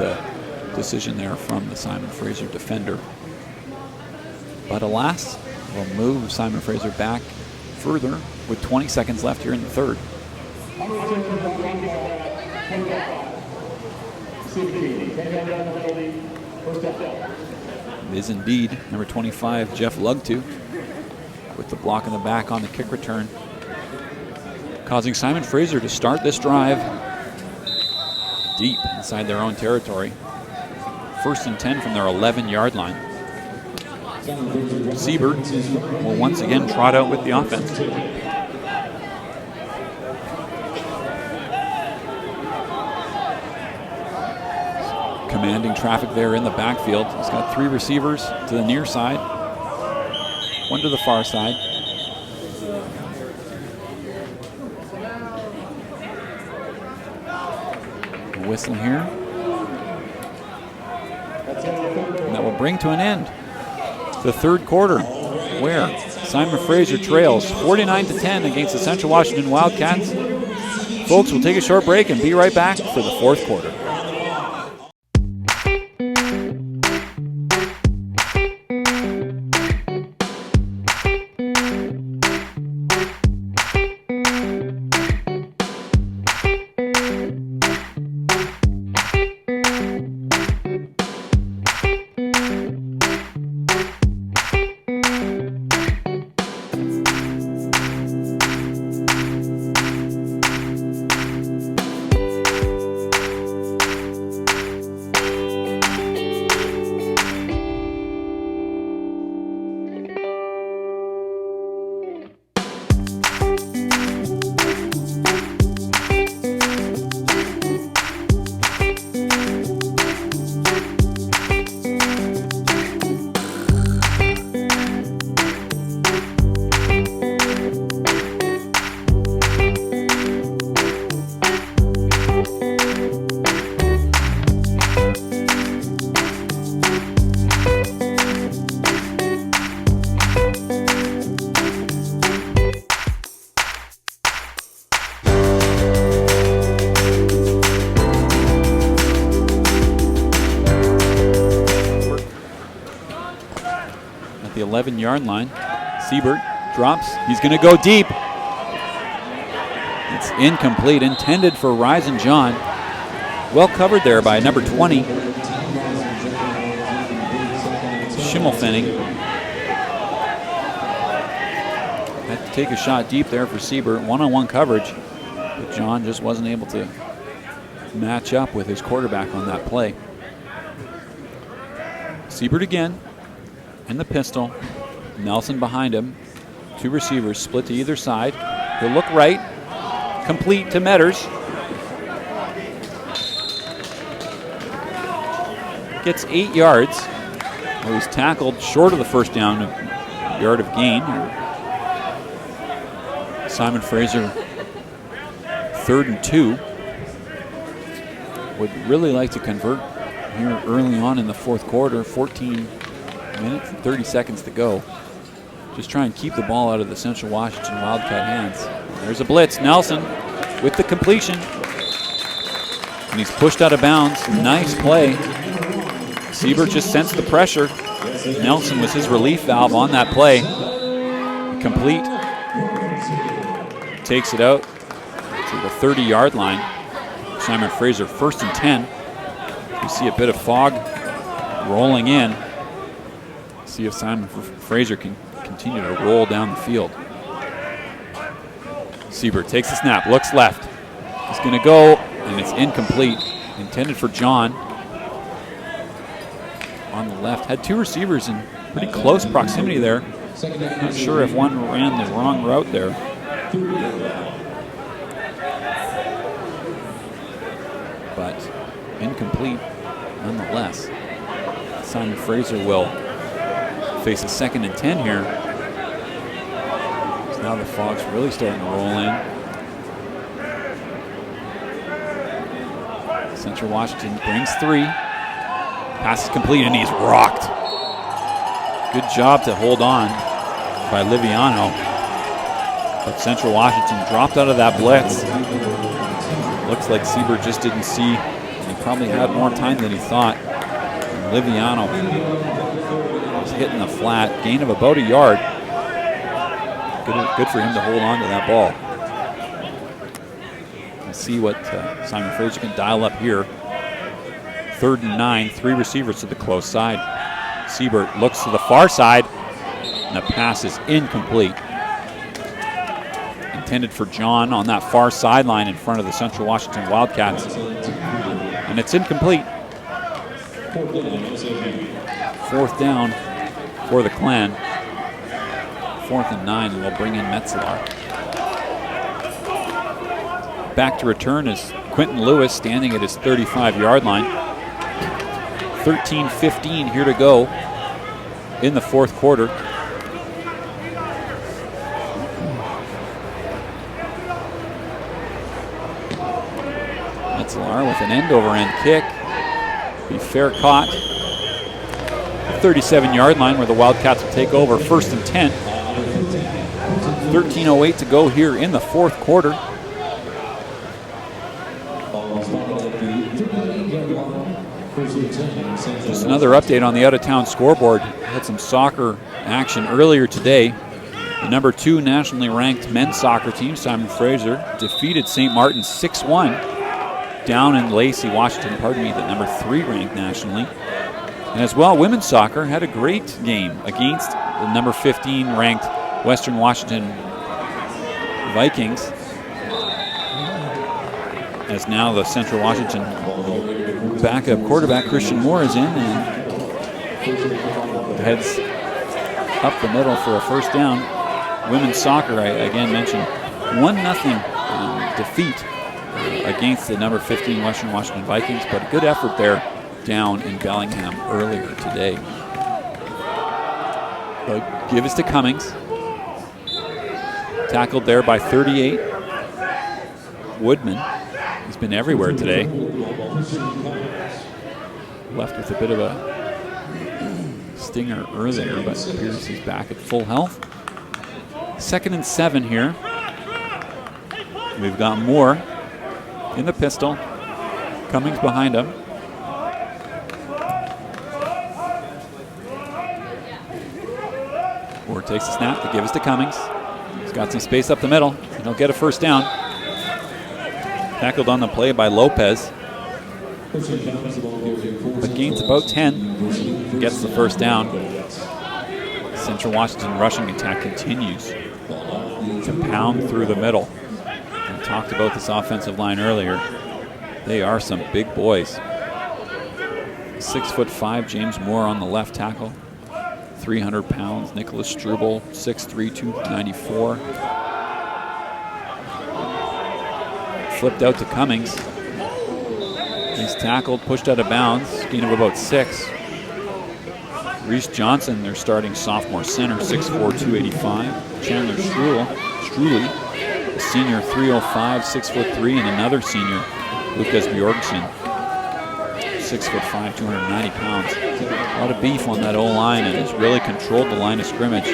decision there from the Simon Fraser defender. But alas, will move Simon Fraser back further with 20 seconds left here in the third. It is indeed number 25, Jeff Lugtu, with the block in the back on the kick return, causing Simon Fraser to start this drive deep inside their own territory. 1st and 10 from their 11-yard line. Siebert will once again trot out with the offense. Commanding traffic there in the backfield. He's got 3 receivers to the near side, 1 to the far side. A whistle here. And that will bring to an end the third quarter, where Simon Fraser trails 49-10 against the Central Washington Wildcats. Folks, we'll take a short break and be right back for the fourth quarter. 11-yard line. Siebert drops. He's going to go deep. It's incomplete, intended for Ryzen John. Well covered there by number 20, Schimmelfenning. Had to take a shot deep there for Siebert. One-on-one coverage, but John just wasn't able to match up with his quarterback on that play. Siebert again in the pistol. Nelson behind him. Two receivers split to either side. He'll look right. Complete to Metters. Gets 8 yards. Well, he's tackled short of the first down, a yard of gain. Simon Fraser, 3rd and 2. Would really like to convert here early on in the fourth quarter. 14 minutes and 30 seconds to go. Just try and keep the ball out of the Central Washington Wildcat hands. There's a blitz. Nelson with the completion. And he's pushed out of bounds. Nice play. Siebert just sensed the pressure. Nelson was his relief valve on that play. Complete. Takes it out to the 30-yard line. Simon Fraser 1st and 10. You see a bit of fog rolling in. See if Simon Fraser can continue to roll down the field. Siebert takes the snap, looks left. He's going to go, and it's incomplete. Intended for John. On the left, had two receivers in pretty close proximity there. Not sure if one ran the wrong route there. But incomplete nonetheless. Simon Fraser will face a 2nd and 10 here. So now the fog's really starting to roll in. Central Washington brings 3. Pass is complete and he's rocked. Good job to hold on by Liviano. But Central Washington dropped out of that blitz. Looks like Siebert just didn't see. He probably had more time than he thought. And Liviano was hitting the flat. Gain of about a yard. Good for him to hold on to that ball. Let's see what Simon Fraser can dial up here. 3rd and 9, 3 receivers to the close side. Siebert looks to the far side, and the pass is incomplete. Intended for John on that far sideline in front of the Central Washington Wildcats. And it's incomplete. 4th down for the Clan. 4th and 9, and we'll bring in Metzelar. Back to return is Quentin Lewis, standing at his 35-yard line. 13:15 here to go in the fourth quarter. Metzelar with an end-over-end kick. Be fair caught. 37-yard line where the Wildcats will take over. 1st and 10. 13:08 to go here in the fourth quarter. Just another update on the out-of-town scoreboard. Had some soccer action earlier today. The number 2 nationally ranked men's soccer team, Simon Fraser, defeated St. Martin's 6-1 down in Lacey, Washington, the number 3 ranked nationally. And as well, women's soccer had a great game against the number 15 ranked Western Washington Vikings. As now the Central Washington backup quarterback Christian Moore is in and heads up the middle for a first down. Women's soccer, I again mentioned, 1-0 defeat against the number 15 Western Washington Vikings, but a good effort there down in Bellingham earlier today. But give us to Cummings. Tackled there by 38. Woodman. He's been everywhere today. Left with a bit of a stinger earlier, but appears he's back at full health. 2nd and 7 here. We've got Moore in the pistol. Cummings behind him. takes the snap to give us to Cummings. He's got some space up the middle, and he'll get a first down. Tackled on the play by Lopez. But gains about 10. Gets the first down. Central Washington rushing attack continues to pound through the middle. We talked about this offensive line earlier. They are some big boys. 6'5" James Moore on the left tackle. 300 pounds, Nicholas Struble, 6'3", 294. Flipped out to Cummings. He's tackled, pushed out of bounds, gain of about 6. Reese Johnson, their starting sophomore center, 6'4", 285. Chandler Struley, a senior, 305, 6'3", and another senior, Lucas Bjorgsen, 6'5", 290 pounds. A lot of beef on that O-line, and has really controlled the line of scrimmage.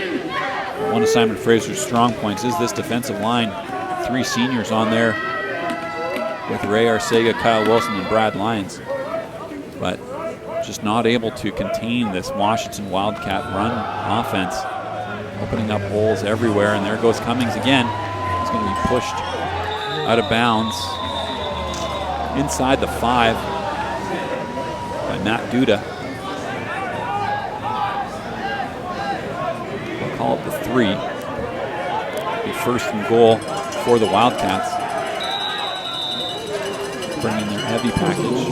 One of Simon Fraser's strong points is this defensive line. 3 seniors on there with Ray Arcega, Kyle Wilson, and Brad Lyons. But just not able to contain this Washington Wildcat run offense, opening up holes everywhere. And there goes Cummings again. He's going to be pushed out of bounds inside the 5 by Matt Duda. We'll call it the 3. Be first and goal for the Wildcats. Bring in their heavy package.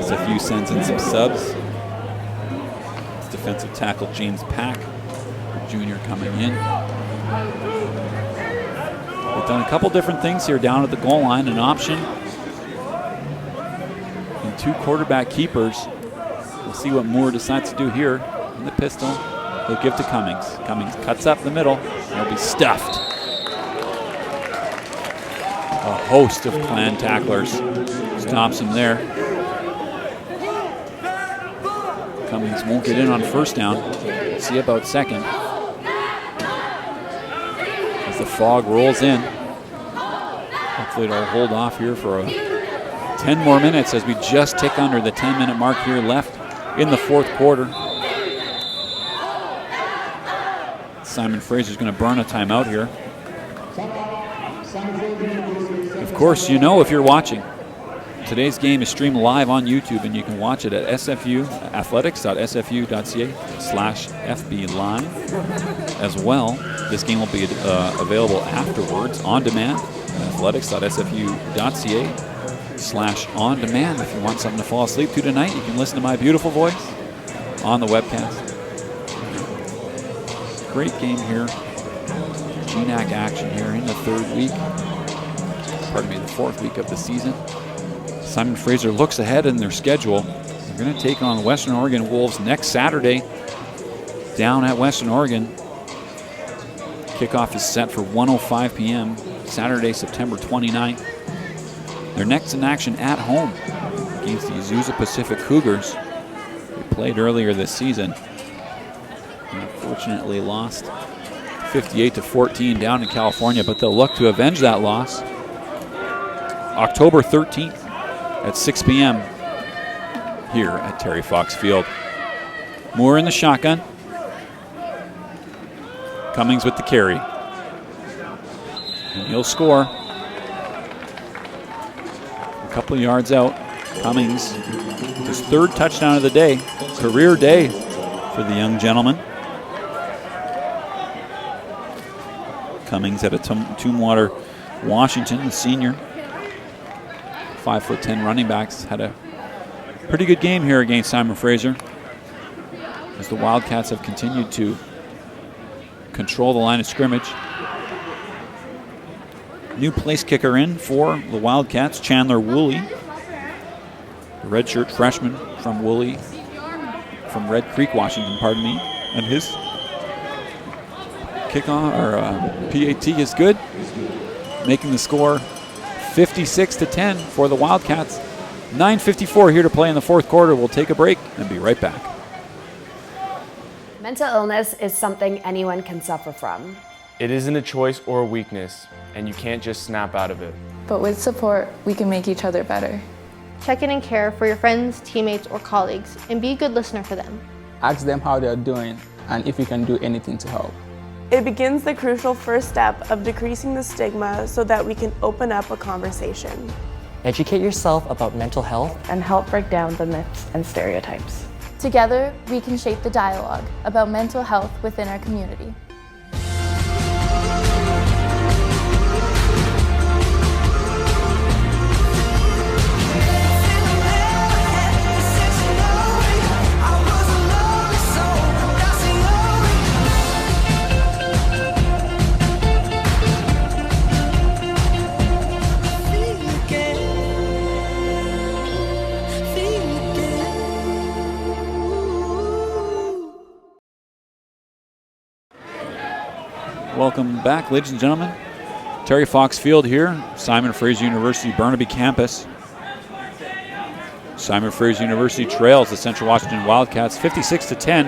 SFU sends in some subs. It's defensive tackle James Pack, junior, coming in. They've done a couple different things here down at the goal line. An option and 2 quarterback keepers. We'll see what Moore decides to do here in the pistol. He'll give to Cummings. Cummings cuts up the middle. He'll be stuffed. A host of Clan tacklers stops him there. Cummings won't get in on first down. We'll see about second. As the fog rolls in. Hopefully it'll hold off here for 10 more minutes as we just tick under the 10-minute mark here left in the 4th quarter. Simon Fraser's going to burn a timeout here. Of course, you know if you're watching. Today's game is streamed live on YouTube, and you can watch it at athletics.sfu.ca/FB Live. As well, this game will be available afterwards on demand at athletics.sfu.ca/on-demand. If you want something to fall asleep to tonight, you can listen to my beautiful voice on the webcast. Great game here. GNAC action here in the 3rd week. Pardon me, the 4th week of the season. Simon Fraser looks ahead in their schedule. They're going to take on Western Oregon Wolves next Saturday down at Western Oregon. Kickoff is set for 1:05 p.m. Saturday, September 29th. They're next in action at home against the Azusa Pacific Cougars. They played earlier this season. And unfortunately lost 58-14 down in California, but they'll look to avenge that loss. October 13th at 6 p.m. here at Terry Fox Field. Moore in the shotgun. Cummings with the carry. And he'll score. A couple of yards out. Cummings, his 3rd touchdown of the day. Career day for the young gentleman. Cummings out of Tombwater, Washington, the senior. 5'10" running backs, had a pretty good game here against Simon Fraser as the Wildcats have continued to control the line of scrimmage. New place kicker in for the Wildcats, Chandler Woolley, the redshirt freshman from Woolley, from Red Creek, Washington, pardon me, and his kickoff or PAT is good, making the score 56-10 for the Wildcats. 9:54 here to play in the 4th quarter. We'll take a break and be right back. Mental illness is something anyone can suffer from. It isn't a choice or a weakness, and you can't just snap out of it. But with support, we can make each other better. Check in and care for your friends, teammates, or colleagues, and be a good listener for them. Ask them how they're doing, and if you can do anything to help. It begins the crucial first step of decreasing the stigma so that we can open up a conversation. Educate yourself about mental health and help break down the myths and stereotypes. Together, we can shape the dialogue about mental health within our community. Welcome back, ladies and gentlemen. Terry Fox Field here, Simon Fraser University Burnaby campus. Simon Fraser University trails the Central Washington Wildcats 56-10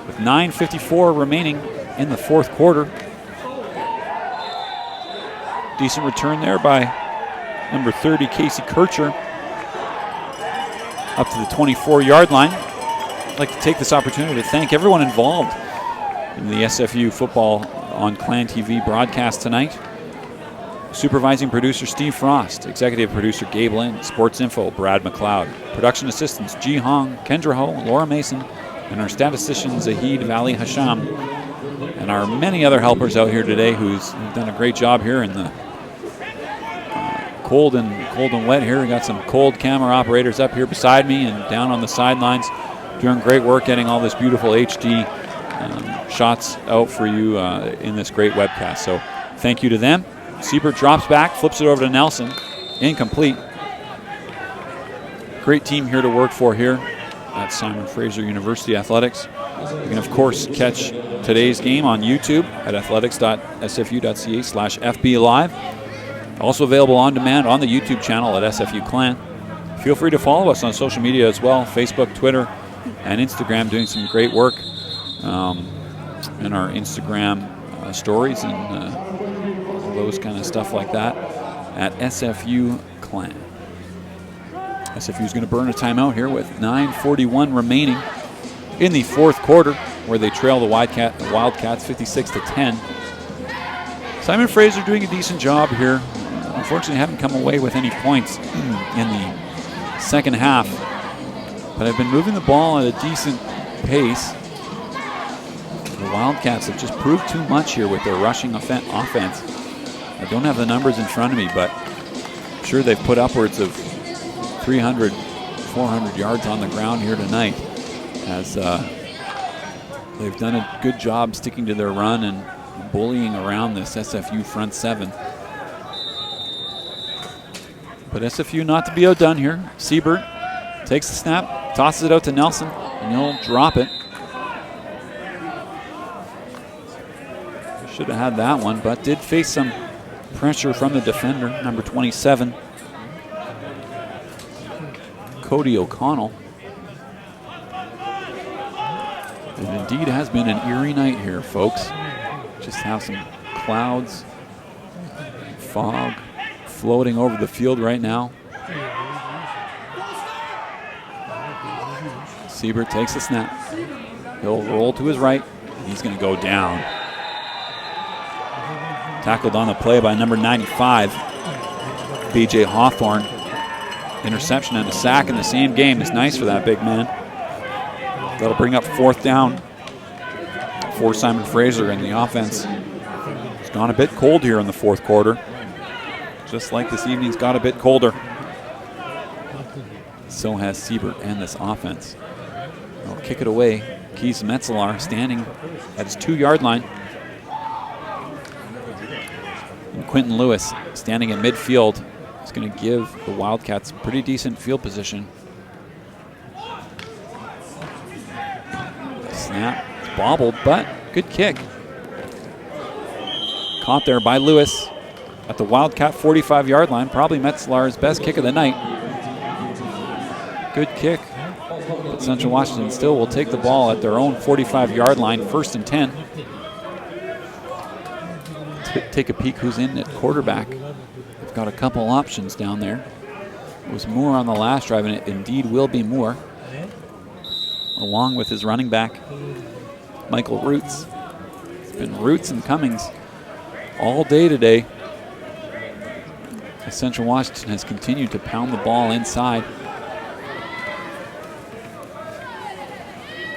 with 9:54 remaining in the fourth quarter. Decent return there by number 30, Casey Kircher, up to the 24-yard line. I'd like to take this opportunity to thank everyone involved in the SFU Football on Clan TV broadcast tonight. Supervising producer Steve Frost, executive producer Gabe Lynn, sports info Brad McLeod, production assistants Ji Hong, Kendra Ho, Laura Mason, and our statistician Zahid Valley Hasham, and our many other helpers out here today who've done a great job here in the cold and wet here. We got some cold camera operators up here beside me and down on the sidelines doing great work getting all this beautiful HD shots out for you in this great webcast. So thank you to them. Siebert drops back, flips it over to Nelson. Incomplete. Great team here to work for here at Simon Fraser University Athletics. You can, of course, catch today's game on YouTube at athletics.sfu.ca/FB Live. Also available on demand on the YouTube channel at SFU Clan. Feel free to follow us on social media as well, Facebook, Twitter, and Instagram, doing some great work in our Instagram stories and those kind of stuff like that at SFU Clan. SFU is going to burn a timeout here with 9:41 remaining in the fourth quarter, where they trail the Wildcats 56-10. Simon Fraser doing a decent job here. Unfortunately, haven't come away with any points in the second half, but I've been moving the ball at a decent pace. The Wildcats have just proved too much here with their rushing offense. I don't have the numbers in front of me, but I'm sure they've put upwards of 300, 400 yards on the ground here tonight, as they've done a good job sticking to their run and bullying around this SFU front seven. But SFU not to be outdone here. Siebert takes the snap, tosses it out to Nelson, and he'll drop it. Should have had that one, but did face some pressure from the defender, number 27, Cody O'Connell. It indeed has been an eerie night here, folks. Just have some clouds, fog floating over the field right now. Siebert takes the snap. He'll roll to his right. He's going to go down. Tackled on the play by number 95, B.J. Hawthorne. Interception and a sack in the same game is nice for that big man. That'll bring up fourth down for Simon Fraser, and the offense has gone a bit cold here in the fourth quarter. Just like this evening's got a bit colder. So has Siebert and this offense. They'll kick it away. Keith Metzelar standing at his 2-yard line. And Quentin Lewis standing in midfield is going to give the Wildcats pretty decent field position. Snap, it's bobbled, but good kick. Caught there by Lewis at the Wildcat 45-yard line. Probably Metzelar's best kick of the night. Good kick. But Central Washington still will take the ball at their own 45-yard line, 1st and 10. Take a peek who's in at quarterback. They've got a couple options down there. It was Moore on the last drive, and it indeed will be Moore, along with his running back, Michael Roots. It's been Roots and Cummings all day today. As Central Washington has continued to pound the ball inside.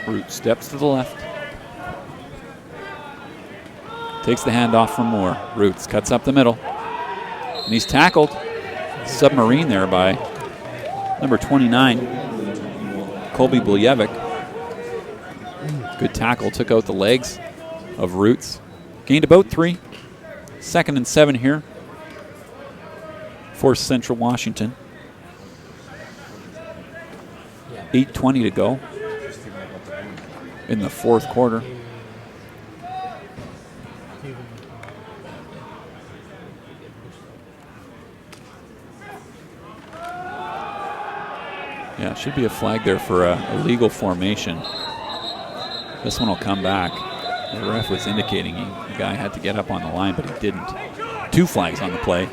Roots steps to the left. Takes the handoff from Moore. Roots cuts up the middle. And he's tackled. Submarine there by number 29, Colby Buljevic. Good tackle, took out the legs of Roots. Gained about 3. 2nd and 7 here for Central Washington. 8:20 to go in the 4th quarter. Yeah, should be a flag there for a illegal formation. This one will come back. The ref was indicating the guy had to get up on the line, but he didn't. 2 flags on the play.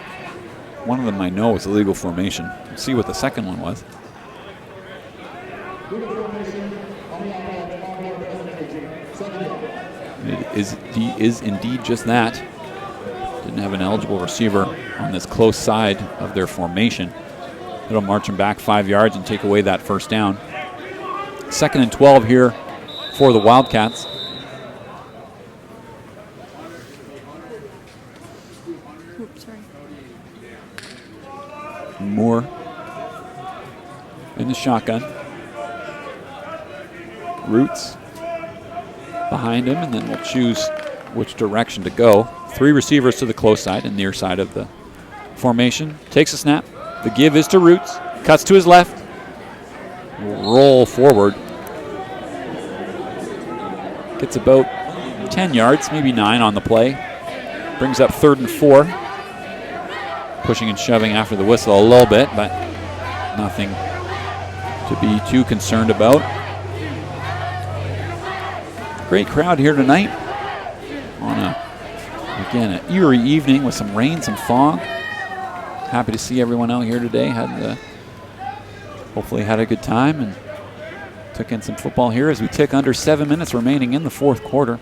One of them I know was illegal formation. Let's see what the second one was. It is indeed just that. Didn't have an eligible receiver on this close side of their formation. It'll march them back 5 yards and take away that first down. 2nd and 12 here for the Wildcats. Oops, sorry. Moore in the shotgun. Roots behind him, and then we'll choose which direction to go. 3 receivers to the close side and near side of the formation. Takes a snap. The give is to Roots. Cuts to his left. Roll forward. Gets about 10 yards, maybe 9 on the play. Brings up 3rd and 4. Pushing and shoving after the whistle a little bit, but nothing to be too concerned about. Great crowd here tonight on an eerie evening with some rain, some fog. Happy to see everyone out here today. Hopefully had a good time and took in some football here as we tick under 7 minutes remaining in the 4th quarter.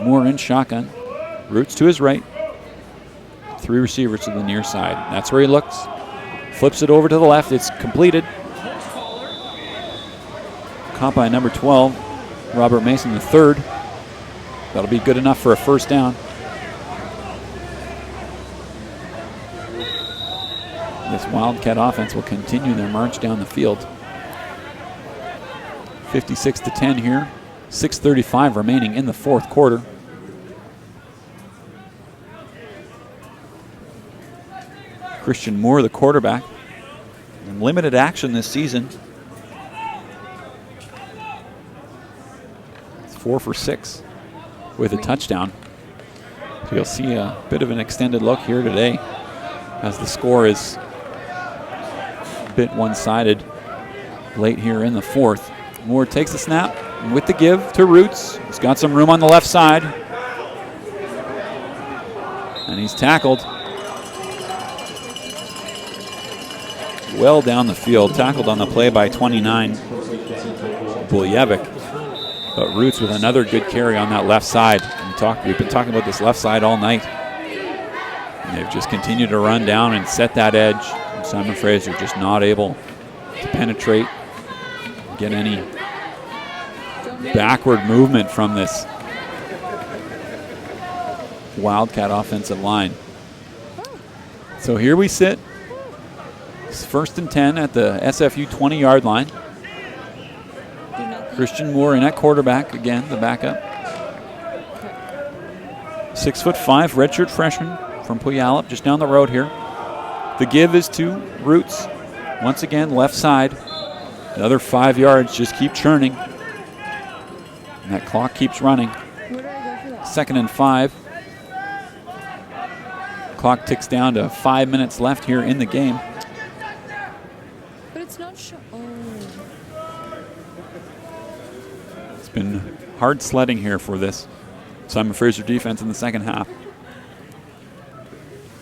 Moore in shotgun. Roots to his right. 3 receivers to the near side. That's where he looks. Flips it over to the left. It's completed. Caught by number 12, Robert Mason III. That'll be good enough for a first down. This Wildcat offense will continue their march down the field. 56-10 here. 6:35 remaining in the 4th quarter. Christian Moore, the quarterback. In limited action this season. It's 4 for 6 with a touchdown. So you'll see a bit of an extended look here today as the score is a bit one-sided late here in the 4th. Moore takes the snap with the give to Roots. He's got some room on the left side. And he's tackled. Well down the field, tackled on the play by 29, Buljevic. But Roots with another good carry on that left side. We've been talking about this left side all night. And they've just continued to run down and set that edge. And Simon Fraser just not able to penetrate, get any backward movement from this Wildcat offensive line. So here we sit. It's 1st and 10 at the SFU 20-yard line. Christian Moore in at quarterback again, the backup. 6'5", redshirt freshman from Puyallup, just down the road here. The give is to Roots. Once again, left side. Another 5 yards, just keep churning. And that clock keeps running. 2nd and 5. Clock ticks down to 5 minutes left here in the game. But it's not sure. It's been hard sledding here for this Simon Fraser defense in the second half.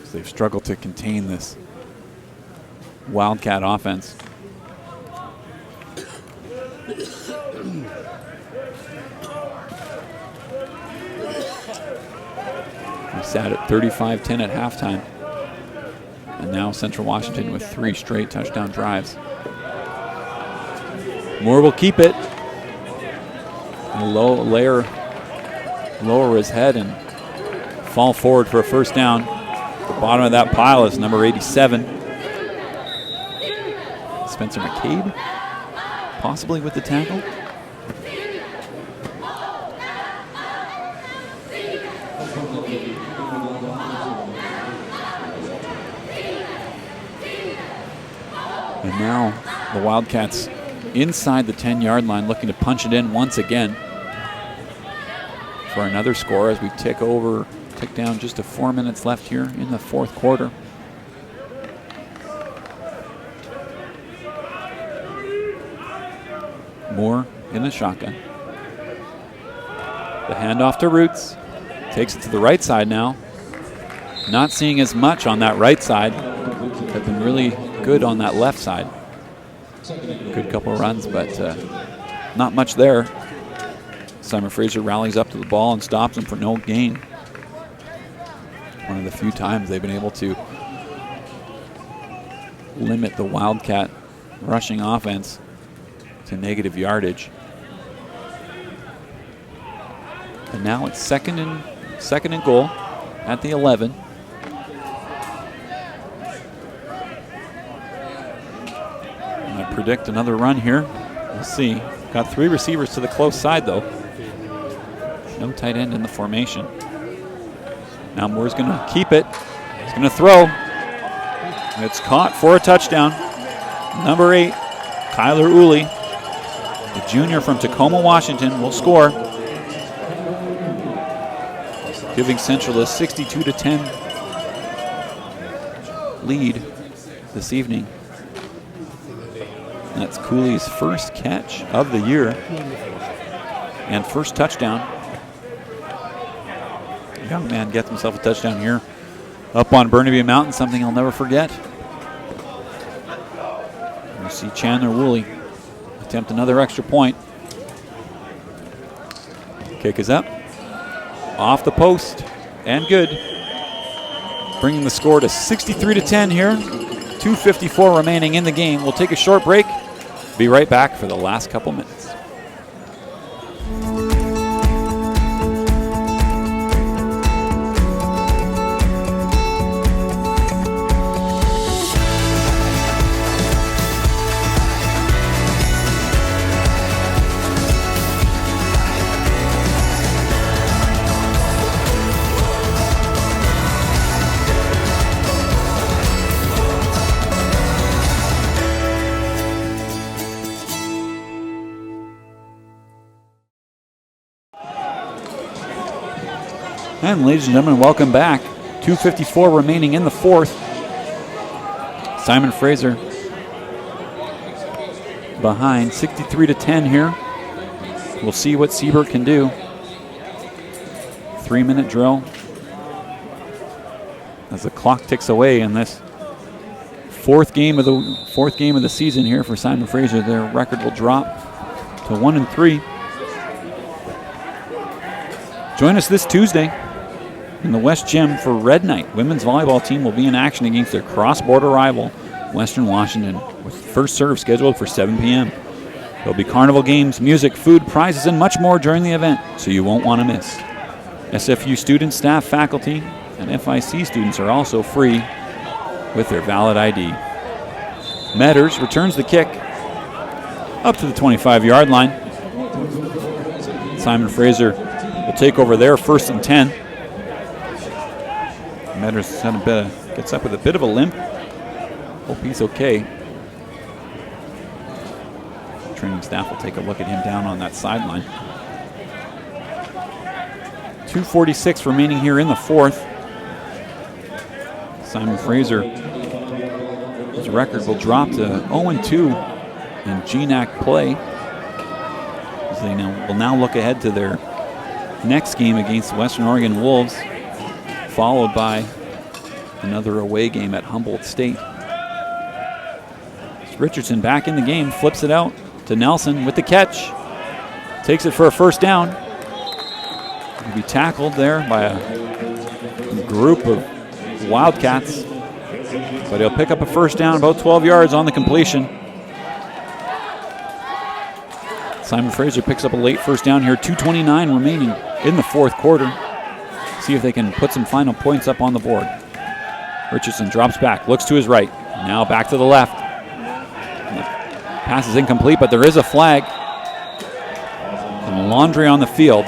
So they've struggled to contain this Wildcat offense. We sat at 35-10 at halftime. And now Central Washington with 3 straight touchdown drives. Moore will keep it. Lower his head and fall forward for a first down. The bottom of that pile is number 87. Spencer McCabe, possibly with the tackle. And now the Wildcats inside the 10-yard line looking to punch it in once again for another score as we tick down just to 4 minutes left here in the fourth quarter. Moore in the shotgun. The handoff to Roots. Takes it to the right side now. Not seeing as much on that right side. Have been really good on that left side. Good couple of runs, but not much there. Simon Fraser rallies up to the ball and stops him for no gain. One of the few times they've been able to limit the Wildcat rushing offense to negative yardage. And now it's second and goal at the 11. And I predict another run here. We'll see. Got 3 receivers to the close side though. No tight end in the formation. Now Moore's going to keep it. He's going to throw. It's caught for a touchdown. Number 8, Kyler Uli, the junior from Tacoma, Washington, will score, giving Central a 62-10 lead this evening. That's Cooley's first catch of the year and first touchdown. Young man gets himself a touchdown here up on Burnaby Mountain, something I'll never forget. We see Chandler Woolley attempt another extra point. Kick is up, off the post, and good. Bringing the score to 63-10 here. 2:54 remaining in the game. We'll take a short break. Be right back for the last couple minutes. And ladies and gentlemen, welcome back. 2:54 remaining in the fourth. Simon Fraser behind 63-10 here. We'll see what Siebert can do. 3-minute drill as the clock ticks away in this fourth game of the season here for Simon Fraser. Their record will drop to 1-3. Join us this Tuesday in the West Gym for Red Night. Women's volleyball team will be in action against their cross-border rival, Western Washington, with first serve scheduled for 7 p.m. There'll be carnival games, music, food, prizes, and much more during the event, so you won't want to miss. SFU students, staff, faculty, and FIC students are also free with their valid ID. Metters returns the kick up to the 25-yard line. Simon Fraser will take over their 1st and 10. Metters gets up with a bit of a limp. Hope he's okay. Training staff will take a look at him down on that sideline. 2:46 remaining here in the fourth. Simon Fraser, his record will drop to 0-2 in GNAC play, as they will now look ahead to their next game against Western Oregon Wolves, followed by another away game at Humboldt State. Richardson back in the game, flips it out to Nelson with the catch. Takes it for a first down. He'll be tackled there by a group of Wildcats. But he'll pick up a first down, about 12 yards on the completion. Simon Fraser picks up a late first down here, 2:29 remaining in the fourth quarter. See if they can put some final points up on the board. Richardson drops back, looks to his right, now back to the left. Pass is incomplete, but there is a flag. And Laundry on the field.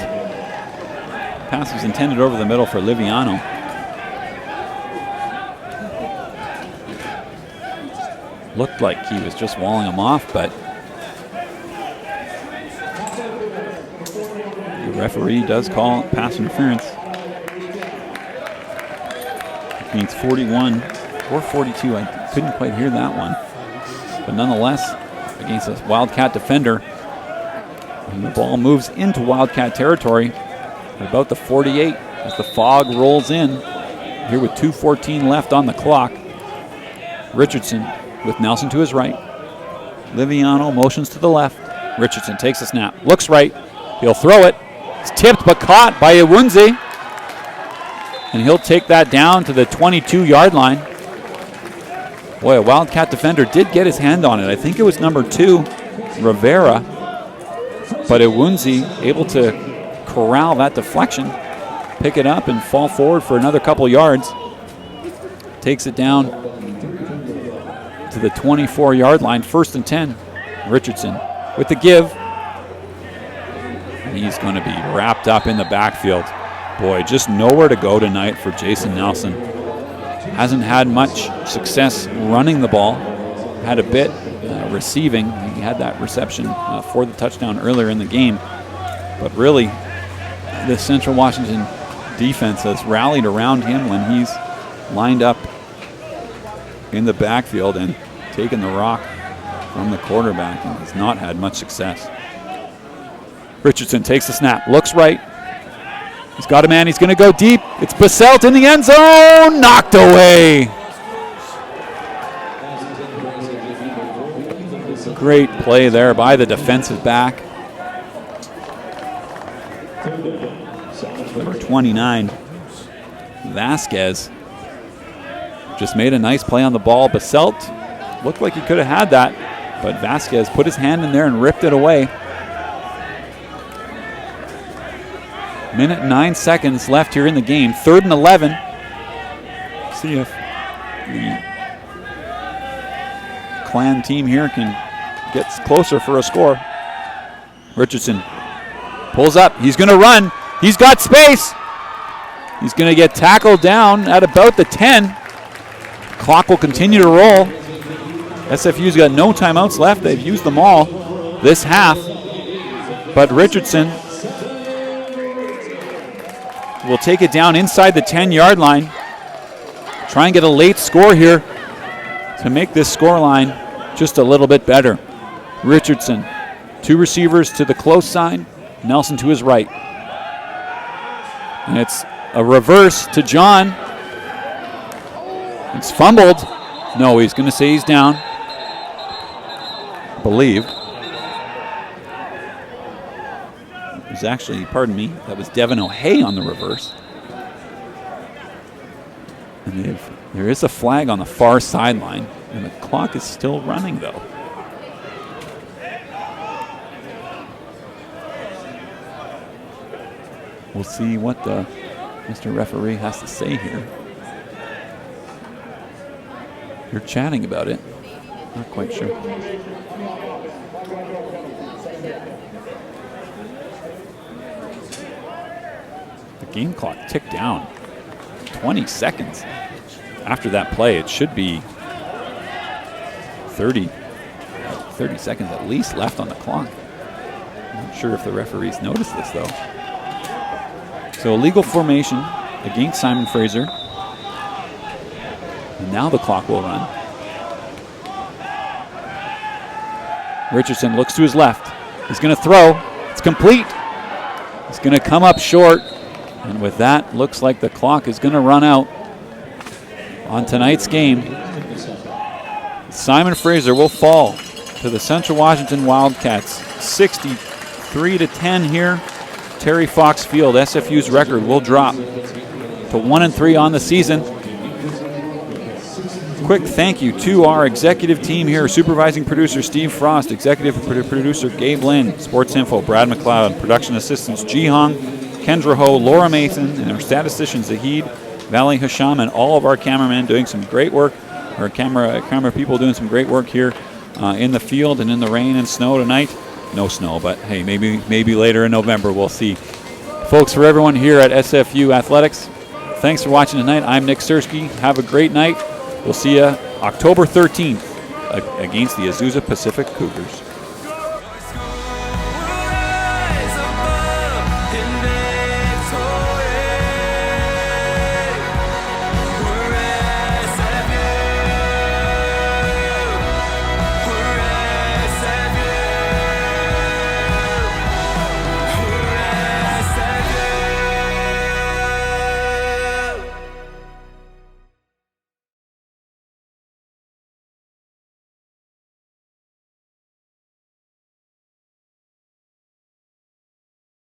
Pass was intended over the middle for Liviano. Looked like he was just walling him off, but the referee does call pass interference. It means 41 or 42. I couldn't quite hear that one. But nonetheless, against a Wildcat defender. And the ball moves into Wildcat territory at about the 48 as the fog rolls in. Here with 2:14 left on the clock. Richardson with Nelson to his right. Liviano motions to the left. Richardson takes a snap, looks right. He'll throw it. It's tipped but caught by Iwunzi. And he'll take that down to the 22-yard line. Boy, a Wildcat defender did get his hand on it. I think it was number 2, Rivera. But Iwunzi able to corral that deflection, pick it up and fall forward for another couple yards. Takes it down to the 24-yard line, 1st and 10. Richardson with the give. And he's going to be wrapped up in the backfield. Boy, just nowhere to go tonight for Jason Nelson. Hasn't had much success running the ball. Had a bit receiving. He had that reception for the touchdown earlier in the game. But really, the Central Washington defense has rallied around him when he's lined up in the backfield and taken the rock from the quarterback and has not had much success. Richardson takes the snap, looks right. He's got a man, he's going to go deep. It's Basselt in the end zone, knocked away. Great play there by the defensive back. Number 29, Vasquez, just made a nice play on the ball. Basselt looked like he could have had that, but Vasquez put his hand in there and ripped it away. Minute and 9 seconds left here in the game. 3rd and 11. See if the Clan team here can get closer for a score. Richardson pulls up. He's going to run. He's got space. He's going to get tackled down at about the 10. Clock will continue to roll. SFU's got no timeouts left. They've used them all this half. But Richardson will take it down inside the 10-yard line. Try and get a late score here to make this score line just a little bit better. Richardson, 2 receivers to the close side, Nelson to his right. And it's a reverse to John. It's fumbled. No, he's going to say he's down. I believe. It was actually, pardon me, that was Devin O'Hay on the reverse. And there is a flag on the far sideline, and the clock is still running, though. We'll see what Mr. Referee has to say here. You're chatting about it. Not quite sure. The game clock ticked down. 20 seconds after that play. It should be 30 seconds at least left on the clock. I'm not sure if the referees noticed this, though. So illegal formation against Simon Fraser. And now the clock will run. Richardson looks to his left. He's going to throw. It's complete. He's going to come up short. And with that, looks like the clock is going to run out on tonight's game. Simon Fraser will fall to the Central Washington Wildcats. 63-10 here. Terry Fox Field, SFU's record will drop to to 1-3 on the season. Quick thank you to our executive team here, supervising producer Steve Frost, executive producer Gabe Lynn, sports info Brad McLeod, production assistants Ji Hong, Kendra Ho, Laura Mason, and our statistician Zahid, Valley Hasham, and all of our cameramen doing some great work, our camera people doing some great work here in the field and in the rain and snow tonight. No snow, but hey, maybe later in November we'll see. Folks, for everyone here at SFU Athletics, thanks for watching tonight. I'm Nick Sersky. Have a great night. We'll see you October 13th against the Azusa Pacific Cougars.